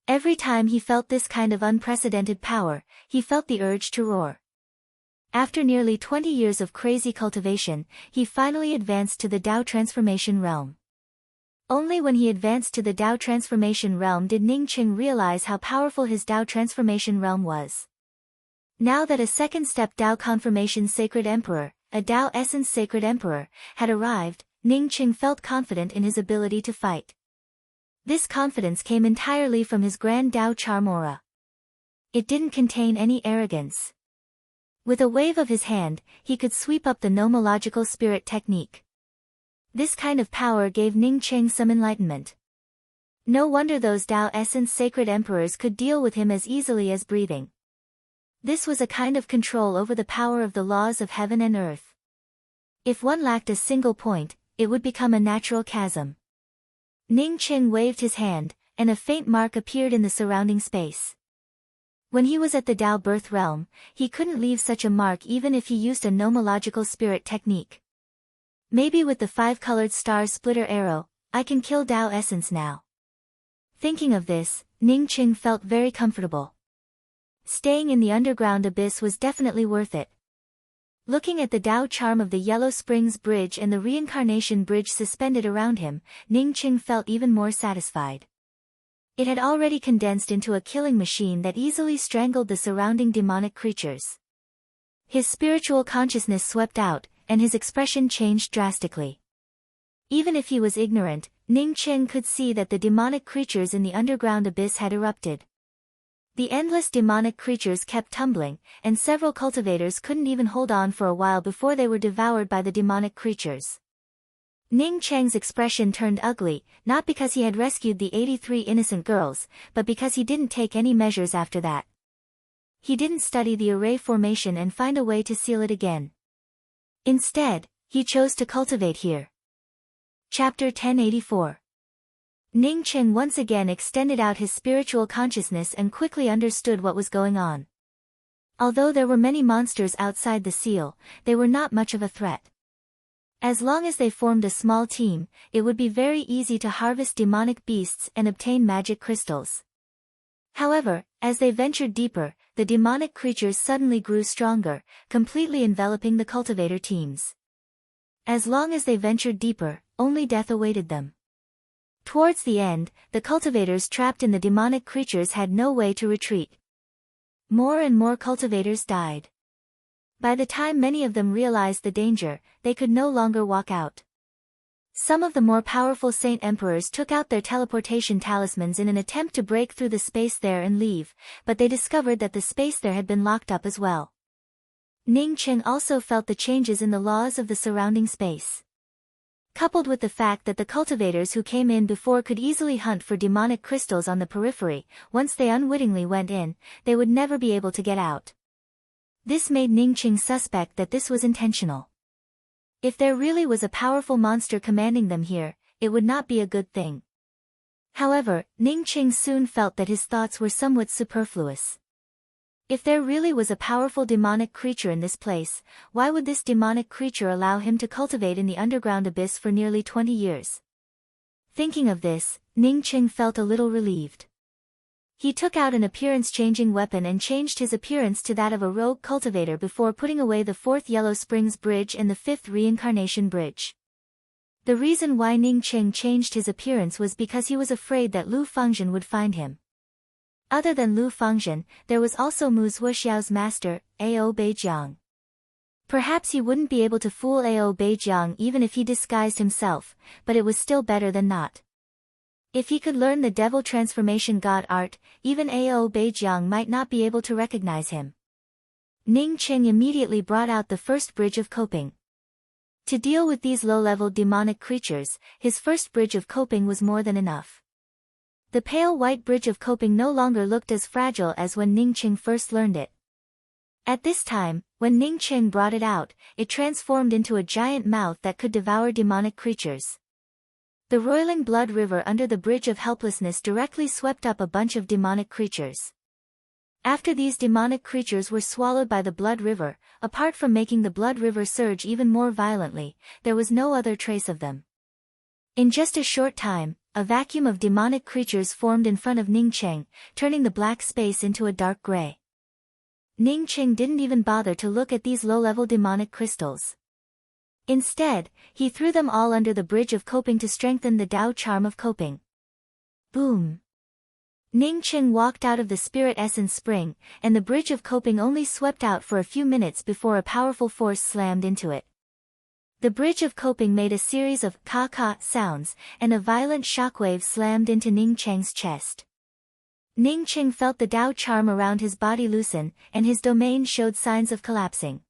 Every time he felt this kind of unprecedented power, he felt the urge to roar. After nearly 20 years of crazy cultivation, he finally advanced to the Tao transformation realm. Only when he advanced to the Tao transformation realm did Ning Cheng realize how powerful his Tao transformation realm was. Now that a second-step Tao confirmation sacred emperor, a Tao essence sacred emperor, had arrived, Ning Cheng felt confident in his ability to fight. This confidence came entirely from his grand Tao charm aura. It didn't contain any arrogance. With a wave of his hand, he could sweep up the nomological spirit technique. This kind of power gave Ning Cheng some enlightenment. No wonder those Tao essence sacred emperors could deal with him as easily as breathing. This was a kind of control over the power of the laws of heaven and earth. If one lacked a single point, it would become a natural chasm. Ning Cheng waved his hand, and a faint mark appeared in the surrounding space. When he was at the Tao birth realm, he couldn't leave such a mark even if he used a nomological spirit technique. Maybe with the 5-colored star splitter arrow, I can kill Tao essence now. Thinking of this, Ning Cheng felt very comfortable. Staying in the underground abyss was definitely worth it. Looking at the Tao charm of the Yellow Springs Bridge and the Reincarnation Bridge suspended around him, Ning Cheng felt even more satisfied. It had already condensed into a killing machine that easily strangled the surrounding demonic creatures. His spiritual consciousness swept out, and his expression changed drastically. Even if he was ignorant, Ning Cheng could see that the demonic creatures in the underground abyss had erupted. The endless demonic creatures kept tumbling, and several cultivators couldn't even hold on for a while before they were devoured by the demonic creatures. Ning Cheng's expression turned ugly, not because he had rescued the 83 innocent girls, but because he didn't take any measures after that. He didn't study the array formation and find a way to seal it again. Instead, he chose to cultivate here. Chapter 1084. Ning Cheng once again extended out his spiritual consciousness and quickly understood what was going on. Although there were many monsters outside the seal, they were not much of a threat. As long as they formed a small team, it would be very easy to harvest demonic beasts and obtain magic crystals. However, as they ventured deeper, the demonic creatures suddenly grew stronger, completely enveloping the cultivator teams. As long as they ventured deeper, only death awaited them. Towards the end, the cultivators trapped in the demonic creatures had no way to retreat. More and more cultivators died. By the time many of them realized the danger, they could no longer walk out. Some of the more powerful Saint Emperors took out their teleportation talismans in an attempt to break through the space there and leave, but they discovered that the space there had been locked up as well. Ning Cheng also felt the changes in the laws of the surrounding space. Coupled with the fact that the cultivators who came in before could easily hunt for demonic crystals on the periphery, once they unwittingly went in, they would never be able to get out. This made Ning Cheng suspect that this was intentional. If there really was a powerful monster commanding them here, it would not be a good thing. However, Ning Cheng soon felt that his thoughts were somewhat superfluous. If there really was a powerful demonic creature in this place, why would this demonic creature allow him to cultivate in the underground abyss for nearly 20 years? Thinking of this, Ning Cheng felt a little relieved. He took out an appearance-changing weapon and changed his appearance to that of a rogue cultivator before putting away the 4th Yellow Springs Bridge and the 5th Reincarnation Bridge. The reason why Ning Cheng changed his appearance was because he was afraid that Lu Fengzhen would find him. Other than Lu Fengzhen, there was also Mu Zuoxiao's master, Ao Beijiang. Perhaps he wouldn't be able to fool Ao Beijiang even if he disguised himself, but it was still better than not. If he could learn the devil transformation god art, even Ao Beijiang might not be able to recognize him. Ning Cheng immediately brought out the first bridge of coping. To deal with these low-level demonic creatures, his first bridge of coping was more than enough. The pale white bridge of coping no longer looked as fragile as when Ning Cheng first learned it. At this time, when Ning Cheng brought it out, it transformed into a giant mouth that could devour demonic creatures. The roiling blood river under the bridge of helplessness directly swept up a bunch of demonic creatures. After these demonic creatures were swallowed by the blood river, apart from making the blood river surge even more violently, there was no other trace of them. In just a short time, a vacuum of demonic creatures formed in front of Ning Cheng, turning the black space into a dark gray. Ning Cheng didn't even bother to look at these low-level demonic crystals. Instead, he threw them all under the bridge of coping to strengthen the Tao charm of coping. Boom! Ning Cheng walked out of the spirit essence spring, and the bridge of coping only swept out for a few minutes before a powerful force slammed into it. The bridge of coping made a series of ka-ka sounds, and a violent shockwave slammed into Ning Cheng's chest. Ning Cheng felt the Tao charm around his body loosen, and his domain showed signs of collapsing.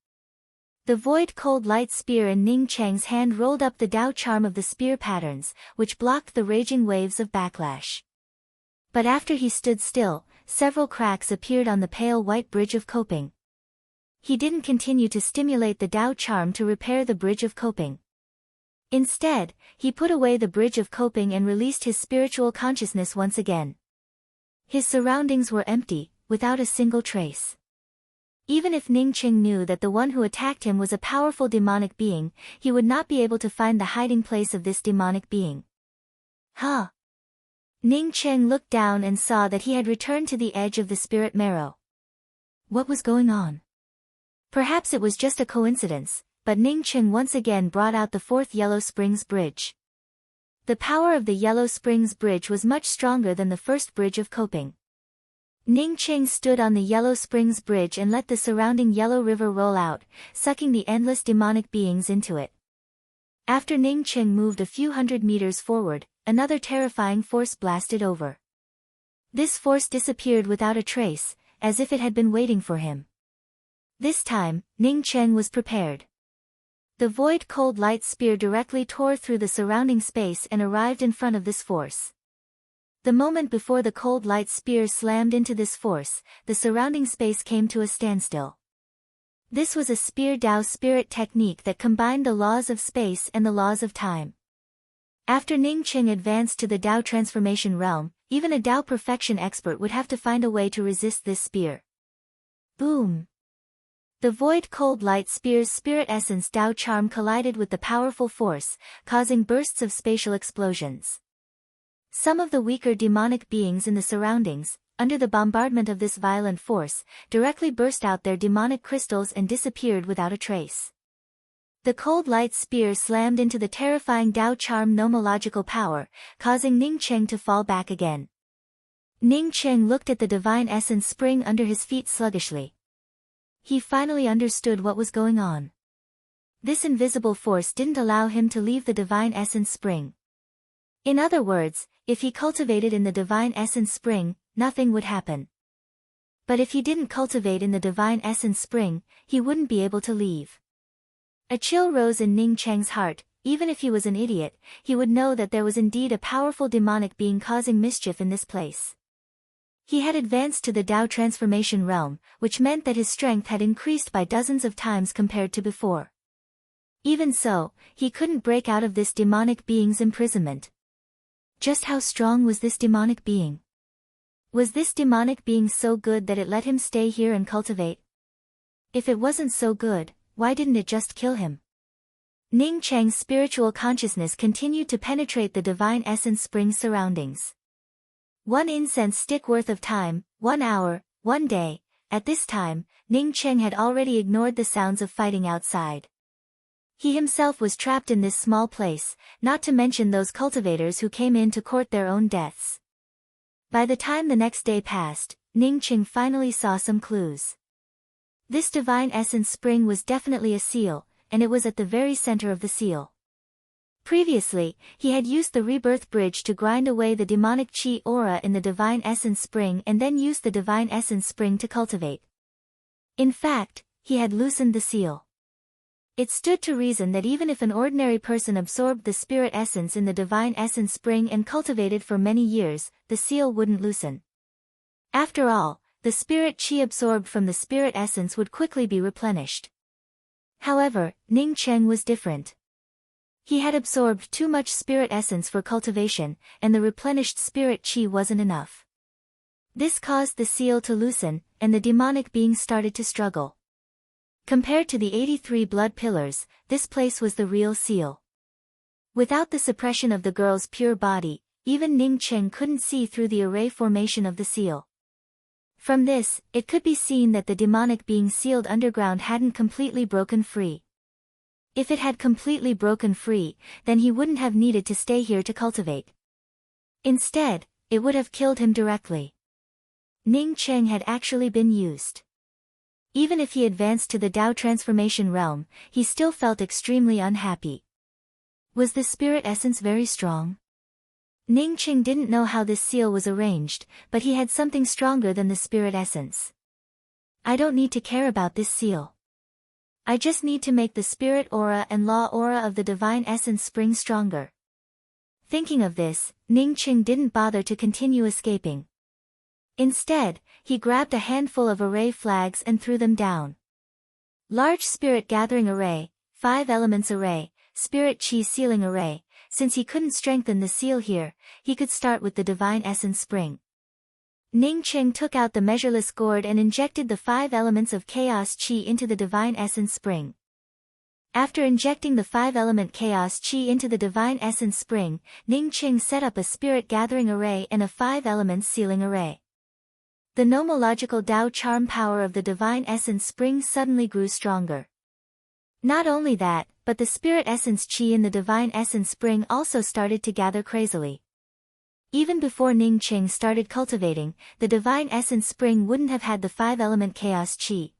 The void cold light spear in Ning Cheng's hand rolled up the Tao charm of the spear patterns, which blocked the raging waves of backlash. But after he stood still, several cracks appeared on the pale white bridge of coping. He didn't continue to stimulate the Tao charm to repair the bridge of coping. Instead, he put away the bridge of coping and released his spiritual consciousness once again. His surroundings were empty, without a single trace. Even if Ning Cheng knew that the one who attacked him was a powerful demonic being, he would not be able to find the hiding place of this demonic being. Huh? Ning Cheng looked down and saw that he had returned to the edge of the spirit marrow. What was going on? Perhaps it was just a coincidence, but Ning Cheng once again brought out the 4th Yellow Springs Bridge. The power of the Yellow Springs Bridge was much stronger than the first bridge of coping. Ning Cheng stood on the Yellow Springs Bridge and let the surrounding Yellow River roll out, sucking the endless demonic beings into it. After Ning Cheng moved a few hundred meters forward, another terrifying force blasted over. This force disappeared without a trace, as if it had been waiting for him. This time, Ning Cheng was prepared. The void cold light spear directly tore through the surrounding space and arrived in front of this force. The moment before the cold light spear slammed into this force, the surrounding space came to a standstill. This was a spear Dao spirit technique that combined the laws of space and the laws of time. After Ning Cheng advanced to the Dao transformation realm, even a Dao perfection expert would have to find a way to resist this spear. Boom! The void cold light spear's spirit essence Dao charm collided with the powerful force, causing bursts of spatial explosions. Some of the weaker demonic beings in the surroundings, under the bombardment of this violent force, directly burst out their demonic crystals and disappeared without a trace. The cold light spear slammed into the terrifying Dao charm nomological power, causing Ning Cheng to fall back again. Ning Cheng looked at the divine essence spring under his feet sluggishly. He finally understood what was going on. This invisible force didn't allow him to leave the divine essence spring. In other words, if he cultivated in the divine essence spring, nothing would happen. But if he didn't cultivate in the divine essence spring, he wouldn't be able to leave. A chill rose in Ning Cheng's heart. Even if he was an idiot, he would know that there was indeed a powerful demonic being causing mischief in this place. He had advanced to the Dao transformation realm, which meant that his strength had increased by dozens of times compared to before. Even so, he couldn't break out of this demonic being's imprisonment. Just how strong was this demonic being? Was this demonic being so good that it let him stay here and cultivate? If it wasn't so good, why didn't it just kill him? Ning Cheng's spiritual consciousness continued to penetrate the divine essence spring's surroundings. 1 incense stick worth of time, 1 hour, 1 day. At this time, Ning Cheng had already ignored the sounds of fighting outside. He himself was trapped in this small place, not to mention those cultivators who came in to court their own deaths. By the time the next day passed, Ning Cheng finally saw some clues. This divine essence spring was definitely a seal, and it was at the very center of the seal. Previously, he had used the rebirth bridge to grind away the demonic chi aura in the divine essence spring and then used the divine essence spring to cultivate. In fact, he had loosened the seal. It stood to reason that even if an ordinary person absorbed the spirit essence in the divine essence spring and cultivated for many years, the seal wouldn't loosen. After all, the spirit chi absorbed from the spirit essence would quickly be replenished. However, Ning Cheng was different. He had absorbed too much spirit essence for cultivation, and the replenished spirit chi wasn't enough. This caused the seal to loosen, and the demonic being started to struggle. Compared to the 83 blood pillars, this place was the real seal. Without the suppression of the girl's pure body, even Ning Cheng couldn't see through the array formation of the seal. From this, it could be seen that the demonic being sealed underground hadn't completely broken free. If it had completely broken free, then he wouldn't have needed to stay here to cultivate. Instead, it would have killed him directly. Ning Cheng had actually been used. Even if he advanced to the Dao transformation realm, he still felt extremely unhappy. Was the spirit essence very strong? Ning Cheng didn't know how this seal was arranged, but he had something stronger than the spirit essence. I don't need to care about this seal. I just need to make the spirit aura and law aura of the divine essence spring stronger. Thinking of this, Ning Cheng didn't bother to continue escaping. Instead, he grabbed a handful of array flags and threw them down. Large spirit gathering array, 5 elements array, spirit chi sealing array. Since he couldn't strengthen the seal here, he could start with the divine essence spring. Ning Cheng took out the measureless gourd and injected the 5 elements of chaos chi into the divine essence spring. After injecting the 5-element chaos chi into the divine essence spring, Ning Cheng set up a spirit gathering array and a 5-element sealing array. The nomological Dao charm power of the divine essence spring suddenly grew stronger. Not only that, but the spirit essence chi in the divine essence spring also started to gather crazily. Even before Ning Cheng started cultivating, the divine essence spring wouldn't have had the 5-element chaos chi.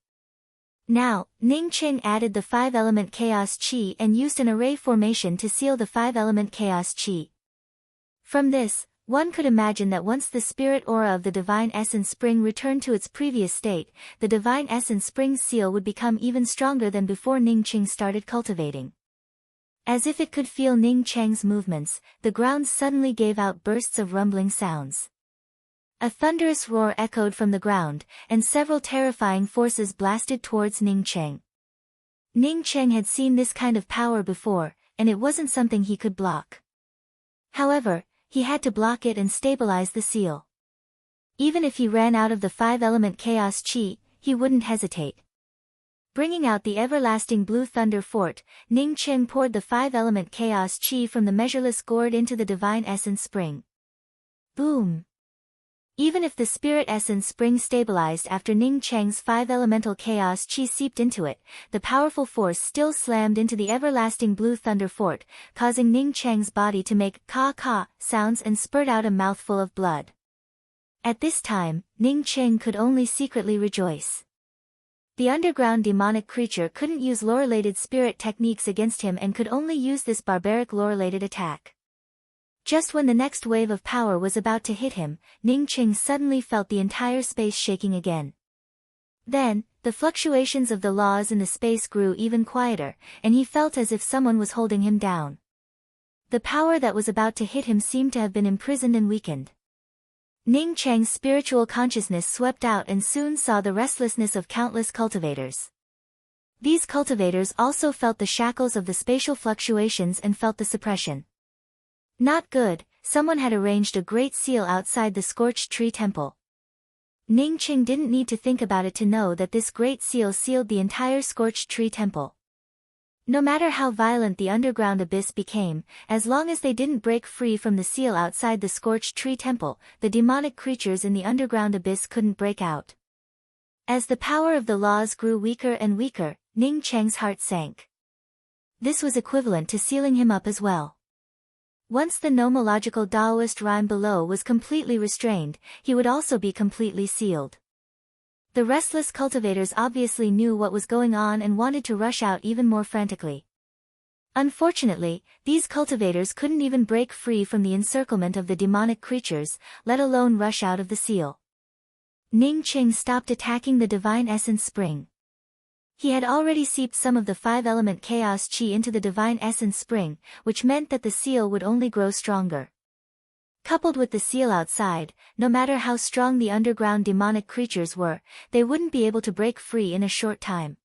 Now, Ning Cheng added the 5-element chaos chi and used an array formation to seal the 5-element chaos chi. From this, One could imagine that once the spirit aura of the Divine Essence Spring returned to its previous state, the Divine Essence Spring seal would become even stronger than before Ning Qing started cultivating. As if it could feel Ning Cheng's movements, the ground suddenly gave out bursts of rumbling sounds. A thunderous roar echoed from the ground, and several terrifying forces blasted towards Ning Cheng. Ning Cheng had seen this kind of power before, and it wasn't something he could block. However, he had to block it and stabilize the seal. Even if he ran out of the 5-element chaos chi, he wouldn't hesitate. Bringing out the everlasting blue thunder fort, Ning Cheng poured the 5-element chaos chi from the measureless gourd into the Divine Essence Spring. Boom! Even if the Spirit Essence Spring stabilized after Ning Cheng's 5-elemental chaos chi seeped into it, the powerful force still slammed into the everlasting blue thunder fort, causing Ning Cheng's body to make ka-ka sounds and spurt out a mouthful of blood. At this time, Ning Cheng could only secretly rejoice. The underground demonic creature couldn't use lore-related spirit techniques against him and could only use this barbaric lore-related attack. Just when the next wave of power was about to hit him, Ning Cheng suddenly felt the entire space shaking again. Then, the fluctuations of the laws in the space grew even quieter, and he felt as if someone was holding him down. The power that was about to hit him seemed to have been imprisoned and weakened. Ning Cheng's spiritual consciousness swept out and soon saw the restlessness of countless cultivators. These cultivators also felt the shackles of the spatial fluctuations and felt the suppression. Not good, someone had arranged a great seal outside the scorched tree temple. Ning Cheng didn't need to think about it to know that this great seal sealed the entire scorched tree temple. No matter how violent the underground abyss became, as long as they didn't break free from the seal outside the scorched tree temple, the demonic creatures in the underground abyss couldn't break out. As the power of the laws grew weaker and weaker, Ning Cheng's heart sank. This was equivalent to sealing him up as well. Once the nomological Taoist rhyme below was completely restrained, he would also be completely sealed. The restless cultivators obviously knew what was going on and wanted to rush out even more frantically. Unfortunately, these cultivators couldn't even break free from the encirclement of the demonic creatures, let alone rush out of the seal. Ning Cheng stopped attacking the Divine Essence Spring. He had already seeped some of the 5-element chaos chi into the Divine Essence Spring, which meant that the seal would only grow stronger. Coupled with the seal outside, no matter how strong the underground demonic creatures were, they wouldn't be able to break free in a short time.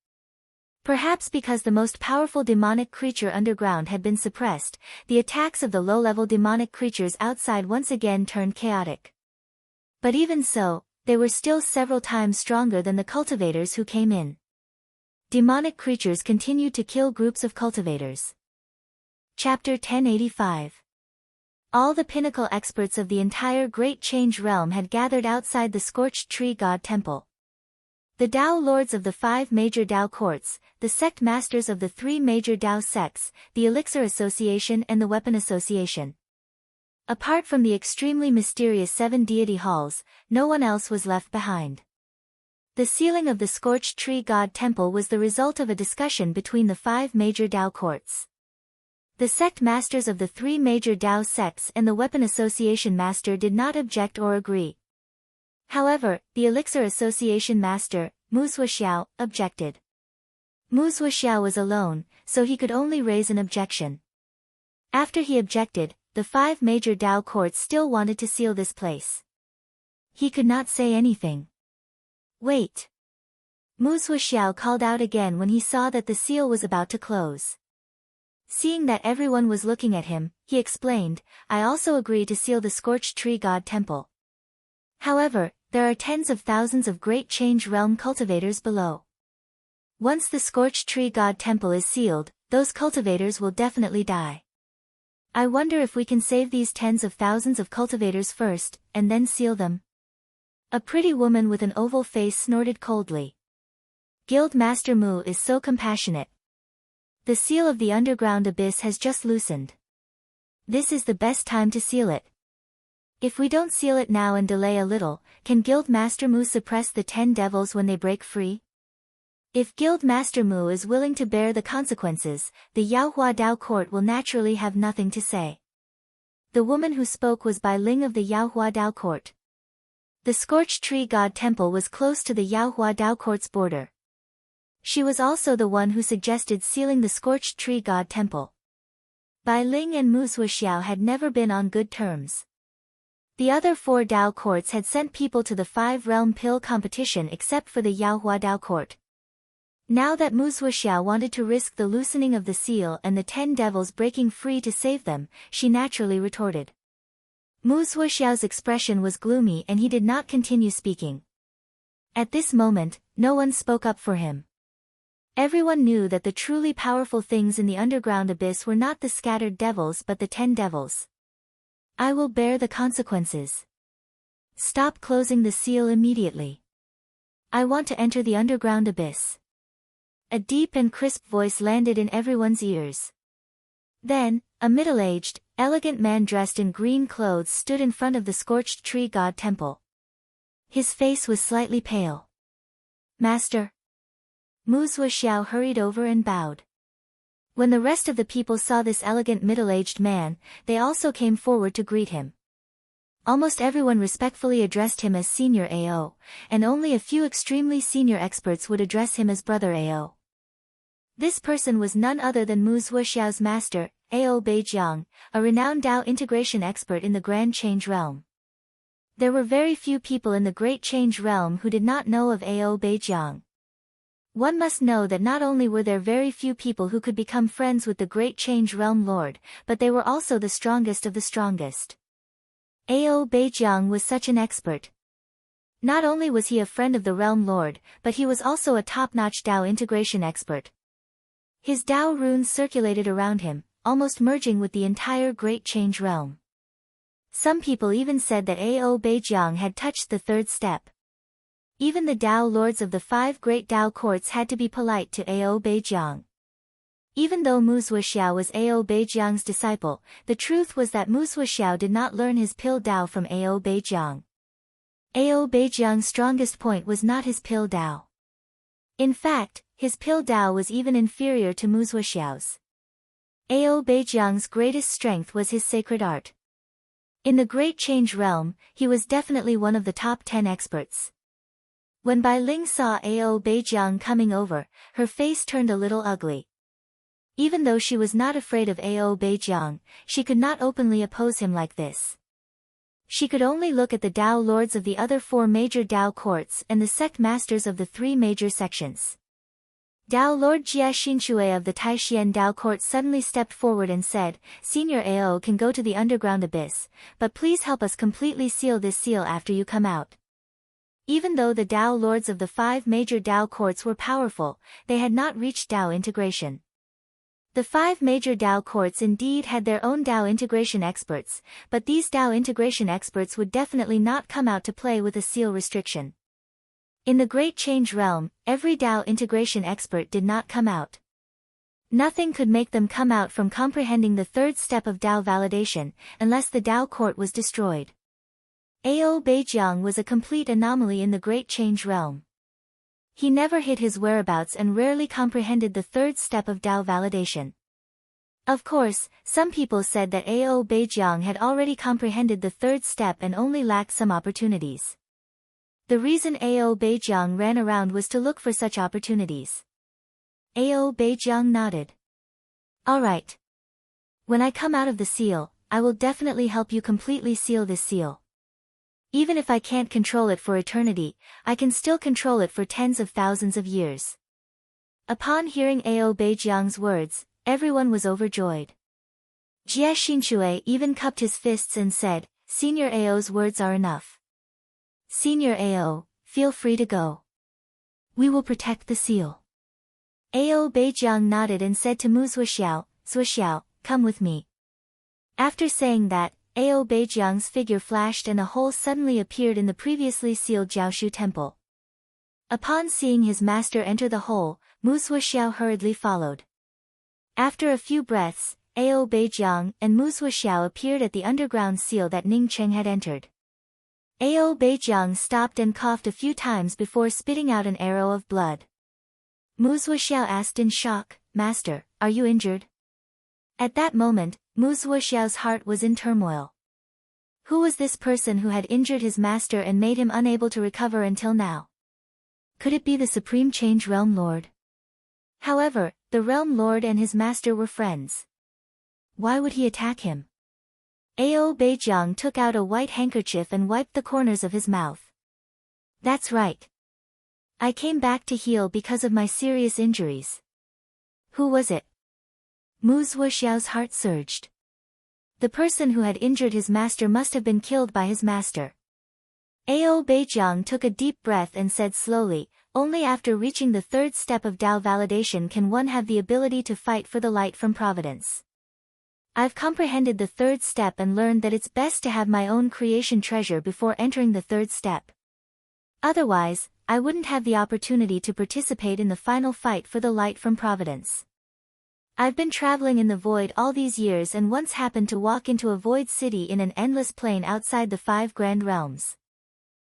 Perhaps because the most powerful demonic creature underground had been suppressed, the attacks of the low-level demonic creatures outside once again turned chaotic. But even so, they were still several times stronger than the cultivators who came in. Demonic creatures continued to kill groups of cultivators. Chapter 1085. All the pinnacle experts of the entire Great Change Realm had gathered outside the Scorched Tree God Temple. The Tao Lords of the 5 major Tao Courts, the Sect Masters of the 3 major Tao Sects, the Elixir Association and the Weapon Association. Apart from the extremely mysterious 7 deity halls, no one else was left behind. The sealing of the Scorched Tree God Temple was the result of a discussion between the 5 major Tao Courts. The Sect Masters of the 3 major Tao Sects and the Weapon Association Master did not object or agree. However, the Elixir Association Master, Mu Zuoxiao, objected. Mu Zuoxiao was alone, so he could only raise an objection. After he objected, the 5 major Tao Courts still wanted to seal this place. He could not say anything. Wait. Mu Zuoxiao called out again when he saw that the seal was about to close. Seeing that everyone was looking at him, he explained, I also agree to seal the Scorched Tree God Temple. However, there are tens of thousands of Great Change Realm cultivators below. Once the Scorched Tree God Temple is sealed, those cultivators will definitely die. I wonder if we can save these tens of thousands of cultivators first, and then seal them. A pretty woman with an oval face snorted coldly. Guild Master Mu is so compassionate. The seal of the underground abyss has just loosened. This is the best time to seal it. If we don't seal it now and delay a little, can Guild Master Mu suppress the 10 devils when they break free? If Guild Master Mu is willing to bear the consequences, the Yaohua Dao Court will naturally have nothing to say. The woman who spoke was Bai Ling of the Yaohua Dao court. The scorched tree god temple was close to the Yaohua Dao court's border. She was also the one who suggested sealing the scorched tree god temple. Bai Ling and Mu Zuoxiao had never been on good terms. The other 4 Dao courts had sent people to the 5-realm pill competition except for the Yaohua Dao court. Now that Mu Zuoxiao wanted to risk the loosening of the seal and the 10 devils breaking free to save them, she naturally retorted. Mu Zuoxiao's expression was gloomy and he did not continue speaking. At this moment, no one spoke up for him. Everyone knew that the truly powerful things in the underground abyss were not the scattered devils but the 10 devils. I will bear the consequences. Stop closing the seal immediately. I want to enter the underground abyss. A deep and crisp voice landed in everyone's ears. Then, a middle-aged, elegant man dressed in green clothes stood in front of the scorched tree god temple. His face was slightly pale. Master. Mu Zuoxiao hurried over and bowed. When the rest of the people saw this elegant middle-aged man, they also came forward to greet him. Almost everyone respectfully addressed him as Senior AO, and only a few extremely senior experts would address him as Brother AO. This person was none other than Mu Zuoxiao's master, AO Beijiang, a renowned Dao integration expert in the Grand Change Realm. There were very few people in the Great Change Realm who did not know of AO Beijiang. One must know that not only were there very few people who could become friends with the Great Change Realm Lord, but they were also the strongest of the strongest. AO Beijiang was such an expert. Not only was he a friend of the Realm Lord, but he was also a top-notch Dao integration expert. His Dao runes circulated around him, almost merging with the entire Great Change Realm. Some people even said that AO Beijiang had touched the 3rd step. Even the Dao lords of the 5 great Dao courts had to be polite to AO Beijiang. Even though Mu Zuoxiao was AO Beijiang's disciple, the truth was that Mu Zuoxiao did not learn his pill Dao from AO Beijiang. AO Beijiang's strongest point was not his pill Dao. In fact, his pill Dao was even inferior to Mu Zuoxiao's. AO Beijiang's greatest strength was his sacred art. In the Great Change Realm, he was definitely one of the top 10 experts. When Bai Ling saw AO Beijiang coming over, her face turned a little ugly. Even though she was not afraid of AO Beijiang, she could not openly oppose him like this. She could only look at the Dao lords of the other 4 major Dao courts and the sect masters of the 3 major sections. Dao Lord Jia Xinxue of the Taixien Dao court suddenly stepped forward and said, Senior AO can go to the underground abyss, but please help us completely seal this seal after you come out. Even though the Dao lords of the 5 major Dao courts were powerful, they had not reached Dao integration. The 5 major Dao courts indeed had their own Dao integration experts, but these Dao integration experts would definitely not come out to play with a seal restriction. In the Great Change Realm, every Dao integration expert did not come out. Nothing could make them come out from comprehending the 3rd step of Dao validation, unless the Dao court was destroyed. AO Beijiang was a complete anomaly in the Great Change Realm. He never hid his whereabouts and rarely comprehended the 3rd step of Dao validation. Of course, some people said that AO Beijiang had already comprehended the 3rd step and only lacked some opportunities. The reason AO Beijiang ran around was to look for such opportunities. AO Beijiang nodded. All right. When I come out of the seal, I will definitely help you completely seal this seal. Even if I can't control it for eternity, I can still control it for tens of thousands of years. Upon hearing AO Beijiang's words, everyone was overjoyed. Jia Xinxue even cupped his fists and said, Senior AO's words are enough. Senior AO, feel free to go. We will protect the seal. AO Beijiang nodded and said to Mu Zuoxiao, Zuoxiao, come with me. After saying that, AO Beijiang's figure flashed and a hole suddenly appeared in the previously sealed Jiaoshu temple. Upon seeing his master enter the hole, Mu Zuoxiao hurriedly followed. After a few breaths, AO Beijiang and Mu Zuoxiao appeared at the underground seal that Ning Cheng had entered. AO Beijiang stopped and coughed a few times before spitting out an arrow of blood. Mu Zuoxiao asked in shock, Master, are you injured? At that moment, Mu Zuoxiao's heart was in turmoil. Who was this person who had injured his master and made him unable to recover until now? Could it be the Supreme Change Realm Lord? However, the Realm Lord and his master were friends. Why would he attack him? Ao Beijiang took out a white handkerchief and wiped the corners of his mouth. That's right. I came back to heal because of my serious injuries. Who was it? Mu Zuoxiao's heart surged. The person who had injured his master must have been killed by his master. Ao Beijiang took a deep breath and said slowly, only after reaching the third step of Tao validation can one have the ability to fight for the light from providence. I've comprehended the third step and learned that it's best to have my own creation treasure before entering the third step. Otherwise, I wouldn't have the opportunity to participate in the final fight for the light from providence. I've been traveling in the void all these years and once happened to walk into a void city in an endless plain outside the 5 grand realms.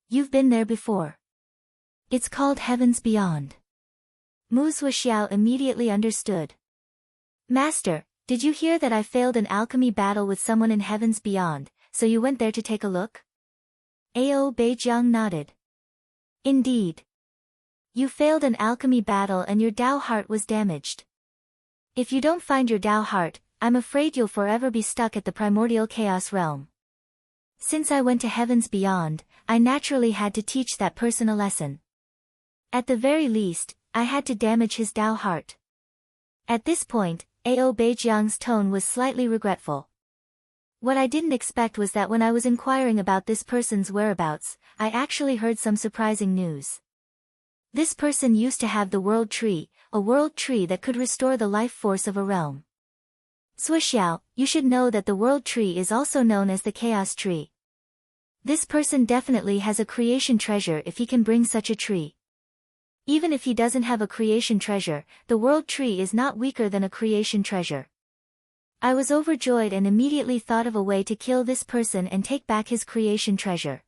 You've been there before. It's called Heavens Beyond. Mu Zuoxiao immediately understood. Master, did you hear that I failed an alchemy battle with someone in Heavens Beyond, so you went there to take a look? Ao Beijiang nodded. Indeed. You failed an alchemy battle and your Tao heart was damaged. If you don't find your Tao heart, I'm afraid you'll forever be stuck at the primordial chaos realm. Since I went to Heavens Beyond, I naturally had to teach that person a lesson. At the very least, I had to damage his Tao heart. At this point, Ao Beijiang's tone was slightly regretful. What I didn't expect was that when I was inquiring about this person's whereabouts, I actually heard some surprising news. This person used to have the world tree, a world tree that could restore the life force of a realm. Zuoxiao, you should know that the world tree is also known as the chaos tree. This person definitely has a creation treasure if he can bring such a tree. Even if he doesn't have a creation treasure, the world tree is not weaker than a creation treasure. I was overjoyed and immediately thought of a way to kill this person and take back his creation treasure.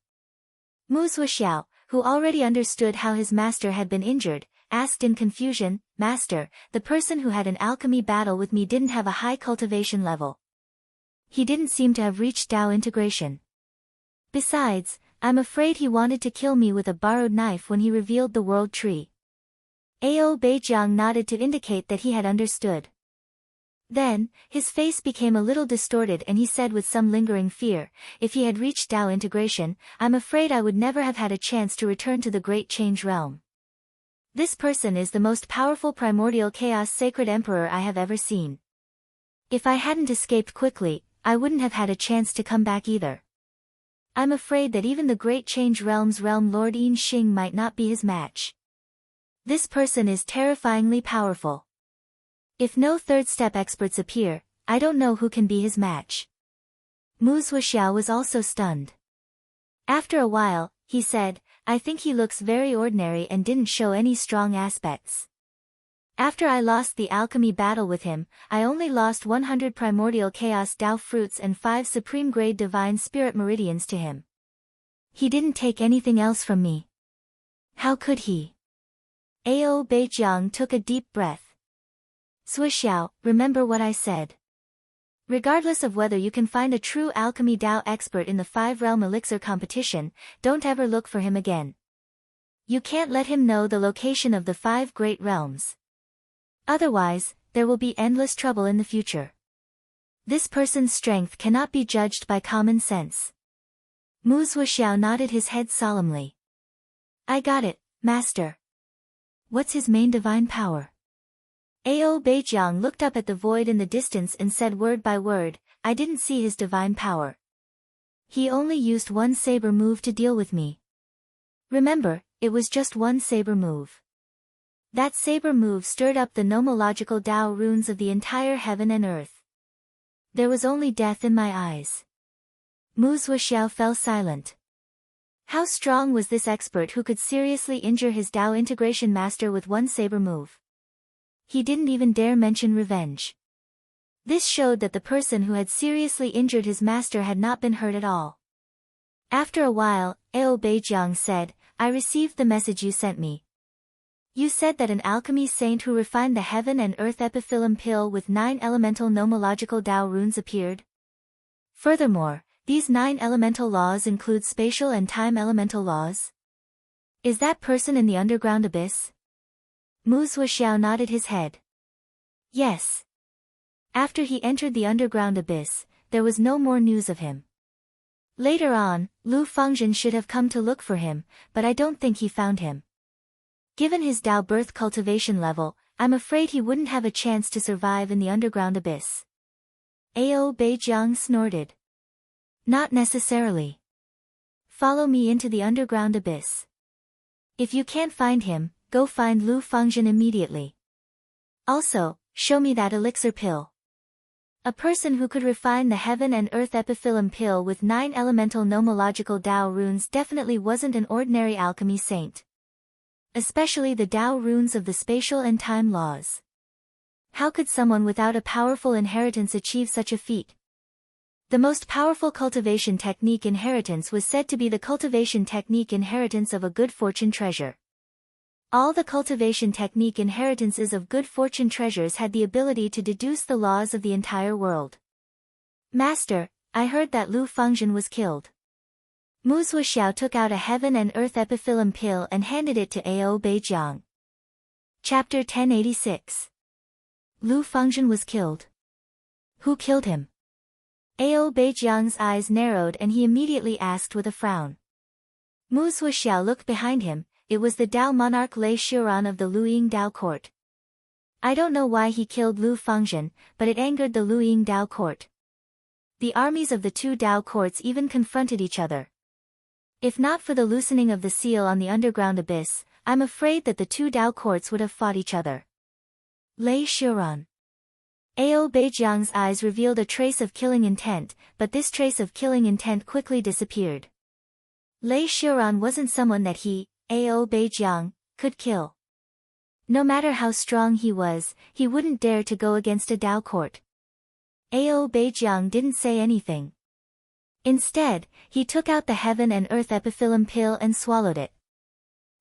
Mu Zuoxiao, who already understood how his master had been injured, asked in confusion, Master, the person who had an alchemy battle with me didn't have a high cultivation level. He didn't seem to have reached Tao integration. Besides, I'm afraid he wanted to kill me with a borrowed knife when he revealed the world tree. Ao Beijiang nodded to indicate that he had understood. Then, his face became a little distorted and he said with some lingering fear, if he had reached Tao integration, I'm afraid I would never have had a chance to return to the Great Change Realm. This person is the most powerful primordial chaos sacred emperor I have ever seen. If I hadn't escaped quickly, I wouldn't have had a chance to come back either. I'm afraid that even the Great Change Realm's Realm Lord Yin Xing might not be his match. This person is terrifyingly powerful. If no third step experts appear, I don't know who can be his match. Mu Zuoxiao was also stunned. After a while, he said, I think he looks very ordinary and didn't show any strong aspects. After I lost the alchemy battle with him, I only lost 100 primordial chaos Tao fruits and 5 supreme grade divine spirit meridians to him. He didn't take anything else from me. How could he? Ao Beijiang took a deep breath. Zuoxiao, remember what I said. Regardless of whether you can find a true alchemy Tao expert in the 5-realm elixir competition, don't ever look for him again. You can't let him know the location of the 5 great realms. Otherwise, there will be endless trouble in the future. This person's strength cannot be judged by common sense. Mu Zuoxiao nodded his head solemnly. I got it, Master. What's his main divine power? Ao Beijiang looked up at the void in the distance and said word by word, I didn't see his divine power. He only used one saber move to deal with me. Remember, it was just one saber move. That saber move stirred up the nomological Tao runes of the entire heaven and earth. There was only death in my eyes. Mu Zuoxiao fell silent. How strong was this expert who could seriously injure his Tao integration master with one saber move? He didn't even dare mention revenge. This showed that the person who had seriously injured his master had not been hurt at all. After a while, Ao Beijiang said, I received the message you sent me. You said that an alchemy saint who refined the heaven and earth epiphyllum pill with 9 elemental nomological Tao runes appeared? Furthermore, these 9 elemental laws include spatial and time elemental laws? Is that person in the underground abyss? Mu Zuoxiao nodded his head. Yes. After he entered the underground abyss, there was no more news of him. Later on, Lu Fengzhen should have come to look for him, but I don't think he found him. Given his Tao birth cultivation level, I'm afraid he wouldn't have a chance to survive in the underground abyss. Ao Beijiang snorted. Not necessarily. Follow me into the underground abyss. If you can't find him, go find Lu Fengzhen immediately. Also, show me that elixir pill. A person who could refine the heaven and earth epiphyllum pill with 9 elemental nomological Tao runes definitely wasn't an ordinary alchemy saint. Especially the Tao runes of the spatial and time laws. How could someone without a powerful inheritance achieve such a feat? The most powerful cultivation technique inheritance was said to be the cultivation technique inheritance of a good fortune treasure. All the cultivation technique inheritances of good fortune treasures had the ability to deduce the laws of the entire world. Master, I heard that Lu Fengzhen was killed. Mu Zuoxiao took out a heaven and earth epiphyllum pill and handed it to Ao Beijiang. Chapter 1086. Lu Fengzhen was killed. Who killed him? Ao Beijiang's eyes narrowed and he immediately asked with a frown. Mu Zuoxiao looked behind him. It was the Tao monarch Lei Xiran of the Luying Tao court. I don't know why he killed Lu Fengzhen, but it angered the Luying Tao court. The armies of the 2 Tao courts even confronted each other. If not for the loosening of the seal on the underground abyss, I'm afraid that the 2 Tao courts would have fought each other. Lei Xiran. Ao Beijiang's eyes revealed a trace of killing intent, but this trace of killing intent quickly disappeared. Lei Xiran wasn't someone that he, Ao Beijiang, could kill. No matter how strong he was, he wouldn't dare to go against a Tao court. Ao Beijiang didn't say anything. Instead, he took out the heaven and earth epiphyllum pill and swallowed it.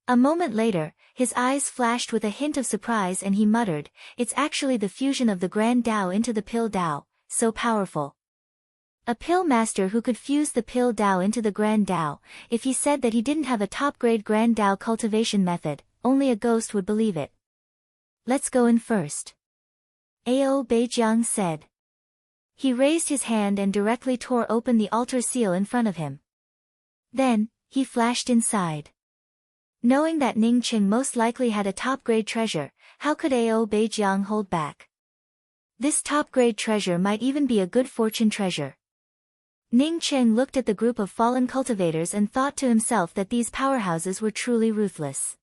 A moment later, his eyes flashed with a hint of surprise and he muttered, "It's actually the fusion of the Grand Tao into the Pill Tao, so powerful." A pill master who could fuse the Pill Tao into the Grand Tao, if he said that he didn't have a top-grade Grand Tao cultivation method, only a ghost would believe it. Let's go in first. Ao Beijiang said. He raised his hand and directly tore open the altar seal in front of him. Then, he flashed inside. Knowing that Ning Qing most likely had a top-grade treasure, how could Ao Beijiang hold back? This top-grade treasure might even be a good fortune treasure. Ning Qing looked at the group of fallen cultivators and thought to himself that these powerhouses were truly ruthless.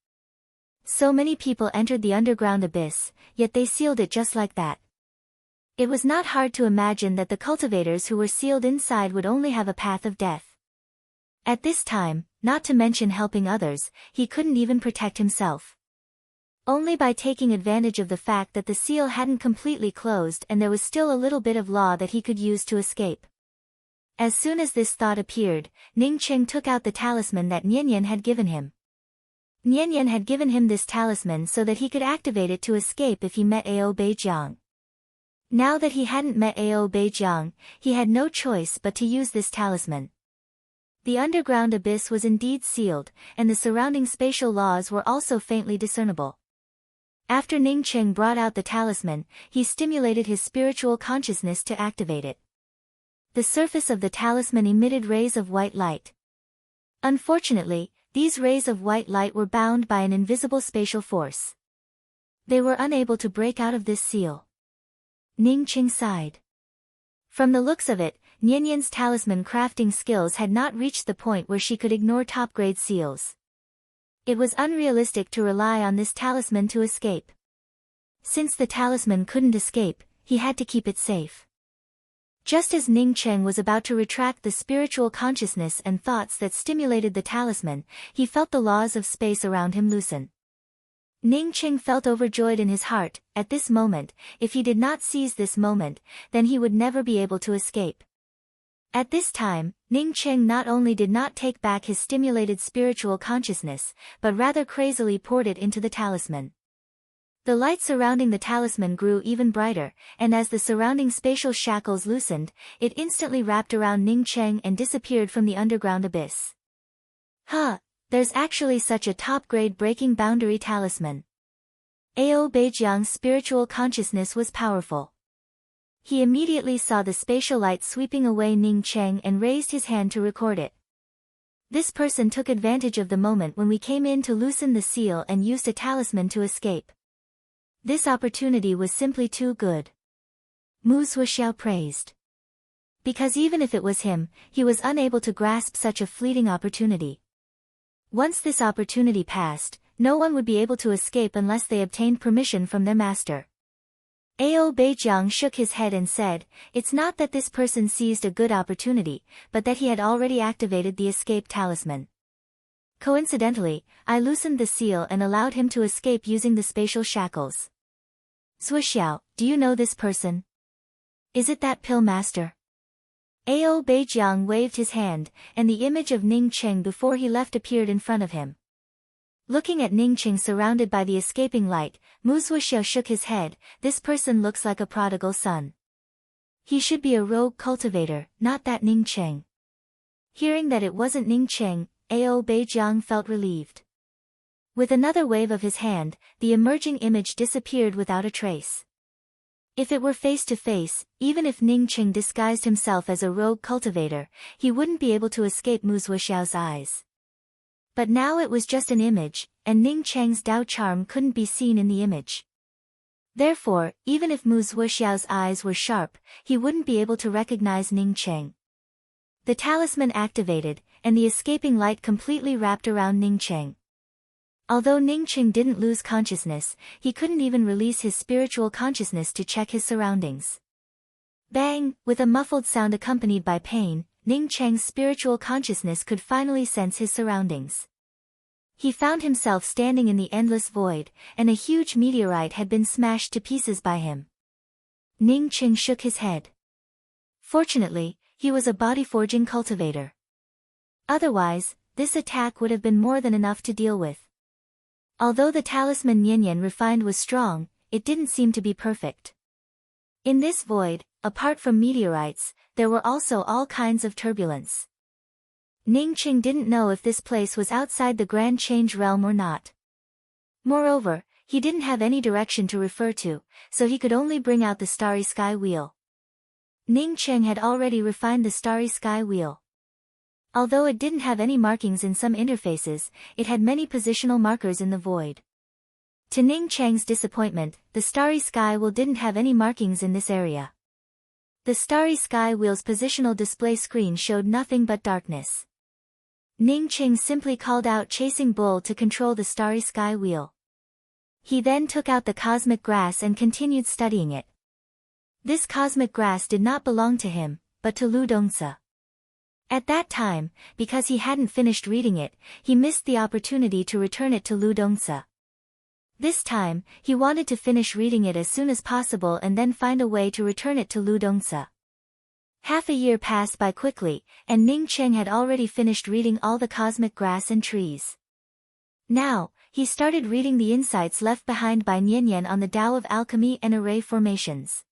So many people entered the underground abyss, yet they sealed it just like that. It was not hard to imagine that the cultivators who were sealed inside would only have a path of death. At this time, not to mention helping others, he couldn't even protect himself. Only by taking advantage of the fact that the seal hadn't completely closed and there was still a little bit of law that he could use to escape. As soon as this thought appeared, Ning Qing took out the talisman that Nianyan had given him. Nianyan had given him this talisman so that he could activate it to escape if he met Ao Beijiang. Now that he hadn't met Ao Beijiang, he had no choice but to use this talisman. The underground abyss was indeed sealed, and the surrounding spatial laws were also faintly discernible. After Ning Qing brought out the talisman, he stimulated his spiritual consciousness to activate it. The surface of the talisman emitted rays of white light. Unfortunately, these rays of white light were bound by an invisible spatial force. They were unable to break out of this seal. Ning Qing sighed. From the looks of it, Nianyan's talisman crafting skills had not reached the point where she could ignore top-grade seals. It was unrealistic to rely on this talisman to escape. Since the talisman couldn't escape, he had to keep it safe. Just as Ning Qing was about to retract the spiritual consciousness and thoughts that stimulated the talisman, he felt the laws of space around him loosen. Ning Qing felt overjoyed in his heart. At this moment, if he did not seize this moment, then he would never be able to escape. At this time, Ning Cheng not only did not take back his stimulated spiritual consciousness, but rather crazily poured it into the talisman. The light surrounding the talisman grew even brighter, and as the surrounding spatial shackles loosened, it instantly wrapped around Ning Cheng and disappeared from the underground abyss. Huh, there's actually such a top-grade breaking boundary talisman. Ao Beijiang's spiritual consciousness was powerful. He immediately saw the spatial light sweeping away Ning Cheng and raised his hand to record it. This person took advantage of the moment when we came in to loosen the seal and used a talisman to escape. This opportunity was simply too good. Mu Zuoxiao praised. Because even if it was him, he was unable to grasp such a fleeting opportunity. Once this opportunity passed, no one would be able to escape unless they obtained permission from their master. Ao Beijiang shook his head and said, "It's not that this person seized a good opportunity, but that he had already activated the escape talisman. Coincidentally, I loosened the seal and allowed him to escape using the spatial shackles." Zuoxiao, do you know this person? Is it that pill master? Ao Beijiang waved his hand, and the image of Ning Cheng before he left appeared in front of him. Looking at Ning Cheng surrounded by the escaping light, Mu Zuoxiao shook his head. This person looks like a prodigal son. He should be a rogue cultivator, not that Ning Cheng. Hearing that it wasn't Ning Cheng, Ao Beijiang felt relieved. With another wave of his hand, the emerging image disappeared without a trace. If it were face to face, even if Ning Cheng disguised himself as a rogue cultivator, he wouldn't be able to escape Mu Zuoxiao's eyes. But now it was just an image, and Ning Cheng's Dao charm couldn't be seen in the image. Therefore, even if Mu Zuoxiao's eyes were sharp, he wouldn't be able to recognize Ning Cheng. The talisman activated, and the escaping light completely wrapped around Ning Cheng. Although Ning Cheng didn't lose consciousness, he couldn't even release his spiritual consciousness to check his surroundings. Bang! With a muffled sound accompanied by pain, Ning Cheng's spiritual consciousness could finally sense his surroundings. He found himself standing in the endless void, and a huge meteorite had been smashed to pieces by him. Ning Cheng shook his head. Fortunately, he was a body-forging cultivator. Otherwise, this attack would have been more than enough to deal with. Although the talisman Nianyan refined was strong, it didn't seem to be perfect. In this void, apart from meteorites, there were also all kinds of turbulence. Ning Cheng didn't know if this place was outside the Grand Change realm or not. Moreover, he didn't have any direction to refer to, so he could only bring out the Starry Sky Wheel. Ning Cheng had already refined the Starry Sky Wheel. Although it didn't have any markings in some interfaces, it had many positional markers in the void. To Ning Cheng's disappointment, the Starry Sky Wheel didn't have any markings in this area. The Starry Sky Wheel's positional display screen showed nothing but darkness. Ning Cheng simply called out Chasing Bull to control the Starry Sky Wheel. He then took out the cosmic grass and continued studying it. This cosmic grass did not belong to him, but to Lu Dongzi. At that time, because he hadn't finished reading it, he missed the opportunity to return it to Lu Dongzi. This time, he wanted to finish reading it as soon as possible and then find a way to return it to Lu Dongzi. Half a year passed by quickly, and Ning Cheng had already finished reading all the cosmic grass and trees. Now, he started reading the insights left behind by Nianyan on the Tao of Alchemy and Array Formations.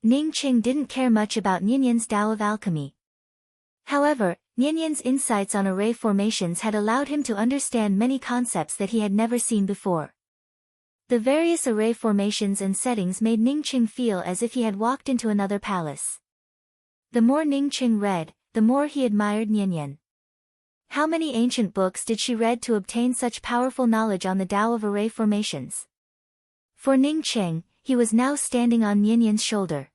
Ning Cheng didn't care much about Nianyan's Tao of Alchemy. However, Nianyan's insights on array formations had allowed him to understand many concepts that he had never seen before. The various array formations and settings made Ning Cheng feel as if he had walked into another palace. The more Ning Cheng read, the more he admired Nianyan. How many ancient books did she read to obtain such powerful knowledge on the Tao of array formations? For Ning Cheng, he was now standing on Nianyan's shoulder.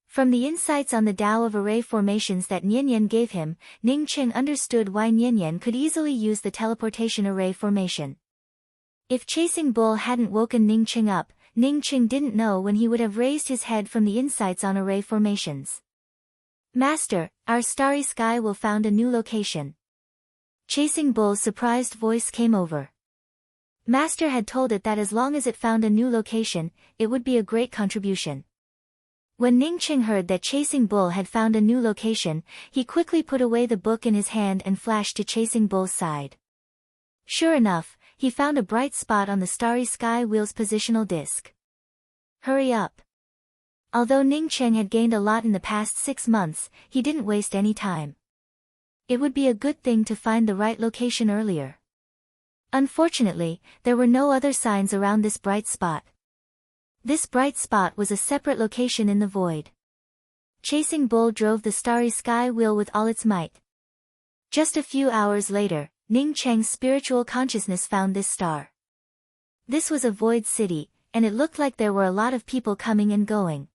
From the insights on the Tao of array formations that Nianyan gave him, Ning Cheng understood why Nianyan could easily use the teleportation array formation. If Chasing Bull hadn't woken Ning Cheng up, Ning Cheng didn't know when he would have raised his head from the insights on array formations. Master, our Starry Sky will found a new location. Chasing Bull's surprised voice came over. Master had told it that as long as it found a new location, it would be a great contribution. When Ningqing heard that Chasing Bull had found a new location, he quickly put away the book in his hand and flashed to Chasing Bull's side. Sure enough, he found a bright spot on the starry sky wheel's positional disc. Hurry up. Although Ningqing had gained a lot in the past 6 months, he didn't waste any time. It would be a good thing to find the right location earlier. Unfortunately, there were no other signs around this bright spot. This bright spot was a separate location in the void. Chasing Bull drove the starry sky wheel with all its might. Just a few hours later, Ning Cheng's spiritual consciousness found this star. This was a void city, and it looked like there were a lot of people coming and going.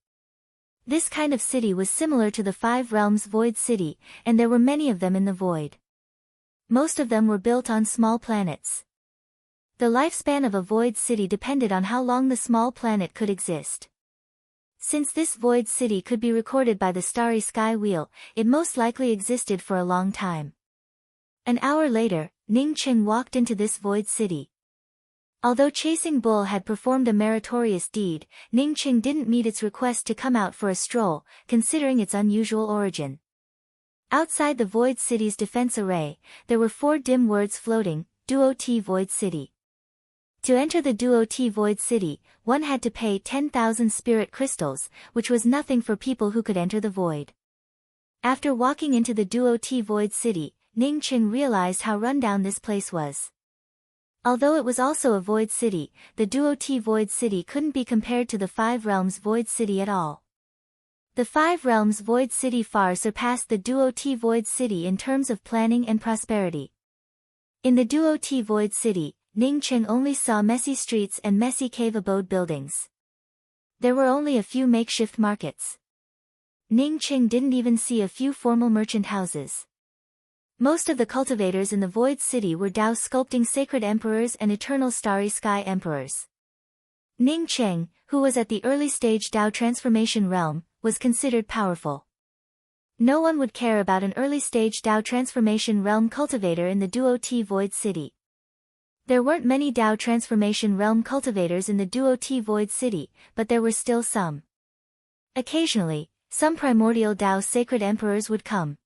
This kind of city was similar to the Five Realms Void City, and there were many of them in the void. Most of them were built on small planets. The lifespan of a void city depended on how long the small planet could exist. Since this void city could be recorded by the starry sky wheel, it most likely existed for a long time. An hour later, Ning Cheng walked into this void city. Although Chasing Bull had performed a meritorious deed, Ning Cheng didn't meet its request to come out for a stroll, considering its unusual origin. Outside the Void City's defense array, there were 4 dim words floating: Duo T Void City. To enter the Duo T Void City, one had to pay 10,000 spirit crystals, which was nothing for people who could enter the void. After walking into the Duo T Void City, Ning Cheng realized how rundown this place was. Although it was also a void city, the Duo T Void City couldn't be compared to the Five Realms Void City at all. The Five Realms Void City far surpassed the Duo T Void City in terms of planning and prosperity. In the Duo T Void City, Ning Cheng only saw messy streets and messy cave abode buildings. There were only a few makeshift markets. Ning Cheng didn't even see a few formal merchant houses. Most of the cultivators in the Void City were Dao sculpting sacred emperors and eternal starry sky emperors. Ning Cheng, who was at the early stage Dao transformation realm, was considered powerful. No one would care about an early stage Dao transformation realm cultivator in the Duo T Void City. There weren't many Dao transformation realm cultivators in the Duo T Void City, but there were still some. Occasionally, some primordial Dao sacred emperors would come.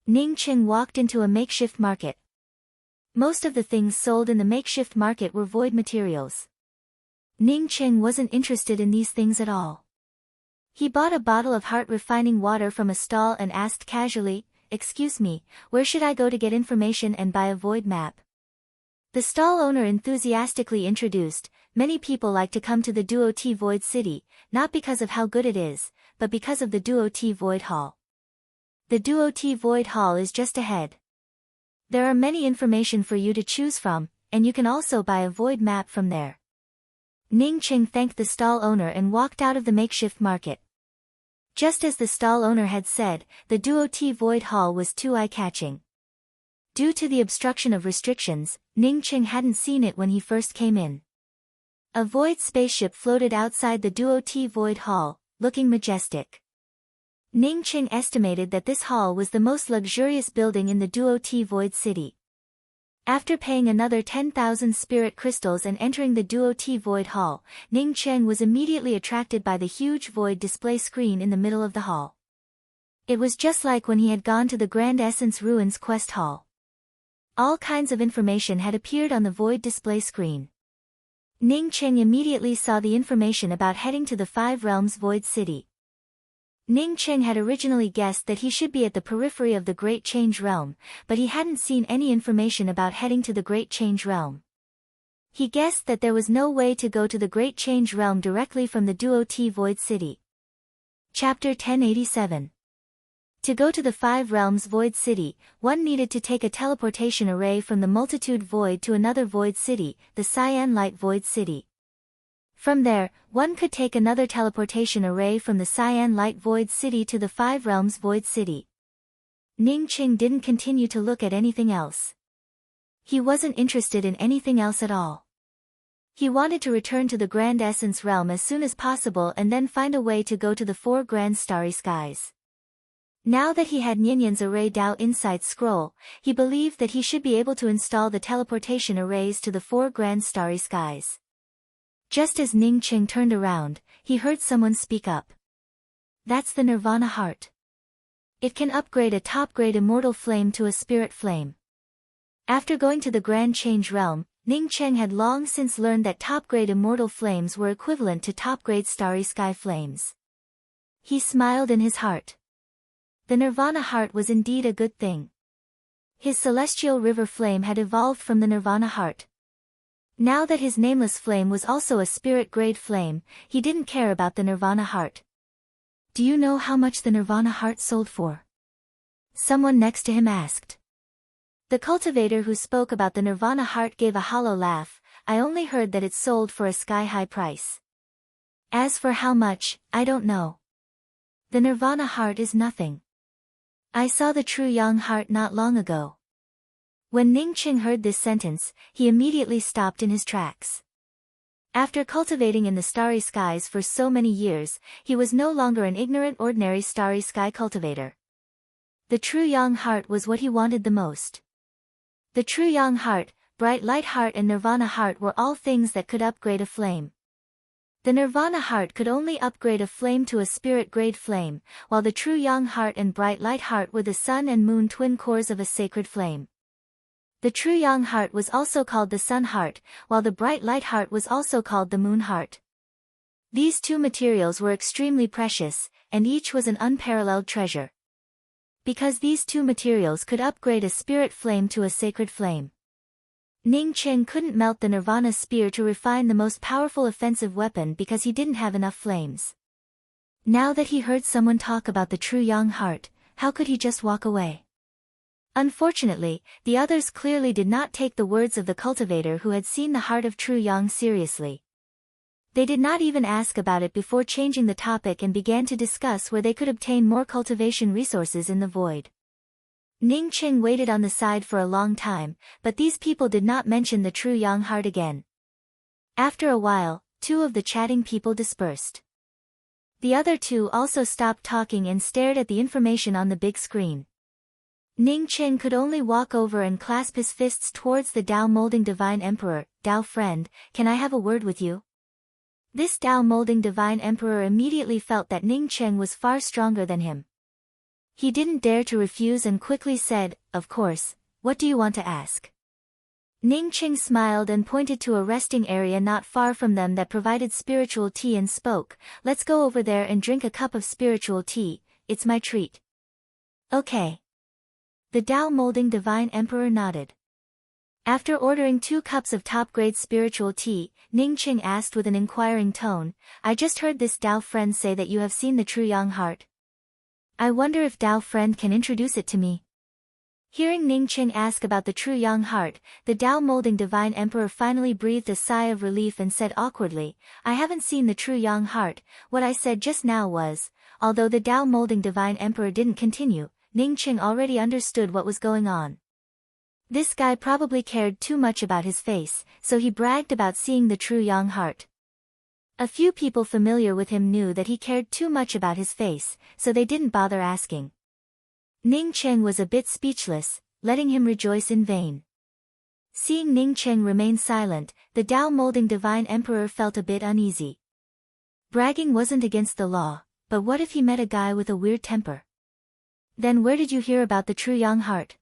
Ning Cheng walked into a makeshift market. Most of the things sold in the makeshift market were void materials. Ning Cheng wasn't interested in these things at all. He bought a bottle of heart refining water from a stall and asked casually, "Excuse me, where should I go to get information and buy a void map?" The stall owner enthusiastically introduced, "Many people like to come to the Duo T Void City, not because of how good it is, but because of the Duo T Void Hall. The Duo T Void Hall is just ahead. There are many information for you to choose from, and you can also buy a void map from there." Ning Cheng thanked the stall owner and walked out of the makeshift market. Just as the stall owner had said, the Duo T Void Hall was too eye-catching. Due to the obstruction of restrictions, Ning Cheng hadn't seen it when he first came in. A void spaceship floated outside the Duo T Void Hall, looking majestic. Ning Cheng estimated that this hall was the most luxurious building in the Duo T Void City. After paying another 10,000 spirit crystals and entering the Duo T Void Hall, Ning Cheng was immediately attracted by the huge void display screen in the middle of the hall. It was just like when he had gone to the Grand Essence Ruins Quest Hall. All kinds of information had appeared on the void display screen. Ning Cheng immediately saw the information about heading to the Five Realms Void City. Ning Cheng had originally guessed that he should be at the periphery of the Great Change Realm, but he hadn't seen any information about heading to the Great Change Realm. He guessed that there was no way to go to the Great Change Realm directly from the Duo T Void City. Chapter 1087. To go to the Five Realms Void City, one needed to take a teleportation array from the Multitude Void to another Void City, the Cyan Light Void City. From there, one could take another teleportation array from the Cyan Light Void City to the Five Realms Void City. Ning Cheng didn't continue to look at anything else. He wasn't interested in anything else at all. He wanted to return to the Grand Essence Realm as soon as possible and then find a way to go to the 4 Grand Starry Skies. Now that he had Nyanyan's Array Dao Insight Scroll, he believed that he should be able to install the teleportation arrays to the 4 Grand Starry Skies. Just as Ning Cheng turned around, he heard someone speak up. That's the Nirvana heart. It can upgrade a top-grade immortal flame to a spirit flame. After going to the Grand Change Realm, Ning Cheng had long since learned that top-grade immortal flames were equivalent to top-grade starry sky flames. He smiled in his heart. The Nirvana heart was indeed a good thing. His celestial river flame had evolved from the Nirvana heart. Now that his nameless flame was also a spirit-grade flame, he didn't care about the Nirvana heart. Do you know how much the Nirvana heart sold for? Someone next to him asked. The cultivator who spoke about the Nirvana heart gave a hollow laugh. I only heard that it sold for a sky-high price. As for how much, I don't know. The Nirvana heart is nothing. I saw the true Yang heart not long ago. When Ning Cheng heard this sentence, he immediately stopped in his tracks. After cultivating in the starry skies for so many years, he was no longer an ignorant ordinary starry sky cultivator. The true Yang heart was what he wanted the most. The true Yang heart, bright light heart and Nirvana heart were all things that could upgrade a flame. The Nirvana heart could only upgrade a flame to a spirit-grade flame, while the true Yang heart and bright light heart were the sun and moon twin cores of a sacred flame. The true Yang heart was also called the sun heart, while the bright light heart was also called the moon heart. These two materials were extremely precious, and each was an unparalleled treasure. Because these two materials could upgrade a spirit flame to a sacred flame. Ning Cheng couldn't melt the Nirvana spear to refine the most powerful offensive weapon because he didn't have enough flames. Now that he heard someone talk about the true Yang heart, how could he just walk away? Unfortunately, the others clearly did not take the words of the cultivator who had seen the heart of true Yang seriously. They did not even ask about it before changing the topic and began to discuss where they could obtain more cultivation resources in the void. Ning Cheng waited on the side for a long time, but these people did not mention the true Yang heart again. After a while, two of the chatting people dispersed. The other two also stopped talking and stared at the information on the big screen. Ning Cheng could only walk over and clasp his fists towards the Tao Molding Divine Emperor. Tao friend, can I have a word with you? This Tao Molding Divine Emperor immediately felt that Ning Cheng was far stronger than him. He didn't dare to refuse and quickly said, of course, what do you want to ask? Ning Cheng smiled and pointed to a resting area not far from them that provided spiritual tea and spoke, let's go over there and drink a cup of spiritual tea, it's my treat. Okay. The Tao Molding Divine Emperor nodded. After ordering 2 cups of top-grade spiritual tea, Ning Cheng asked with an inquiring tone, I just heard this Tao friend say that you have seen the true Yang heart. I wonder if Tao friend can introduce it to me. Hearing Ning Cheng ask about the true Yang heart, the Tao Molding Divine Emperor finally breathed a sigh of relief and said awkwardly, I haven't seen the true Yang heart, what I said just now was, although the Tao Molding Divine Emperor didn't continue, Ning Cheng already understood what was going on. This guy probably cared too much about his face, so he bragged about seeing the true Yang heart. A few people familiar with him knew that he cared too much about his face, so they didn't bother asking. Ning Cheng was a bit speechless, letting him rejoice in vain. Seeing Ning Cheng remain silent, the Tao Molding Divine Emperor felt a bit uneasy. Bragging wasn't against the law, but what if he met a guy with a weird temper? Then where did you hear about the true Yang heart?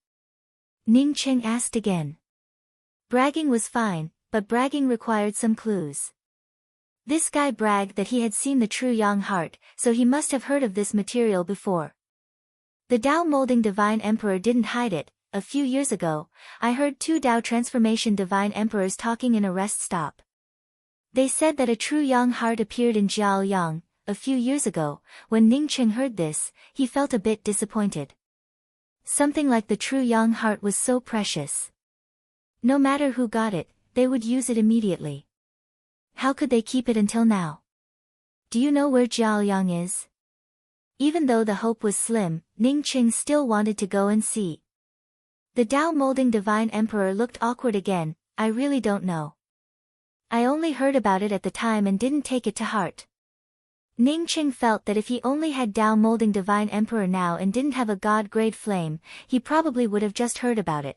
Ning Cheng asked again. Bragging was fine, but bragging required some clues. This guy bragged that he had seen the true Yang heart, so he must have heard of this material before. The Tao Molding Divine Emperor didn't hide it. A few years ago, I heard 2 Tao Transformation Divine Emperors talking in a rest stop. They said that a true Yang heart appeared in Jiaoyang. A few years ago, when Ning Cheng heard this, he felt a bit disappointed. Something like the true Yang heart was so precious. No matter who got it, they would use it immediately. How could they keep it until now? Do you know where Jiaoyang is? Even though the hope was slim, Ning Cheng still wanted to go and see. The Tao Molding Divine Emperor looked awkward again, I really don't know. I only heard about it at the time and didn't take it to heart. Ning Cheng felt that if he only had Tao Molding Divine Emperor now and didn't have a god-grade flame, he probably would have just heard about it.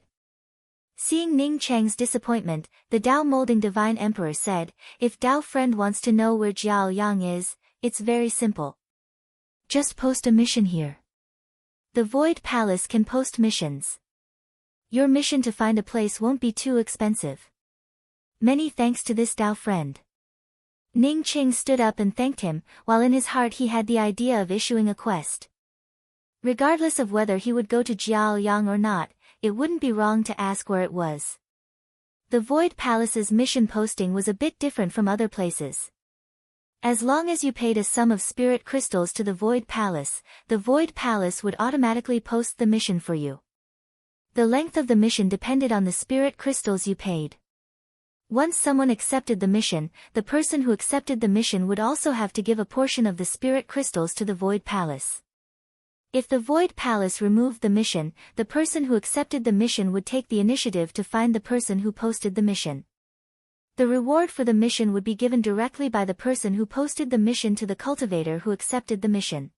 Seeing Ning Cheng's disappointment, the Tao Molding Divine Emperor said, if Tao friend wants to know where Jiaoyang is, it's very simple. Just post a mission here. The Void Palace can post missions. Your mission to find a place won't be too expensive. Many thanks to this Dao friend. Ning Qing stood up and thanked him, while in his heart he had the idea of issuing a quest. Regardless of whether he would go to Jiaoyang or not, it wouldn't be wrong to ask where it was. The Void Palace's mission posting was a bit different from other places. As long as you paid a sum of spirit crystals to the Void Palace, the Void Palace would automatically post the mission for you. The length of the mission depended on the spirit crystals you paid. Once someone accepted the mission, the person who accepted the mission would also have to give a portion of the spirit crystals to the Void Palace. If the Void Palace removed the mission, the person who accepted the mission would take the initiative to find the person who posted the mission. The reward for the mission would be given directly by the person who posted the mission to the cultivator who accepted the mission.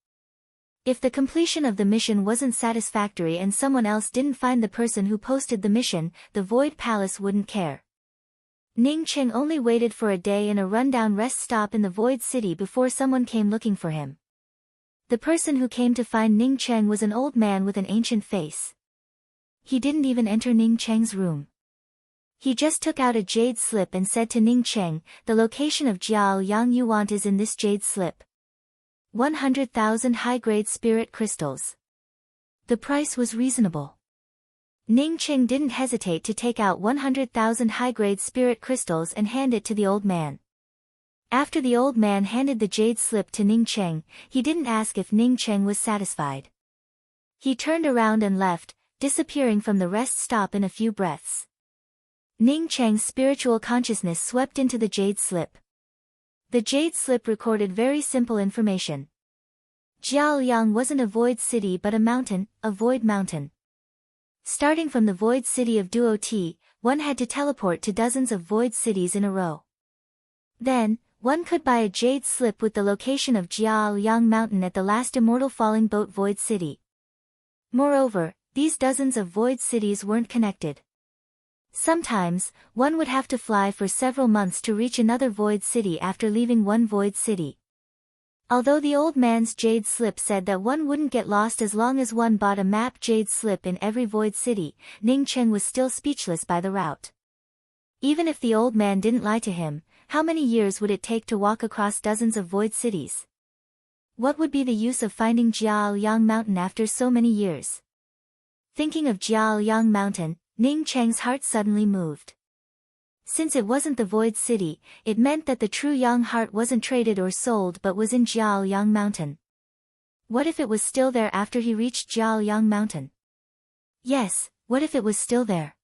If the completion of the mission wasn't satisfactory and someone else didn't find the person who posted the mission, the Void Palace wouldn't care. Ning Qing only waited for a day in a rundown rest stop in the Void City before someone came looking for him. The person who came to find Ning Cheng was an old man with an ancient face. He didn't even enter Ning Cheng's room. He just took out a jade slip and said to Ning Cheng, "The location of Jiaoyang you want is in this jade slip. 100,000 high-grade spirit crystals." The price was reasonable. Ning Cheng didn't hesitate to take out 100,000 high-grade spirit crystals and hand it to the old man. After the old man handed the jade slip to Ning Cheng, he didn't ask if Ning Cheng was satisfied. He turned around and left, disappearing from the rest stop in a few breaths. Ning Cheng's spiritual consciousness swept into the jade slip. The jade slip recorded very simple information. Jiaoyang wasn't a void city but a mountain, a void mountain. Starting from the void city of Duoti, one had to teleport to dozens of void cities in a row. Then, one could buy a jade slip with the location of Jiaoyang Mountain at the last immortal falling boat void city. Moreover, these dozens of void cities weren't connected. Sometimes, one would have to fly for several months to reach another void city after leaving one void city. Although the old man's jade slip said that one wouldn't get lost as long as one bought a map jade slip in every void city, Ning Cheng was still speechless by the route. Even if the old man didn't lie to him, how many years would it take to walk across dozens of void cities? What would be the use of finding Jiaoyang Mountain after so many years? Thinking of Jiaoyang Mountain, Ning Cheng's heart suddenly moved. Since it wasn't the void city, it meant that the true Yang heart wasn't traded or sold but was in Jiaoyang Mountain. What if it was still there after he reached Jiaoyang Mountain? Yes, what if it was still there?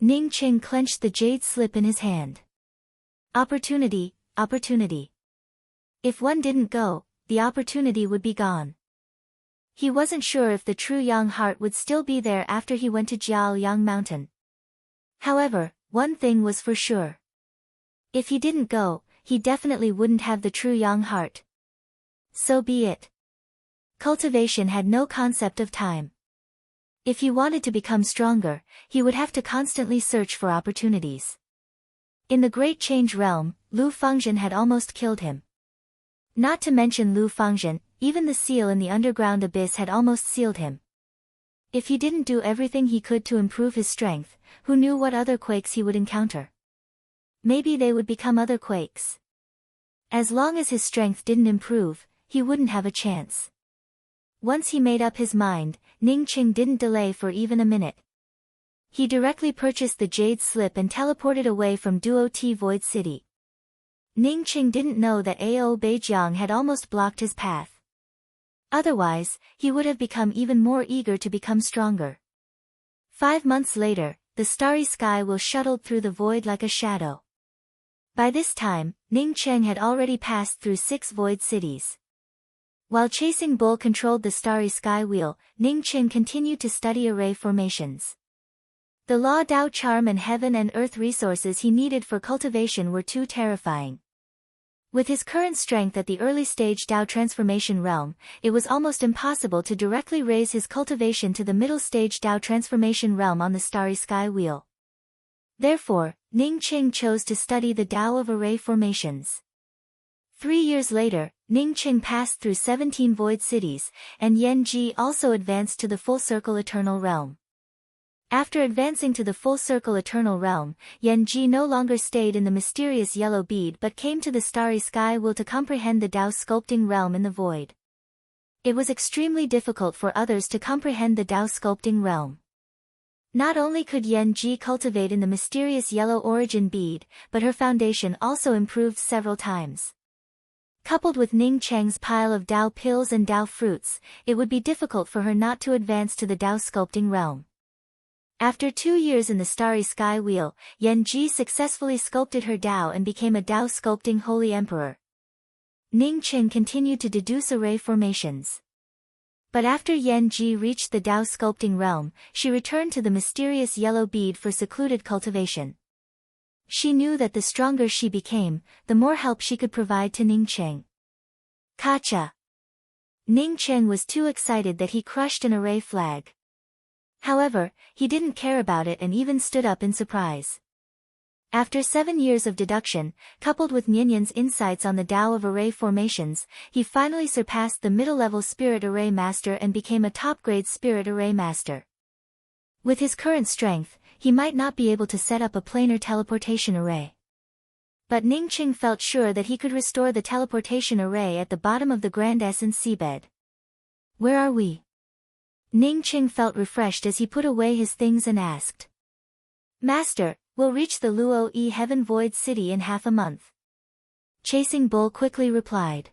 Ning Cheng clenched the jade slip in his hand. Opportunity, opportunity. If one didn't go, the opportunity would be gone. He wasn't sure if the true Yang heart would still be there after he went to Jiaoyang Mountain. However, one thing was for sure. If he didn't go, he definitely wouldn't have the true Yang heart. So be it. Cultivation had no concept of time. If he wanted to become stronger, he would have to constantly search for opportunities. In the Great Change Realm, Lu Fengzhen had almost killed him. Not to mention Lu Fengzhen, even the seal in the underground abyss had almost sealed him. If he didn't do everything he could to improve his strength, who knew what other quakes he would encounter? Maybe they would become other quakes. As long as his strength didn't improve, he wouldn't have a chance. Once he made up his mind, Ning Cheng didn't delay for even a minute. He directly purchased the jade slip and teleported away from Duoti Void City. Ning Cheng didn't know that Ao Beijiang had almost blocked his path. Otherwise, he would have become even more eager to become stronger. 5 months later, the starry sky will shuttled through the void like a shadow. By this time, Ning Cheng had already passed through 6 void cities. While chasing Bull controlled the starry sky wheel, Ning Cheng continued to study array formations. The law Dao charm and heaven and earth resources he needed for cultivation were too terrifying. With his current strength at the early stage Dao transformation realm, it was almost impossible to directly raise his cultivation to the middle stage Dao transformation realm on the starry sky wheel. Therefore, Ning Cheng chose to study the Dao of array formations. 3 years later, Ning Qing passed through 17 void cities, and Yan Ji also advanced to the full circle eternal realm. After advancing to the full circle eternal realm, Yan Ji no longer stayed in the mysterious yellow bead but came to the starry sky will to comprehend the Tao sculpting realm in the void. It was extremely difficult for others to comprehend the Tao sculpting realm. Not only could Yan Ji cultivate in the mysterious yellow origin bead, but her foundation also improved several times. Coupled with Ning Cheng's pile of Tao pills and Tao fruits, it would be difficult for her not to advance to the Tao sculpting realm. After 2 years in the starry sky wheel, Yan Ji successfully sculpted her Tao and became a Tao sculpting holy emperor. Ning Qing continued to deduce array formations. But after Yan Ji reached the Tao sculpting realm, she returned to the mysterious yellow bead for secluded cultivation. She knew that the stronger she became, the more help she could provide to Ning Qing. Kacha! Ning Qing was too excited that he crushed an array flag. However, he didn't care about it and even stood up in surprise. After 7 years of deduction, coupled with Nianyan's insights on the Tao of array formations, he finally surpassed the middle-level Spirit Array Master and became a top-grade Spirit Array Master. With his current strength, he might not be able to set up a planar teleportation array. But Ning Qing felt sure that he could restore the teleportation array at the bottom of the Grand Essence seabed. Where are we? Ning Qing felt refreshed as he put away his things and asked. Master, we'll reach the Luo-E Heaven Void City in half a month. Chasing Bull quickly replied.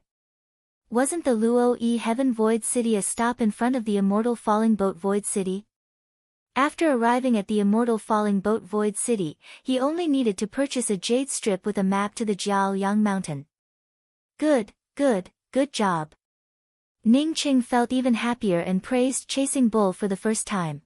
Wasn't the Luo-E Heaven Void City a stop in front of the Immortal Falling Boat Void City? After arriving at the Immortal Falling Boat Void City, he only needed to purchase a jade strip with a map to the Jiaoyang Mountain. Good job. Ning Qing felt even happier and praised Chasing Bull for the first time.